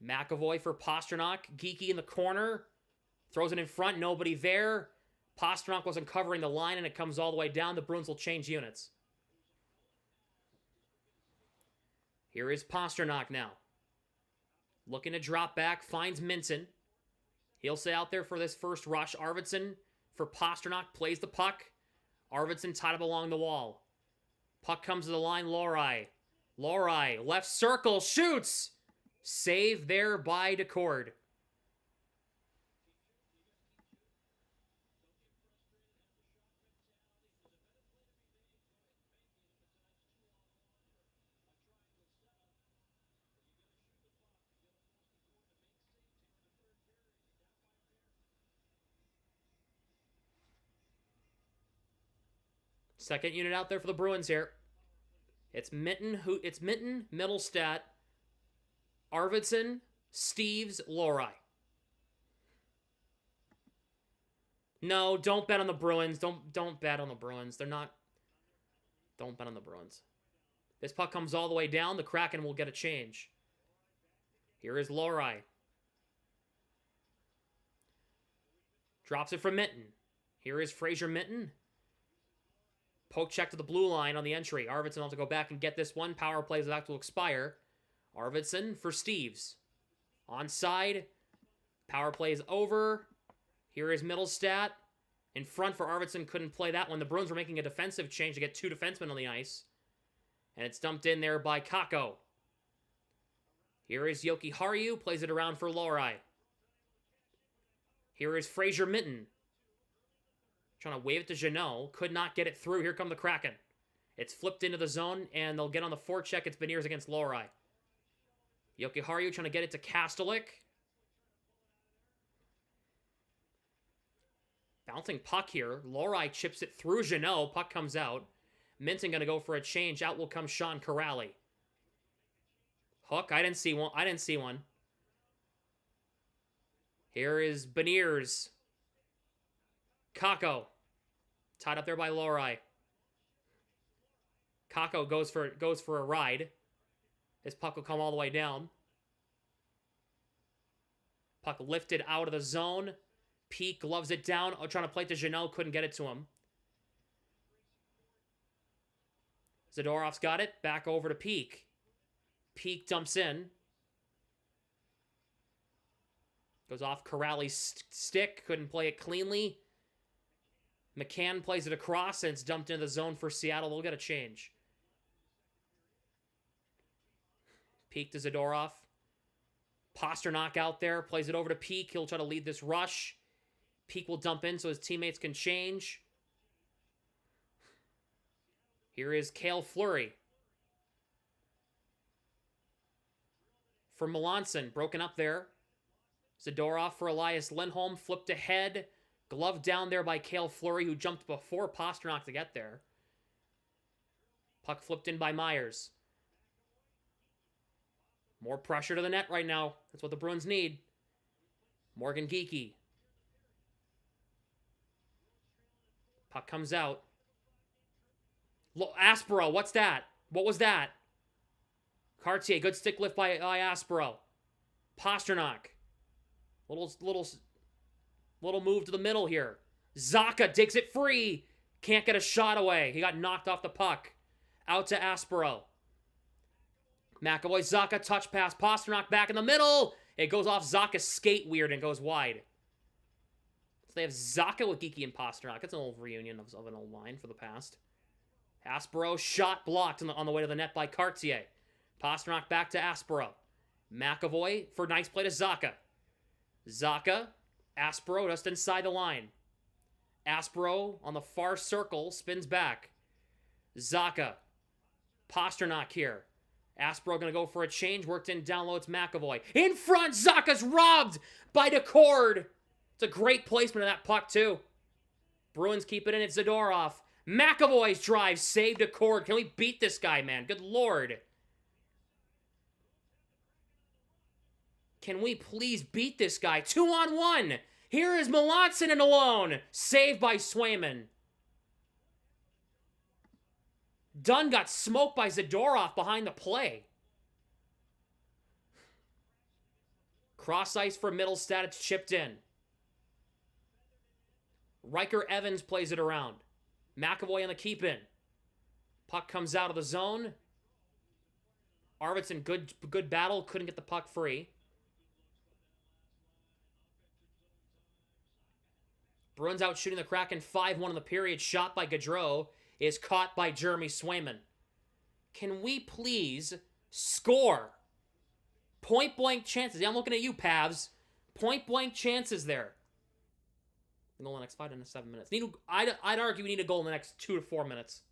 McAvoy for Pasternak. Geeky in the corner. Throws it in front. Nobody there. Pasternak wasn't covering the line and it comes all the way down. The Bruins will change units. Here is Pasternak now. Looking to drop back. Finds Minson. He'll stay out there for this first rush. Arvidsson for Pasternak plays the puck. Arvidsson tied up along the wall. Puck comes to the line. Lohrei. Left circle. Shoots. Save there by Decord. Second unit out there for the Bruins here. It's Minton, Middlestat, Arvidsson, Steves, Lohrei. No, don't bet on the Bruins. Don't bet on the Bruins. Don't bet on the Bruins. This puck comes all the way down. The Kraken will get a change. Here is Lohrei. Drops it from Minton. Here is Fraser Minton. Poke check to the blue line on the entry. Arvidsson will have to go back and get this one. Power play is about to expire. Arvidsson for Steves. Onside. Power play is over. Here is Middlestat. In front for Arvidsson. Couldn't play that one. The Bruins were making a defensive change to get two defensemen on the ice. And it's dumped in there by Kakko. Here is Yoki Haru. Plays it around for Lohrei. Here is Fraser Minton. Trying to wave it to Jeannot. Could not get it through. Here come the Kraken. It's flipped into the zone, and they'll get on the forecheck. It's Beniers against Lohrei. Yoki Haru trying to get it to Kastelik. Bouncing puck here. Lohrei chips it through Jeannot. Puck comes out. Minton going to go for a change. Out will come Sean Corrali. Hook. I didn't see one. Here is Beniers. Kakko. Tied up there by Lohrei. Kakko goes for a ride. This puck will come all the way down. Puck lifted out of the zone. Peak gloves it down. Oh, trying to play it to Jeannot. Couldn't get it to him. Zadorov's got it. Back over to Peak. Peak dumps in. Goes off Corrali's stick. Couldn't play it cleanly. McCann plays it across, and it's dumped into the zone for Seattle. They'll get a change. Peak to Zadorov. Pasternak out there. Plays it over to Peak. He'll try to lead this rush. Peak will dump in so his teammates can change. Here is Cale Fleury. For Melanson. Broken up there. Zadorov for Elias Lindholm. Flipped ahead. Glove down there by Cale Fleury, who jumped before Pasternak to get there. Puck flipped in by Myers. More pressure to the net right now. That's what the Bruins need. Morgan Geekie. Puck comes out. Aspero, what's that? What was that? Cartier, good stick lift by Aspero. Pasternak. Little move to the middle here. Zacha digs it free. Can't get a shot away. He got knocked off the puck. Out to Aspero. McAvoy, Zacha, touch pass. Pasternak back in the middle. It goes off Zacha's skate weird and goes wide. So they have Zacha with Geekie and Pasternak. It's an old reunion of an old line for the past. Aspero, shot blocked on the way to the net by Cartier. Pasternak back to Aspero. McAvoy for nice play to Zacha. Zacha, Aspero just inside the line. Aspero on the far circle, spins back. Zacha. Pasternak here. Aspero going to go for a change. Worked in down low. It's McAvoy. In front. Zacha's robbed by DeCord. It's a great placement of that puck, too. Bruins keep it in. It's Zadorov. McAvoy's drive. Save DeCord. Can we beat this guy, man? Good Lord. Can we please beat this guy? 2-on-1. Here is Melanson and alone. Saved by Swayman. Dunn got smoked by Zadorov behind the play. Cross ice for Middlestat. It's chipped in. Riker Evans plays it around. McAvoy on the keep in. Puck comes out of the zone. Arvidsson, good battle. Couldn't get the puck free. Bruins out shooting the Kraken 5-1 in the period. Shot by Gaudreau is caught by Jeremy Swayman. Can we please score? Point blank chances. Yeah, I'm looking at you, Pavs. Point blank chances there. A goal in the next 5 to 7 minutes. I'd argue we need a goal in the next 2 to 4 minutes.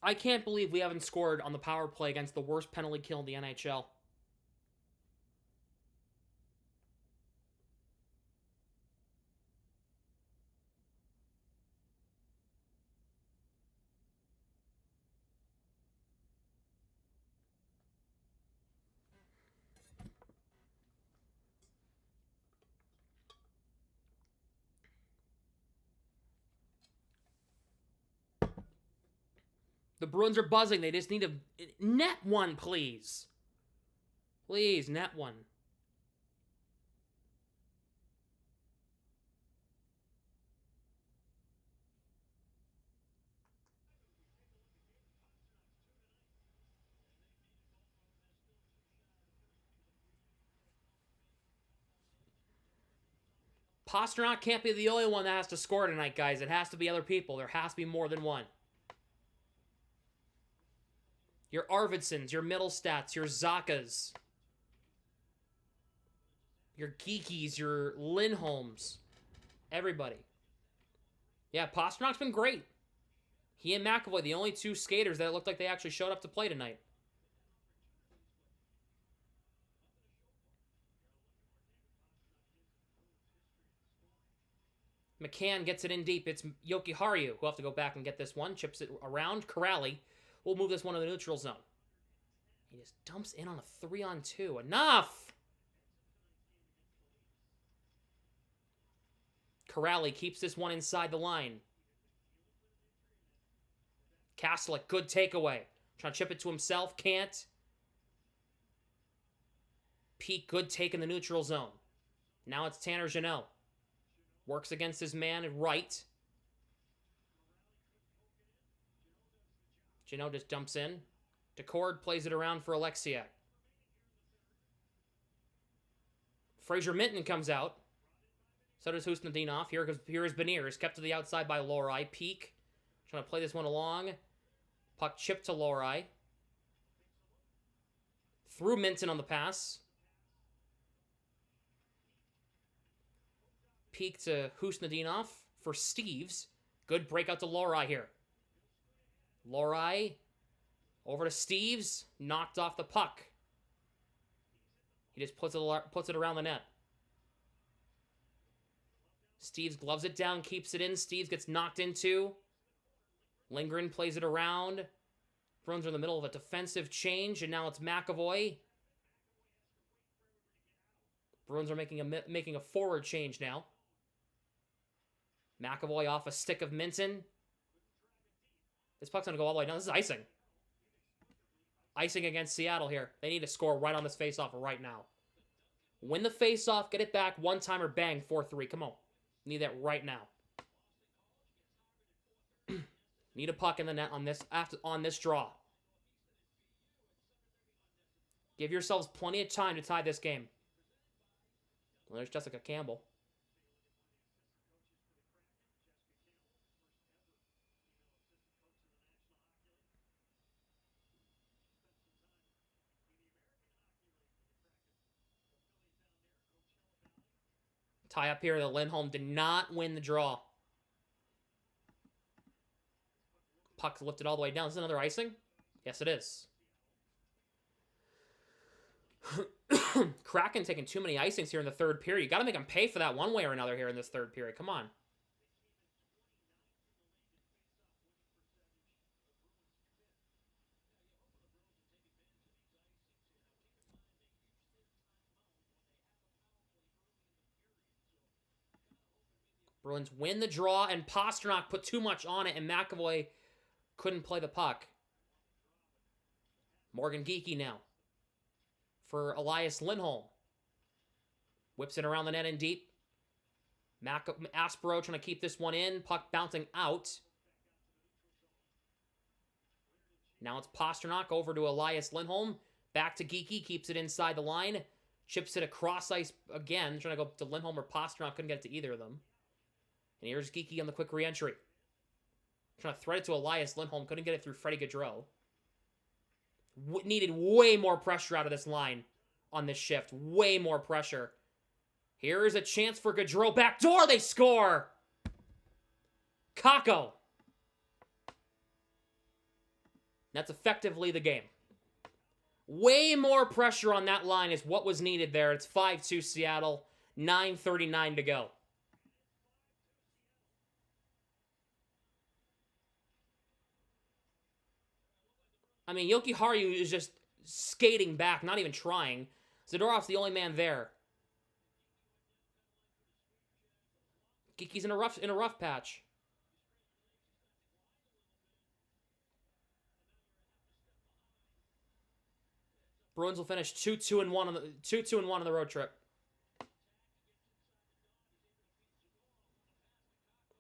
I can't believe we haven't scored on the power play against the worst penalty kill in the NHL. The Bruins are buzzing. They just need to net one, please. Please, net one. Pasternak can't be the only one that has to score tonight, guys. It has to be other people. There has to be more than one. Your Arvidssons, your Middlestats, your Zachas, your Geekies, your Lindholms, everybody. Yeah, Pasternak's been great. He and McAvoy, the only two skaters that looked like they actually showed up to play tonight. McCann gets it in deep. It's Yokiharu who'll have to go back and get this one. Chips it around. Corrali will move this one to the neutral zone. He just dumps in on a 3-on-2. Enough! Corrali keeps this one inside the line. Kastelic, good takeaway. Trying to chip it to himself. Can't. Peak, good take in the neutral zone. Now it's Tanner Janot. Works against his man at right. Janot just dumps in. Decord plays it around for Alexiak. Fraser Minton comes out. So does Husnudinov. Here is Beniers. Kept to the outside by Lohrei. Peak. Trying to play this one along. Puck chipped to Lohrei. Through Minton on the pass. Peak to Husnudinov for Steves. Good breakout to Lohrei here. Lohrei over to Steves. Knocked off the puck. He just puts it around the net. Steves gloves it down, keeps it in. Steves gets knocked into. Lindgren plays it around. Bruins are in the middle of a defensive change, and now it's McAvoy. Bruins are making a forward change now. McAvoy off a stick of Minton. This puck's going to go all the way down. This is icing. Icing against Seattle here. They need to score right on this faceoff right now. Win the faceoff, get it back, one timer, bang, 4-3. Come on. Need that right now. Need a puck in the net on this draw. Give yourselves plenty of time to tie this game. Well, there's Jessica Campbell. Tie up here. The Lindholm did not win the draw. Puck's lifted all the way down. Is this another icing? Yes, it is. Kraken taking too many icings here in the third period. You got to make them pay for that one way or another here in this third period. Come on. Bruins win the draw, and Pastrnak put too much on it, and McAvoy couldn't play the puck. Morgan Geekie now for Elias Lindholm. Whips it around the net in deep. Aspero trying to keep this one in. Puck bouncing out. Now it's Pastrnak over to Elias Lindholm. Back to Geekie. Keeps it inside the line. Chips it across ice again. Trying to go to Lindholm or Pastrnak. Couldn't get it to either of them. And here's Geekie on the quick re-entry. Trying to thread it to Elias Lindholm. Couldn't get it through Freddie Gaudreau. Needed way more pressure out of this line on this shift. Way more pressure. Here is a chance for Gaudreau. Backdoor, they score! Kakko. That's effectively the game. Way more pressure on that line is what was needed there. It's 5-2 Seattle. 9:39 to go. I mean, Yokiharu is just skating back, not even trying. Zadorov's the only man there. Geekie's in a rough patch. Bruins will finish 2-2-1 on the 2-2-1 on the road trip.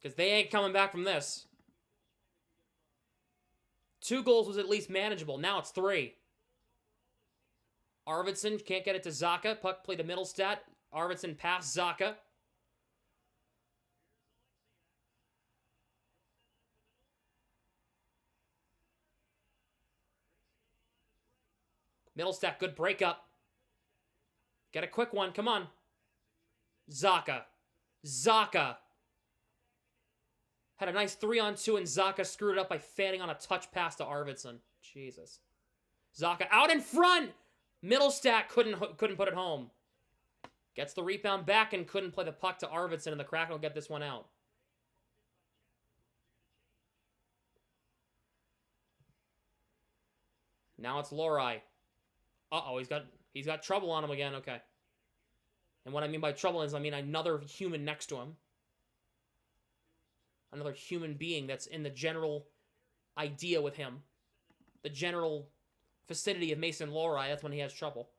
Because they ain't coming back from this. 2 goals was at least manageable. Now it's 3. Arvidsson can't get it to Zacha. Puck played to Middlestat. Arvidsson past Zacha. Middlestat, good breakup. Get a quick one. Come on. Zacha. Had a nice 3-on-2, and Zacha screwed it up by fanning on a touch pass to Arvidsson. Jesus. Zacha out in front. Middlestat couldn't put it home. Gets the rebound back and couldn't play the puck to Arvidsson, and the Kraken will get this one out. Now it's Lorai. Uh-oh, he's got trouble on him again. Okay. And what I mean by trouble is, I mean another human next to him. Another human being that's in the general idea with him. The general vicinity of Mason Lorai. That's when he has trouble.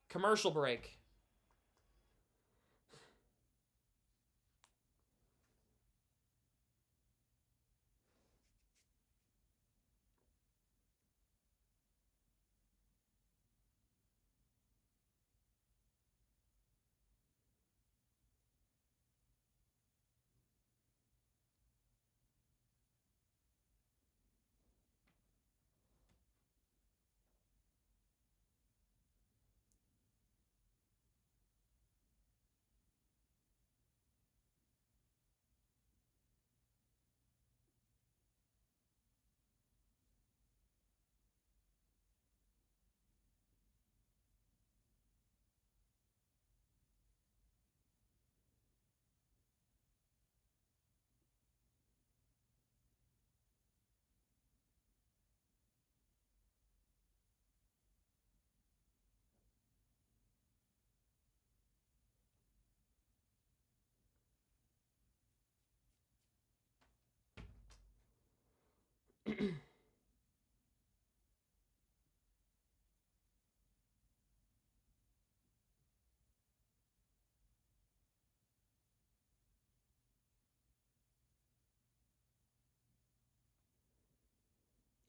Commercial break.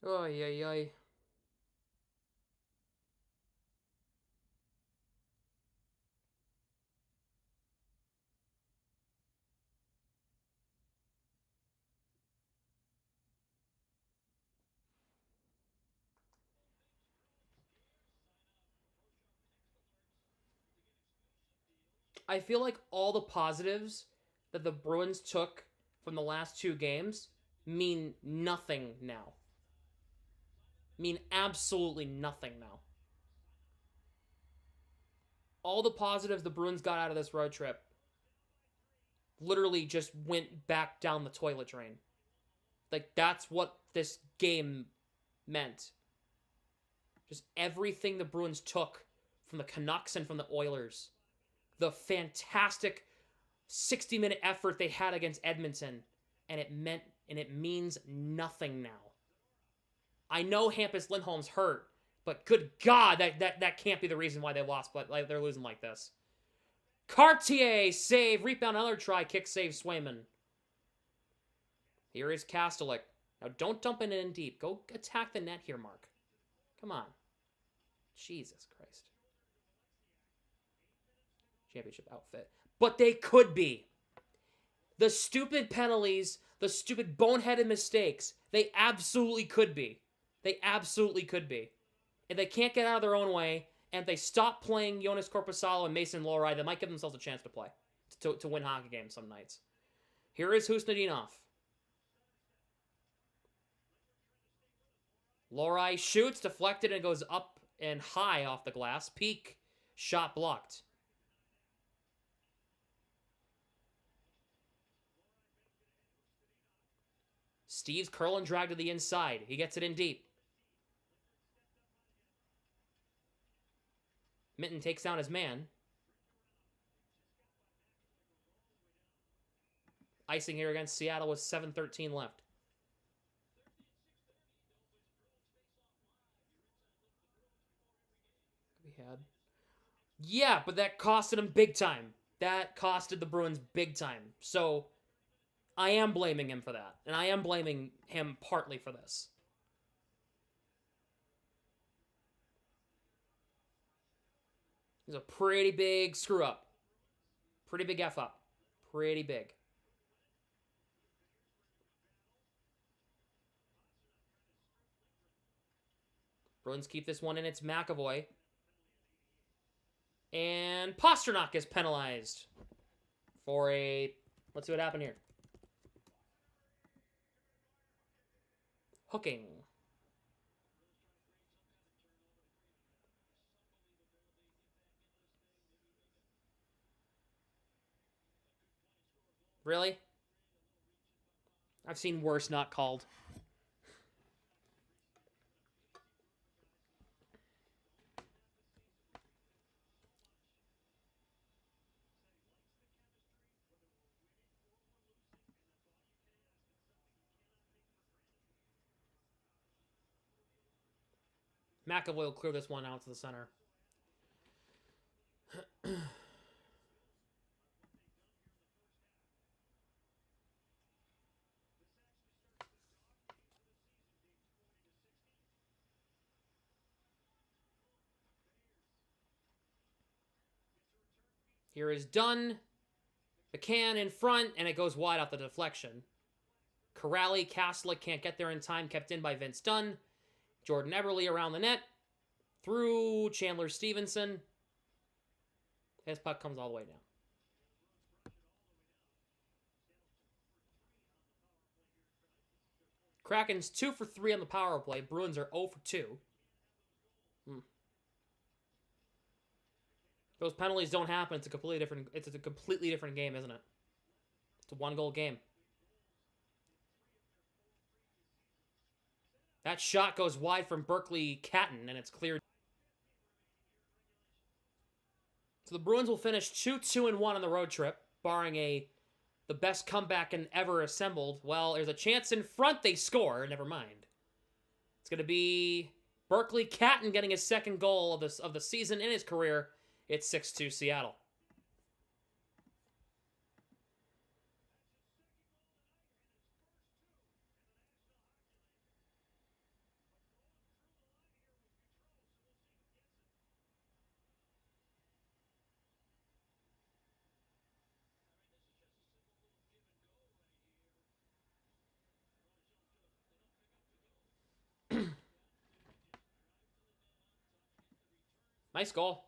Oy, oy, oy. I feel like all the positives that the Bruins took from the last 2 games mean nothing now. Mean absolutely nothing now. All the positives the Bruins got out of this road trip literally just went back down the toilet drain. Like, that's what this game meant. Just everything the Bruins took from the Canucks and from the Oilers. The fantastic 60-minute effort they had against Edmonton. And it means nothing now. I know Hampus Lindholm's hurt, but good God, that can't be the reason why they lost, but like, they're losing like this. Cartier, save, rebound, another try, kick, save, Swayman. Here is Kastelik. Now, don't dump it in deep. Go attack the net here, Mark. Come on. Jesus Christ. Championship outfit. But they could be. The stupid penalties, the stupid boneheaded mistakes, they absolutely could be. They absolutely could be. If they can't get out of their own way, and if they stop playing Jonas Korpisalo and Mason Lorai, they might give themselves a chance to play. To win hockey games some nights. Here is Husnudinov. Lorai shoots, deflected, and goes up and high off the glass. Peak. Shot blocked. Steve's curl and drag to the inside. He gets it in deep. Minton takes down his man. Icing here against Seattle with 7:13 left. Yeah, but that costed him big time. That costed the Bruins big time. So, I am blaming him for that. And I am blaming him partly for this. It's a pretty big screw up. Pretty big F up. Pretty big. Bruins keep this one in. It's McAvoy. And Pasternak is penalized for a... Let's see what happened here. Hooking. Really? I've seen worse not called. McAvoy will clear this one out to the center. Here is Dunn. McCann in front, and it goes wide off the deflection. Corrali, Kaslick can't get there in time, kept in by Vince Dunn. Jordan Eberle around the net. Through Chandler Stevenson. His puck comes all the way down. Kraken's 2 for 3 on the power play. Bruins are 0 for 2. Those penalties don't happen. It's a completely different game, isn't it? It's a 1-goal game. That shot goes wide from Berkeley Catton, and it's cleared. So the Bruins will finish 2-2-1 on the road trip, barring the best comeback in ever assembled. Well, there's a chance in front they score. Never mind. It's going to be Berkeley Catton getting his second goal of the season in his career. It's 6-2 Seattle. Nice goal.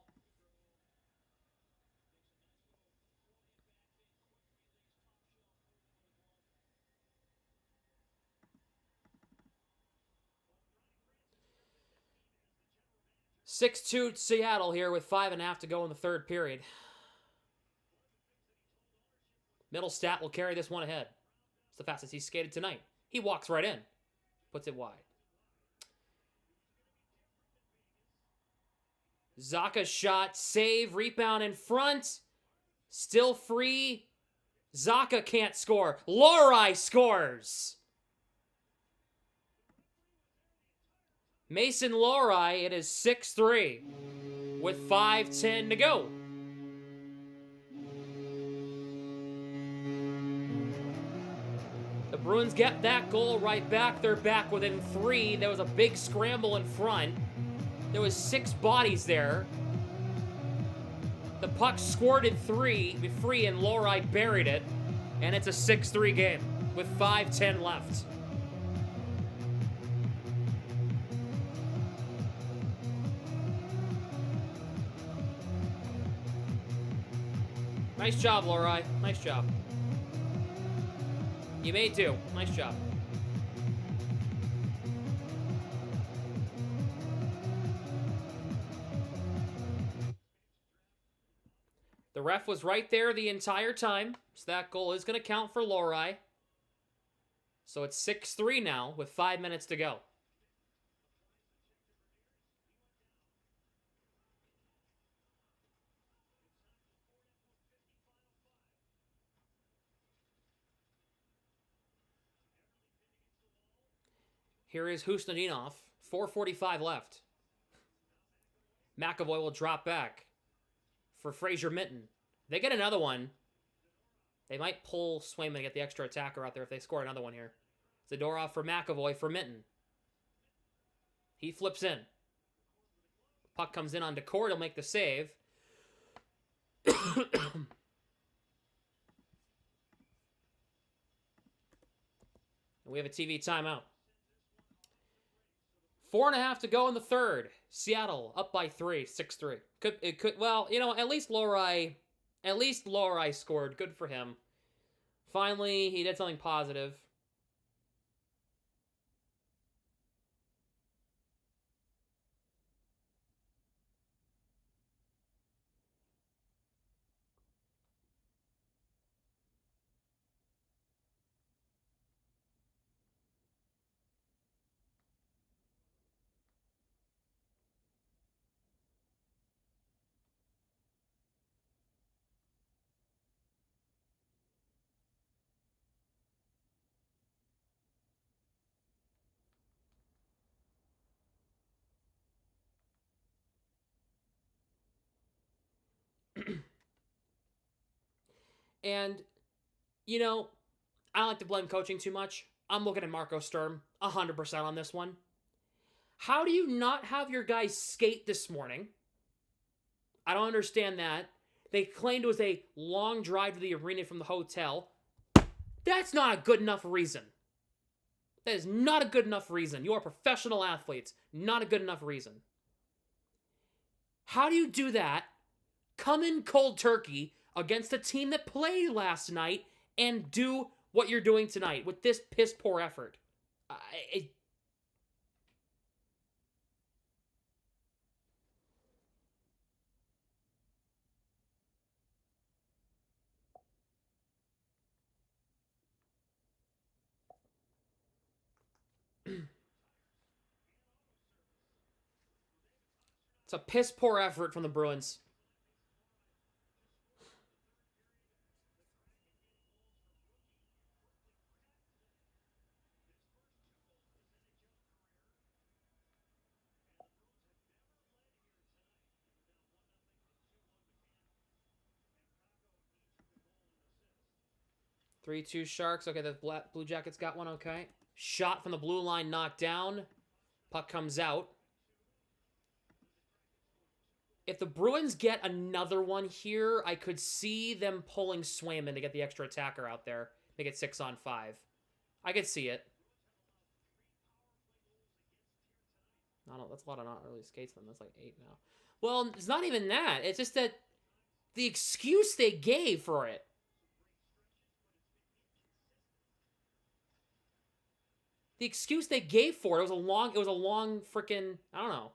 (6-2) Seattle here with 5.5 to go in the third period. Middlestat will carry this one ahead. It's the fastest he's skated tonight. He walks right in. Puts it wide. Zaka shot, save, rebound in front. Still free. Zaka can't score. Lohrei scores. Mason Lohrei, it is 6-3 with 5:10 to go. The Bruins get that goal right back. They're back within 3. There was a big scramble in front. There was 6 bodies there. The puck squirted free, and Lohrei buried it. And it's a 6-3 game with 5:10 left. Nice job, Lohrei. Nice job. You made 2. Nice job. The ref was right there the entire time, so that goal is going to count for Lohrei. So it's 6-3 now with 5 minutes to go. Here is Husnudinov. 4:45 left. McAvoy will drop back for Fraser Minton. They get another one. They might pull Swayman and get the extra attacker out there if they score another one here. Zadorov for McAvoy for Minton. He flips in. Puck comes in on Decord. He'll make the save. We have a TV timeout. 4.5 to go in the third. Seattle up by 3, 6-3. Well, you know, at least Lohrei scored. Good for him. Finally, he did something positive. And, you know, I don't like to blame coaching too much. I'm looking at Marco Sturm 100% on this one. How do you not have your guys skate this morning? I don't understand that. They claimed it was a long drive to the arena from the hotel. That's not a good enough reason. That is not a good enough reason. You are professional athletes. Not a good enough reason. How do you do that? Come in cold turkey against a team that played last night and do what you're doing tonight with this piss poor effort. It's a piss poor effort from the Bruins. Three-two Sharks. Okay, the Blue Jackets got one. Okay. Shot from the blue line, knocked down. Puck comes out. If the Bruins get another one here, I could see them pulling Swayman to get the extra attacker out there. Make it 6-on-5. I could see it. I don't know, that's a lot of not early skates then. That's like 8 now. Well, it's not even that. It's just that the excuse they gave for it. The excuse they gave for it was a long freaking, I don't know.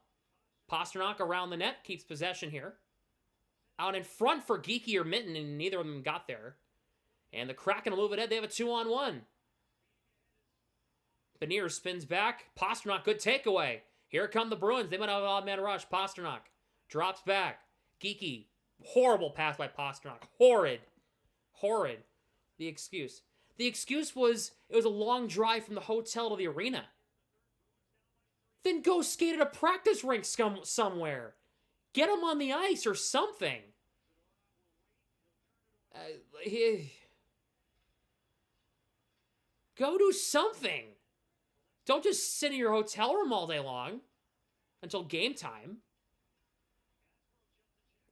Pasternak around the net, keeps possession here. Out in front for Geeky or Minton, and neither of them got there. And the Kraken will move ahead. They have a 2-on-1. Beniers spins back. Pasternak, good takeaway. Here come the Bruins. They might have an odd man rush. Pasternak drops back. Geeky, horrible pass by Pasternak. Horrid. The excuse. The excuse was it was a long drive from the hotel to the arena. Then go skate at a practice rink somewhere. Get them on the ice or something. Go do something. Don't just sit in your hotel room all day long until game time.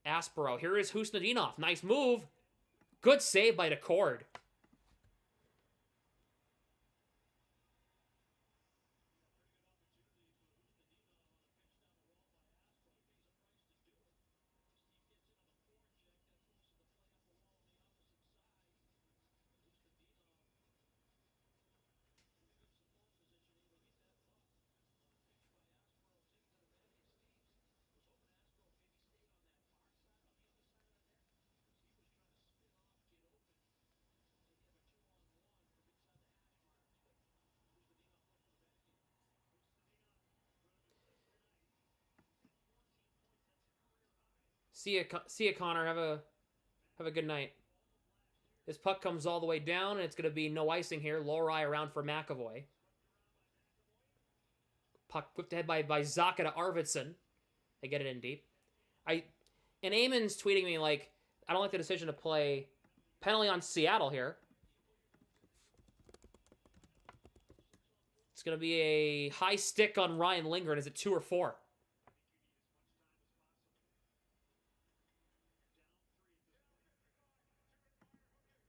Aspero. Here is Husnadinov. Nice move. Good save by Decord. See ya, Connor. Have a good night. This puck comes all the way down, and it's going to be no icing here. Lowry around for McAvoy. Puck whipped ahead by Zaka to Arvidsson. They get it in deep. And Eamon's tweeting me like, I don't like the decision to play penalty on Seattle here. It's going to be a high stick on Ryan Lindgren. Is it 2 or 4?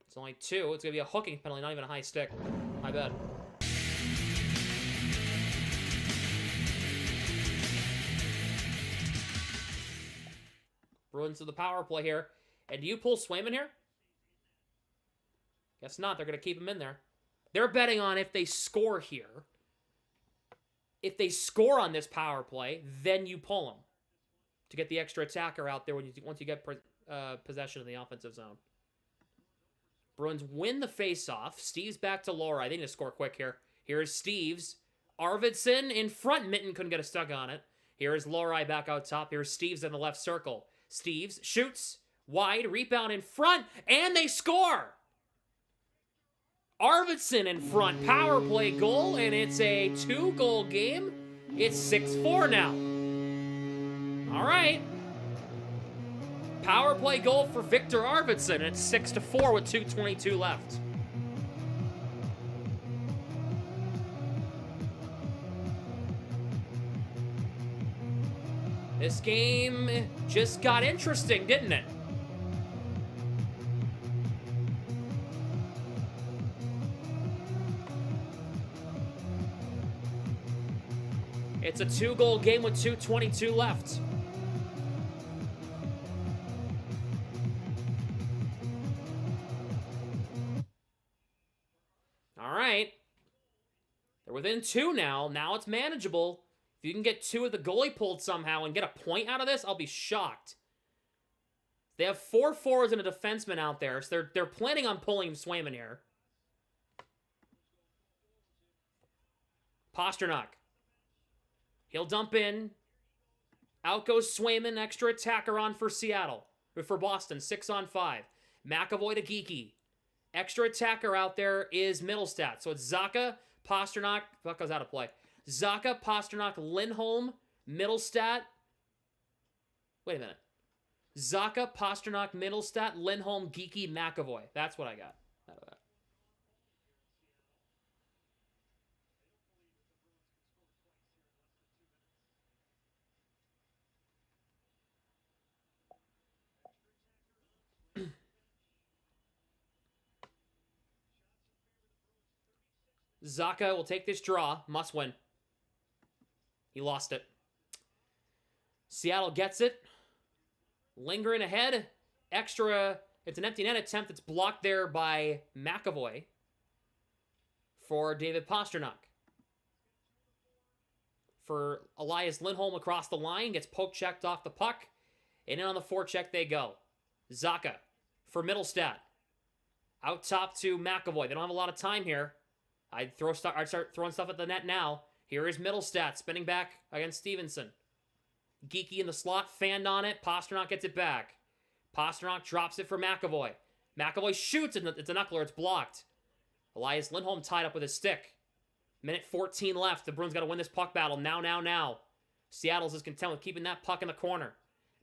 It's only 2. It's going to be a hooking penalty, not even a high stick. My bad. Bruins to the power play here. And do you pull Swayman here? Guess not. They're going to keep him in there. They're betting on if they score here. If they score on this power play, then you pull him to get the extra attacker out there once you get possession of the offensive zone. Bruins win the faceoff. Steve's back to Laura. They need to score quick here. Here's Steves. Arvidsson in front. Mitten couldn't get a stuck on it. Here's Lowry back out top. Here's Steves in the left circle. Steves shoots. Wide. Rebound in front. And they score! Arvidsson in front. Power play goal. And it's a 2-goal game. It's 6-4 now. All right. Power play goal for Victor Arvidsson. It's 6-4 with 2:22 left. This game just got interesting, didn't it? It's a 2-goal game with 2:22 left. All right. They're within 2 now. Now it's manageable. If you can get 2 of the goalie pulled somehow and get a point out of this, I'll be shocked. They have 4 forwards and a defenseman out there, so they're planning on pulling Swayman here. Pasternak. He'll dump in. Out goes Swayman, extra attacker on for Seattle. Or for Boston, 6-on-5. McAvoy to Geekie. Extra attacker out there is Middlestat. So it's Zacha, Pasternak. Fuck, goes out of play. Zacha, Pasternak, Lindholm, Middlestat. Wait a minute. Zacha, Pasternak, Middlestat, Lindholm, Geekie, McAvoy. That's what I got out of that. Zacha will take this draw. Must win. He lost it. Seattle gets it. Lingering ahead. Extra. It's an empty net attempt that's blocked there by McAvoy for David Pasternak. For Elias Lindholm across the line. Gets poke checked off the puck. And in on the forecheck they go. Zacha for Middlestat. Out top to McAvoy. They don't have a lot of time here. I'd start throwing stuff at the net now. Here is Middlestat spinning back against Stevenson. Geekie in the slot, fanned on it. Pasternak gets it back. Pasternak drops it for McAvoy. McAvoy shoots, and it's a knuckler. It's blocked. Elias Lindholm tied up with his stick. Minute 14 left. The Bruins got to win this puck battle now. Seattle's is content with keeping that puck in the corner.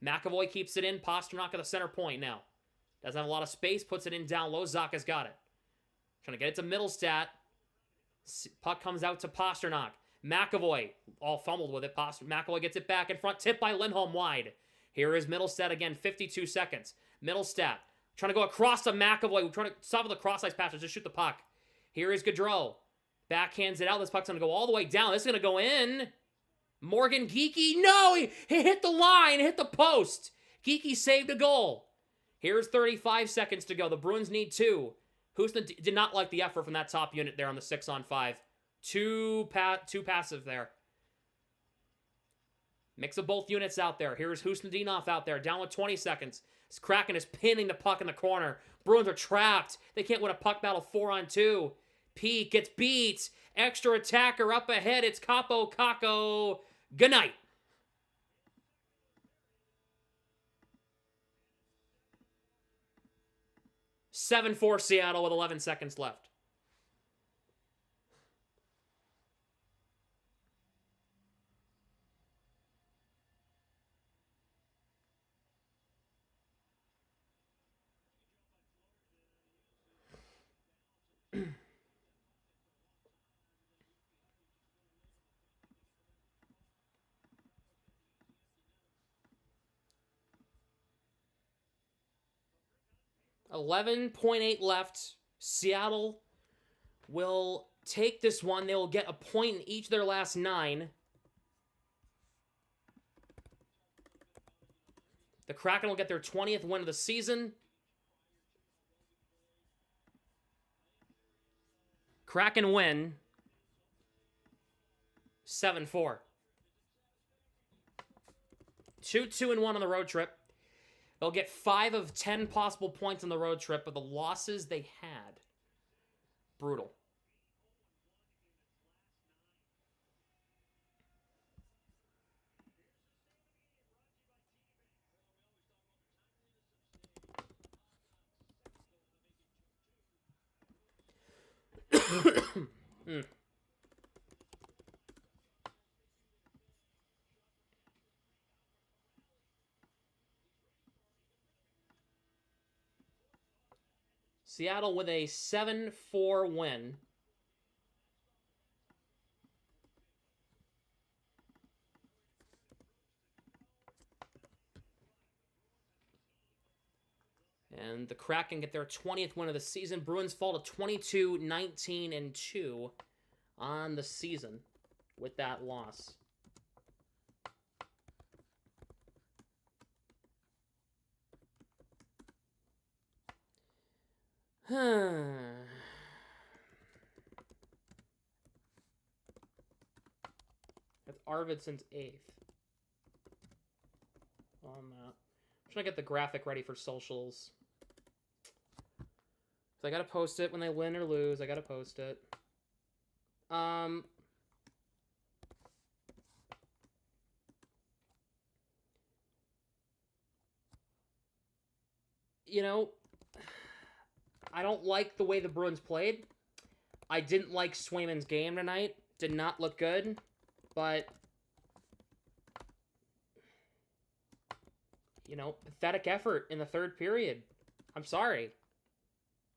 McAvoy keeps it in. Pasternak at the center point now. Doesn't have a lot of space. Puts it in down low. Zacha's got it. Trying to get it to Middlestat. Puck comes out to Pasternak. McAvoy all fumbled with it. McAvoy gets it back in front. Tipped by Lindholm wide. Here is Middlestat again. 52 seconds. Middlestat trying to go across to McAvoy. We're trying to stop with the cross-ice pass. Just shoot the puck. Here is Gaudreau. Backhands it out. This puck's going to go all the way down. This is going to go in. Morgan Geekie. No! He hit the line. Hit the post. Geekie saved a goal. Here's 35 seconds to go. The Bruins need 2. Houston did not like the effort from that top unit there on the 6-on-5. Too passive there. Mix of both units out there. Here's Husnudinov out there, down with 20 seconds. This Kraken is pinning the puck in the corner. Bruins are trapped. They can't win a puck battle 4-on-2. Peak gets beat. Extra attacker up ahead. It's Capo Kako. Good night. Seven 4 Seattle with 11 seconds left. $11.8 left. Seattle will take this one. They will get a point in each of their last 9. The Kraken will get their 20th win of the season. Kraken win 7-4. 2-2-1 on the road trip. They'll get 5 of 10 possible points on the road trip, but the losses they had, brutal. Seattle with a 7-4 win. And the Kraken get their 20th win of the season. Bruins fall to 22-19-2 on the season with that loss. That's Arvidsson's 8th. On that. I'm trying to get the graphic ready for socials. So I gotta post it when they win or lose. I gotta post it. You know, I don't like the way the Bruins played. I didn't like Swayman's game tonight. Did not look good, but you know, pathetic effort in the third period. I'm sorry.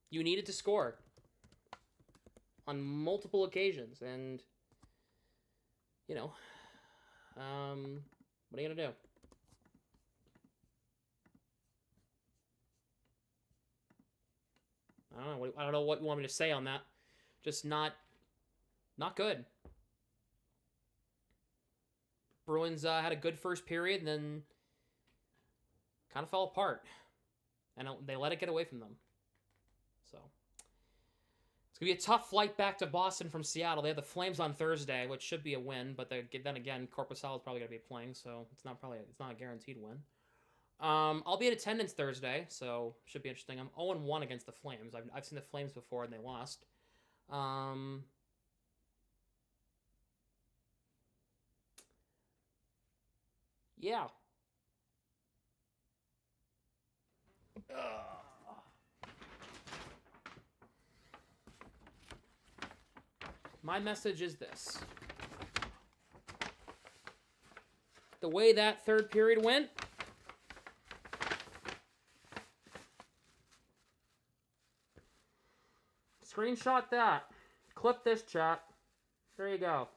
You needed to score on multiple occasions, and you know, what are you gonna do? I don't know what you want me to say on that. Just not good. Bruins had a good first period, and then kind of fell apart, and they let it get away from them. So it's gonna be a tough flight back to Boston from Seattle. They have the Flames on Thursday, which should be a win, but then again, Korpisalo is probably gonna be playing, so it's not a guaranteed win. I'll be in attendance Thursday, so should be interesting. I'm 0-1 against the Flames. I've seen the Flames before and they lost. Yeah. My message is this. The way that third period went, screenshot that. Clip this, chat. There you go.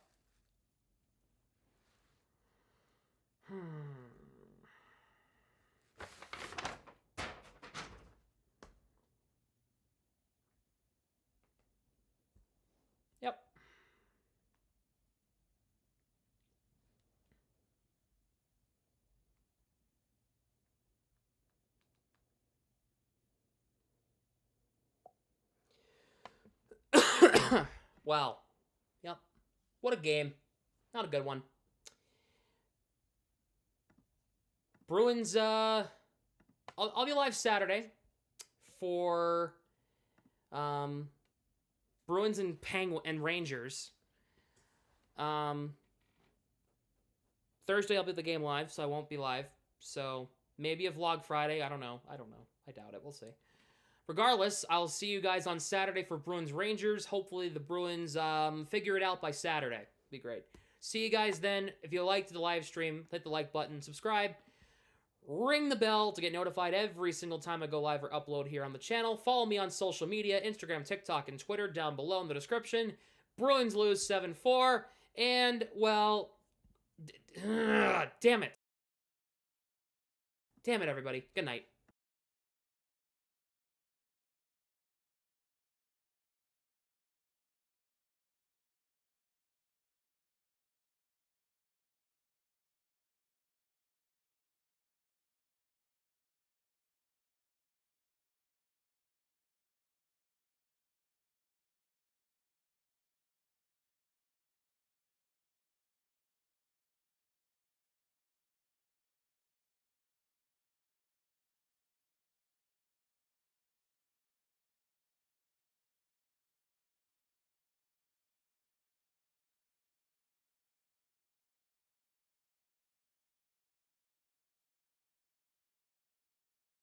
Yep. Wow. Yep. What a game. Not a good one. Bruins, I'll be live Saturday for Bruins and Rangers. Thursday I'll be at the game live, so I won't be live. So maybe a vlog Friday. I don't know. I doubt it. We'll see. Regardless, I'll see you guys on Saturday for Bruins Rangers. Hopefully the Bruins figure it out by Saturday. Be great. See you guys then. If you liked the live stream, hit the like button, subscribe, ring the bell to get notified every single time I go live or upload here on the channel. Follow me on social media, Instagram, TikTok, and Twitter down below in the description. Bruins lose 7-4, and, well, damn it. Damn it, everybody. Good night.